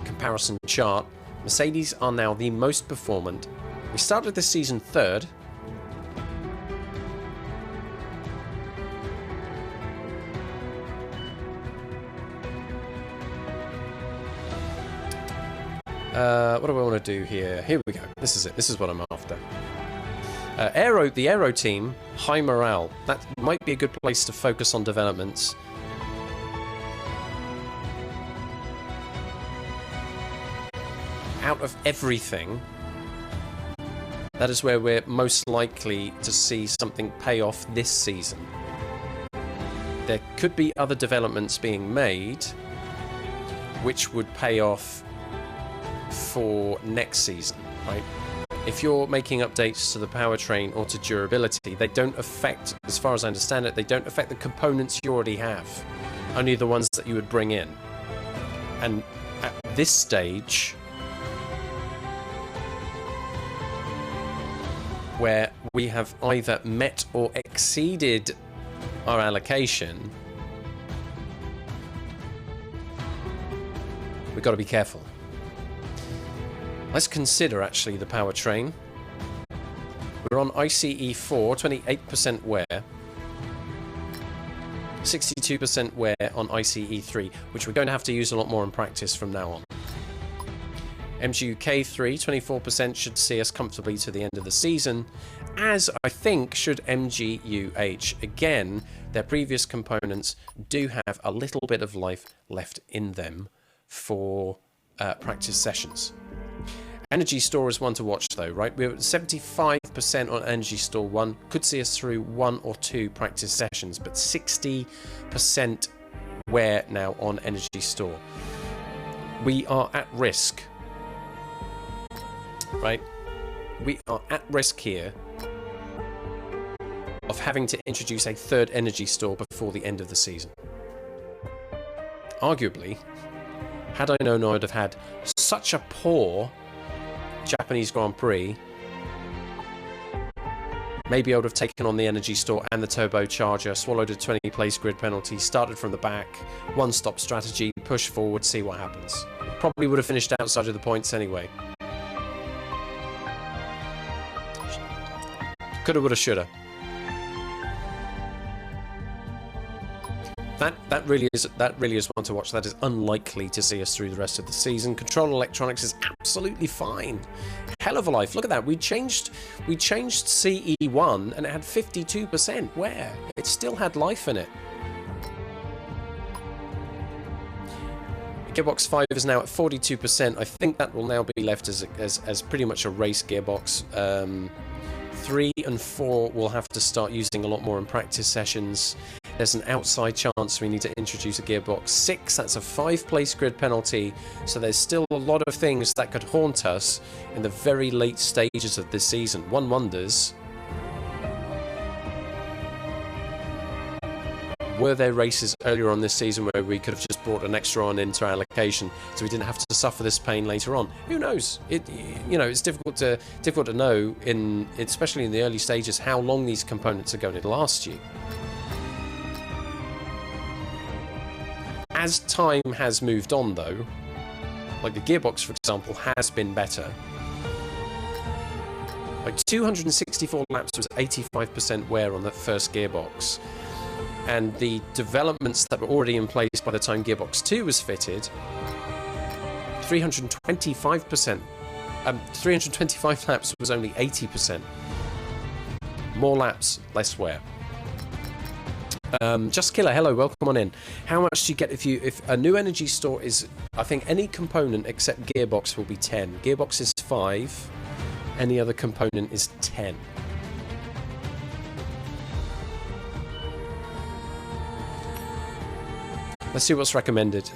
comparison chart, Mercedes are now the most performant. We started this season 3rd. What do I want to do here? Here we go. This is it. This is what I'm after. The Aero team, high morale. That might be a good place to focus on developments. out of everything, that is where we're most likely to see something pay off this season. There could be other developments being made which would pay off for next season, right? If you're making updates to the powertrain or to durability, they don't affect, as far as I understand it, they don't affect the components you already have, only the ones that you would bring in. And at this stage, where we have either met or exceeded our allocation, we've got to be careful. Let's consider actually the powertrain. We're on ICE4, 28% wear, 62% wear on ICE3, which we're going to have to use a lot more in practice from now on. MGU-K3, 24% should see us comfortably to the end of the season, as I think should MGU-H. Again, their previous components do have a little bit of life left in them for practice sessions. Energy Store is one to watch though, right? We're at 75% on Energy Store 1, could see us through 1 or 2 practice sessions, but 60% wear now on Energy Store. We are at risk, right? We are at risk here of having to introduce a third Energy Store before the end of the season. Arguably, had I known I would have had such a poor Japanese Grand Prix, maybe I would have taken on the Energy Store and the turbocharger, swallowed a 20 place grid penalty, started from the back, one-stop strategy, push forward, see what happens. Probably would have finished outside of the points anyway. Coulda, woulda, shoulda. That really is one to watch. That is unlikely to see us through the rest of the season. Control electronics is absolutely fine. Hell of a life. Look at that. We changed CE1 and it had 52% wear. It still had life in it. Gearbox 5 is now at 42%. I think that will now be left as pretty much a race gearbox. 3 and 4 will have to start using a lot more in practice sessions. There's an outside chance we need to introduce a gearbox 6. That's a 5-place grid penalty. So there's still a lot of things that could haunt us in the very late stages of this season. One wonders, were there races earlier on this season where we could have just brought an extra on into our allocation so we didn't have to suffer this pain later on? Who knows? It's difficult to know, especially in the early stages, how long these components are going to last you. As time has moved on though, like the gearbox for example has been better. Like 264 laps was 85% wear on that first gearbox. And the developments that were already in place by the time Gearbox 2 was fitted, 325%. 325 laps was only 80%. More laps, less wear. Just Killer, hello, welcome on in. How much do you get if a new Energy Store is, I think any component except Gearbox will be 10. Gearbox is 5, any other component is 10. Let's see what's recommended.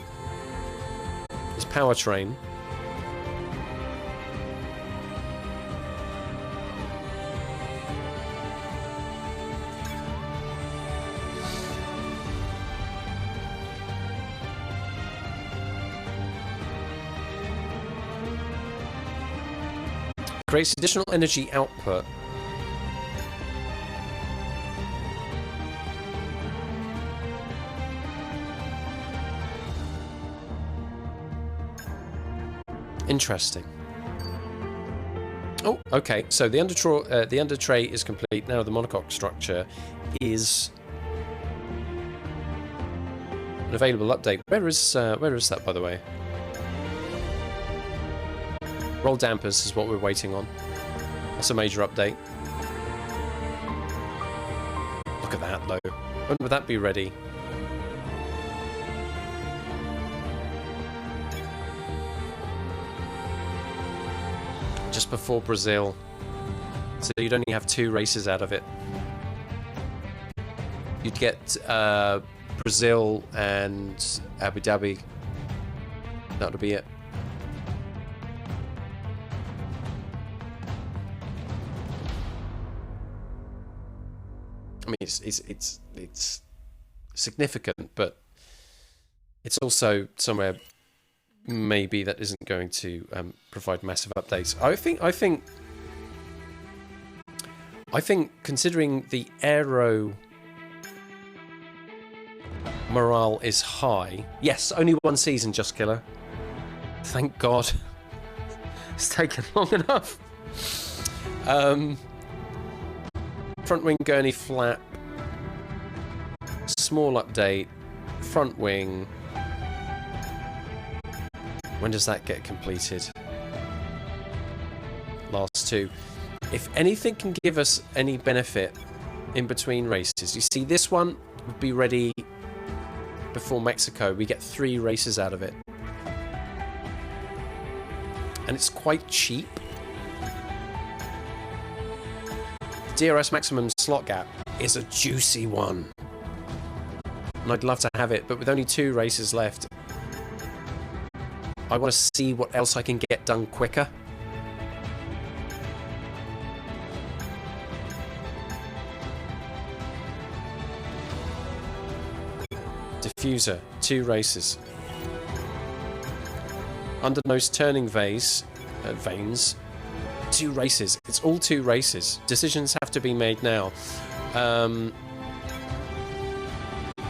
It's powertrain. Creates additional energy output. Interesting. Oh, okay. So the under tray is complete. Now the monocoque structure is an available update. Where is that, by the way? Roll dampers is what we're waiting on. That's a major update. Look at that, though. When would that be ready? just before Brazil. So you'd only have 2 races out of it. You'd get Brazil and Abu Dhabi. That would be it. I mean, it's significant, but it's also somewhere maybe that isn't going to provide massive updates. I think considering the aero morale is high. Yes, only 1 season, Just Killer. Thank God. It's taken long enough. Front wing gurney flap. Small update. Front wing. When does that get completed? Last 2. If anything can give us any benefit in between races, you see this one would be ready before Mexico. We get 3 races out of it. And it's quite cheap. DRS maximum slot gap is a juicy one. And I'd love to have it, but with only 2 races left, I want to see what else I can get done quicker. Diffuser, 2 races. Undernose turning vanes, 2 races. It's all 2 races. Decisions have to be made now.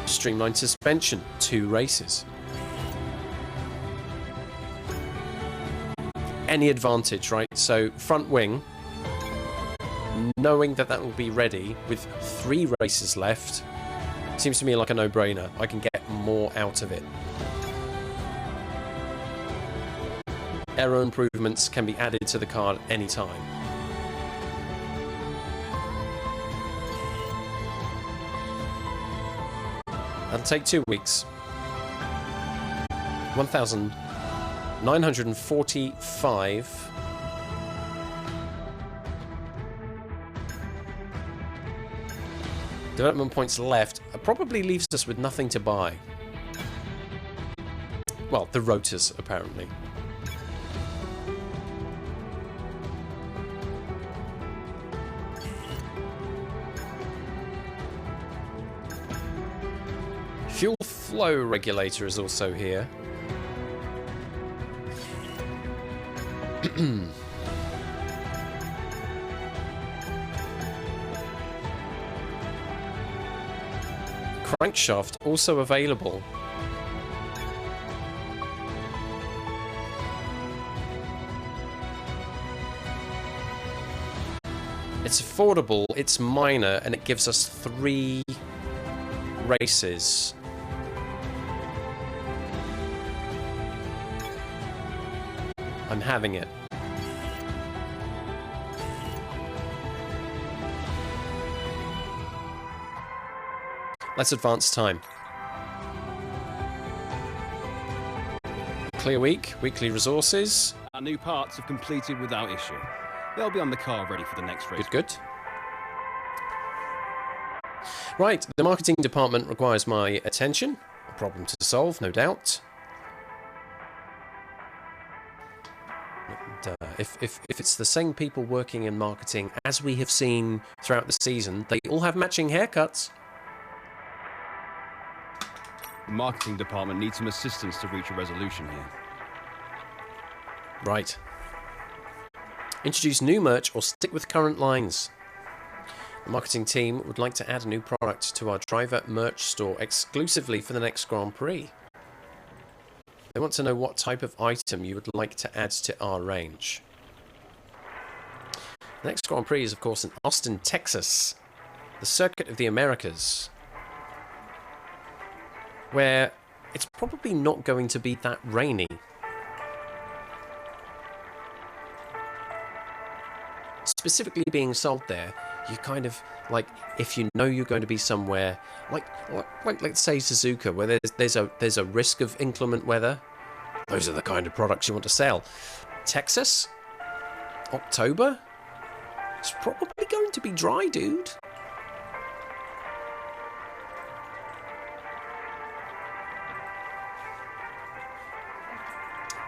Streamlined suspension, 2 races. Any advantage, right? So front wing, knowing that will be ready with 3 races left, seems to me like a no-brainer. I can get more out of it. Aero improvements can be added to the card anytime. That'll take 2 weeks. 1,945. Development points left. It probably leaves us with nothing to buy. Well, the rotors, apparently. Fuel flow regulator is also here. Crankshaft also available. It's affordable, it's minor, and it gives us 3 races. I'm having it. Let's advance time. Clear week, weekly resources. Our new parts have completed without issue. They'll be on the car ready for the next race. Good, good. Right, the marketing department requires my attention. A problem to solve, no doubt. And, if it's the same people working in marketing as we have seen throughout the season, they all have matching haircuts. The marketing department needs some assistance to reach a resolution here. Right. Introduce new merch or stick with current lines. The marketing team would like to add a new product to our driver merch store exclusively for the next Grand Prix. They want to know what type of item you would like to add to our range. The next Grand Prix is, of course, in Austin, Texas, the Circuit of the Americas, where it's probably not going to be that rainy. Specifically being sold there, you kind of, like, if you know you're going to be somewhere, like let's say Suzuka, where there's a risk of inclement weather, those are the kind of products you want to sell. Texas? October? It's probably going to be dry, dude.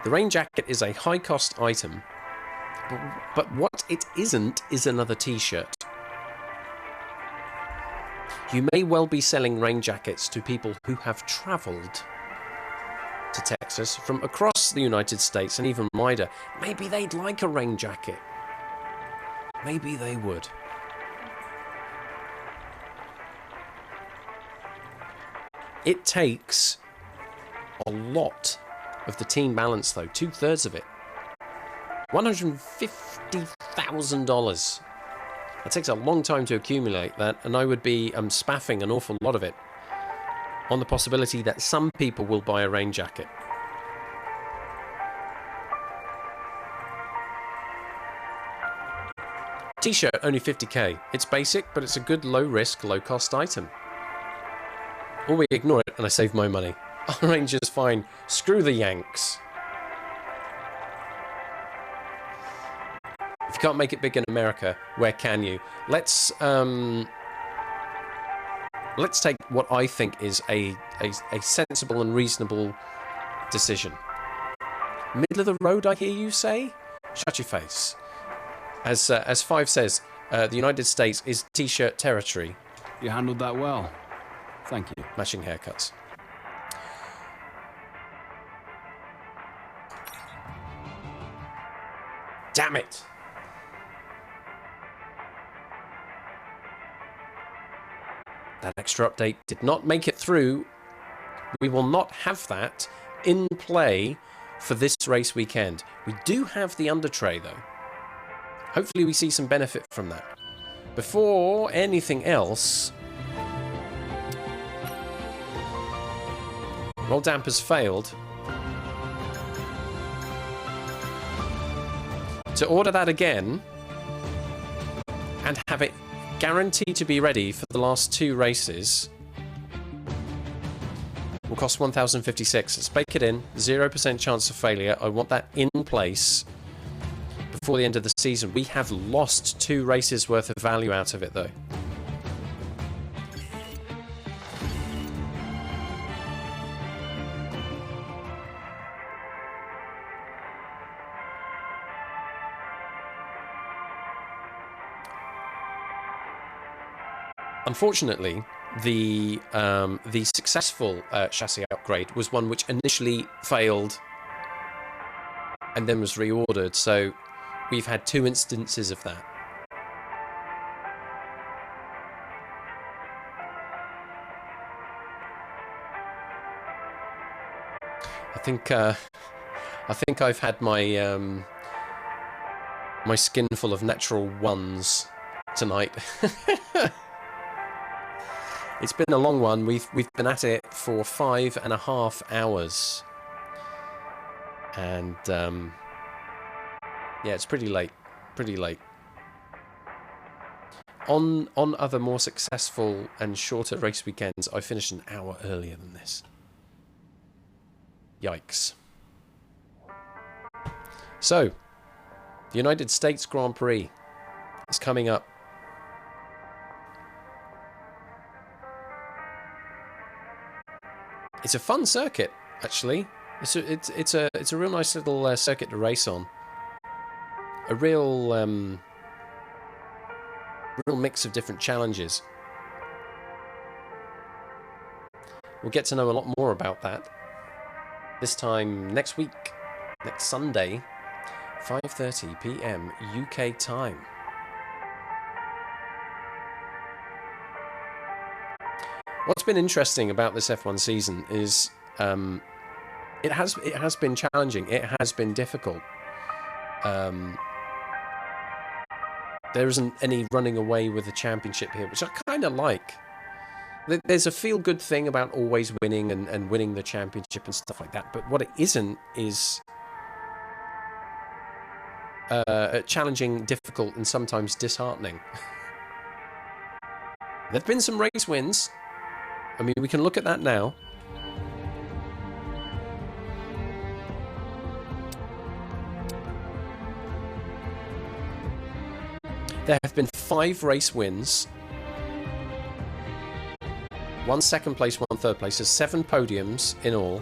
The rain jacket is a high-cost item, but what it isn't is another t-shirt. You may well be selling rain jackets to people who have travelled to Texas from across the United States and even wider. Maybe they'd like a rain jacket. Maybe they would. It takes a lot of the team balance, though. 2/3 of it. $150,000. It takes a long time to accumulate that, and I would be spaffing an awful lot of it on the possibility that some people will buy a rain jacket. T-shirt, only 50k. It's basic, but it's a good low-risk, low-cost item. Or we ignore it, and I save my money. Our Ranger's fine. Screw the Yanks. If you can't make it big in America, where can you? Let's take what I think is a sensible and reasonable decision. Middle of the road, I hear you say? Shut your face. As Five says, the United States is T-shirt territory. You handled that well. Thank you. Matching haircuts. Damn it! That extra update did not make it through. We will not have that in play for this race weekend. We do have the under tray, though. Hopefully we see some benefit from that. Before anything else, roll dampers failed. To order that again and have it guaranteed to be ready for the last 2 races will cost 1,056. Let's bake it in. 0% chance of failure. I want that in place before the end of the season. We have lost 2 races worth of value out of it, though. Unfortunately, the successful chassis upgrade was one which initially failed and then was reordered, so we've had 2 instances of that. I think I've had my my skin full of natural ones tonight. It's been a long one. We've been at it for 5.5 hours, and yeah, it's pretty late. Pretty late. On other more successful and shorter race weekends, I finished an hour earlier than this. Yikes. So, the United States Grand Prix is coming up. It's a fun circuit, actually. It's a real nice little circuit to race on. A real mix of different challenges. We'll get to know a lot more about that this time next week, next Sunday, 5:30 p.m. UK time. What's been interesting about this F1 season is it has been challenging. It has been difficult. There isn't any running away with the championship here, which I kind of like. There's a feel-good thing about always winning and winning the championship and stuff like that. But what it isn't is challenging, difficult, and sometimes disheartening. There've been some race wins. I mean, we can look at that now. There have been 5 race wins, 1 second place, 1 third place. There's 7 podiums in all.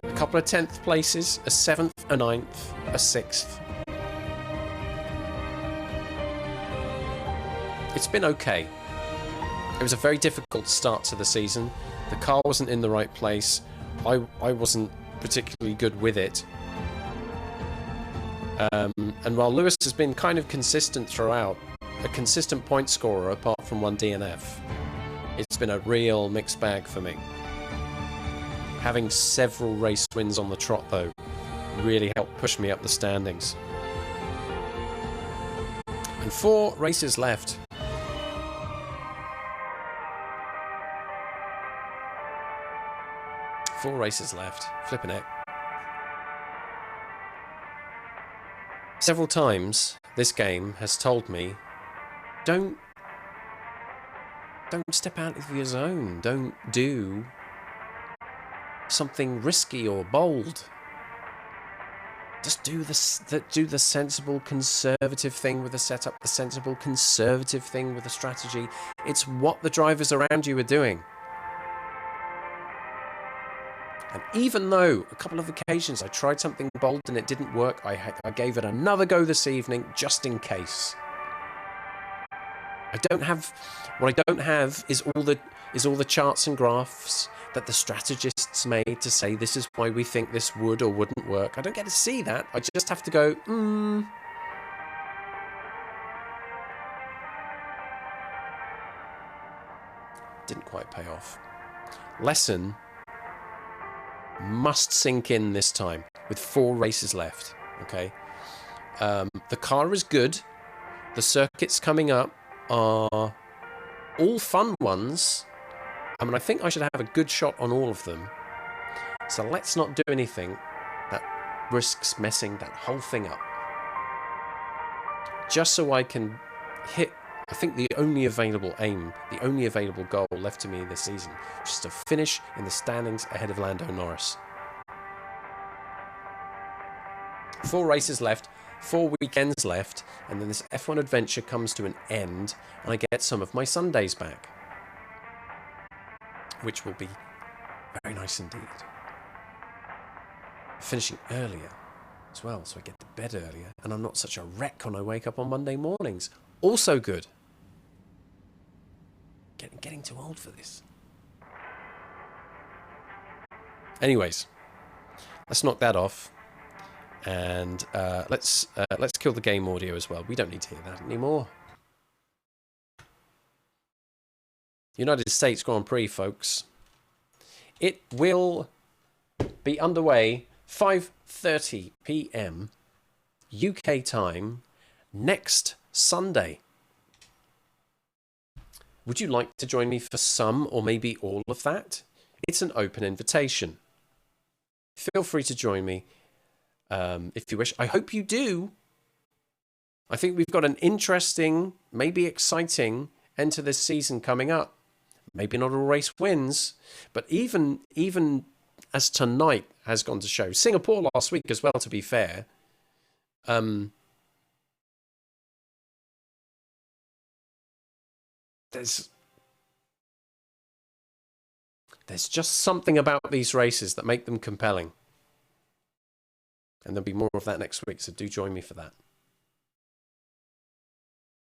A couple of 10th places, a 7th, a 9th, a 6th. It's been okay. It was a very difficult start to the season. The car wasn't in the right place. I wasn't particularly good with it. And while Lewis has been kind of consistent throughout, a consistent point scorer apart from 1 DNF, it's been a real mixed bag for me. Having several race wins on the trot, though, really helped push me up the standings. And 4 races left. 4 races left. Flipping it. Several times this game has told me, don't step out of your zone. Don't do something risky or bold. Just do the sensible, conservative thing with the setup, the sensible, conservative thing with the strategy. It's what the drivers around you are doing. And even though a couple of occasions I tried something bold and it didn't work, I gave it another go this evening just in case. What I don't have is all the charts and graphs that the strategists made to say this is why we think this would or wouldn't work. I don't get to see that. I just have to go, Didn't quite pay off. Lesson must sink in this time with 4 races left. Okay, the car is good. The circuits coming up are all fun ones. I mean, I think I should have a good shot on all of them. So let's not do anything that risks messing that whole thing up. Just so I can hit, I think, the only available aim, the only available goal left to me this season, which is to finish in the standings ahead of Lando Norris. 4 races left, 4 weekends left, and then this F1 adventure comes to an end, and I get some of my Sundays back, which will be very nice indeed. Finishing earlier as well, so I get to bed earlier, and I'm not such a wreck when I wake up on Monday mornings. Also good. Getting too old for this. Anyways, let's knock that off. And let's kill the game audio as well. We don't need to hear that anymore. United States Grand Prix, folks. It will be underway 5:30 p.m. UK time next Sunday. Would you like to join me for some or maybe all of that? It's an open invitation. Feel free to join me. If you wish. I hope you do. I think we've got an interesting, maybe exciting end to this season coming up. Maybe not all race wins, but even as tonight has gone to show, Singapore last week as well, to be fair, there's just something about these races that make them compelling. And there'll be more of that next week, so do join me for that.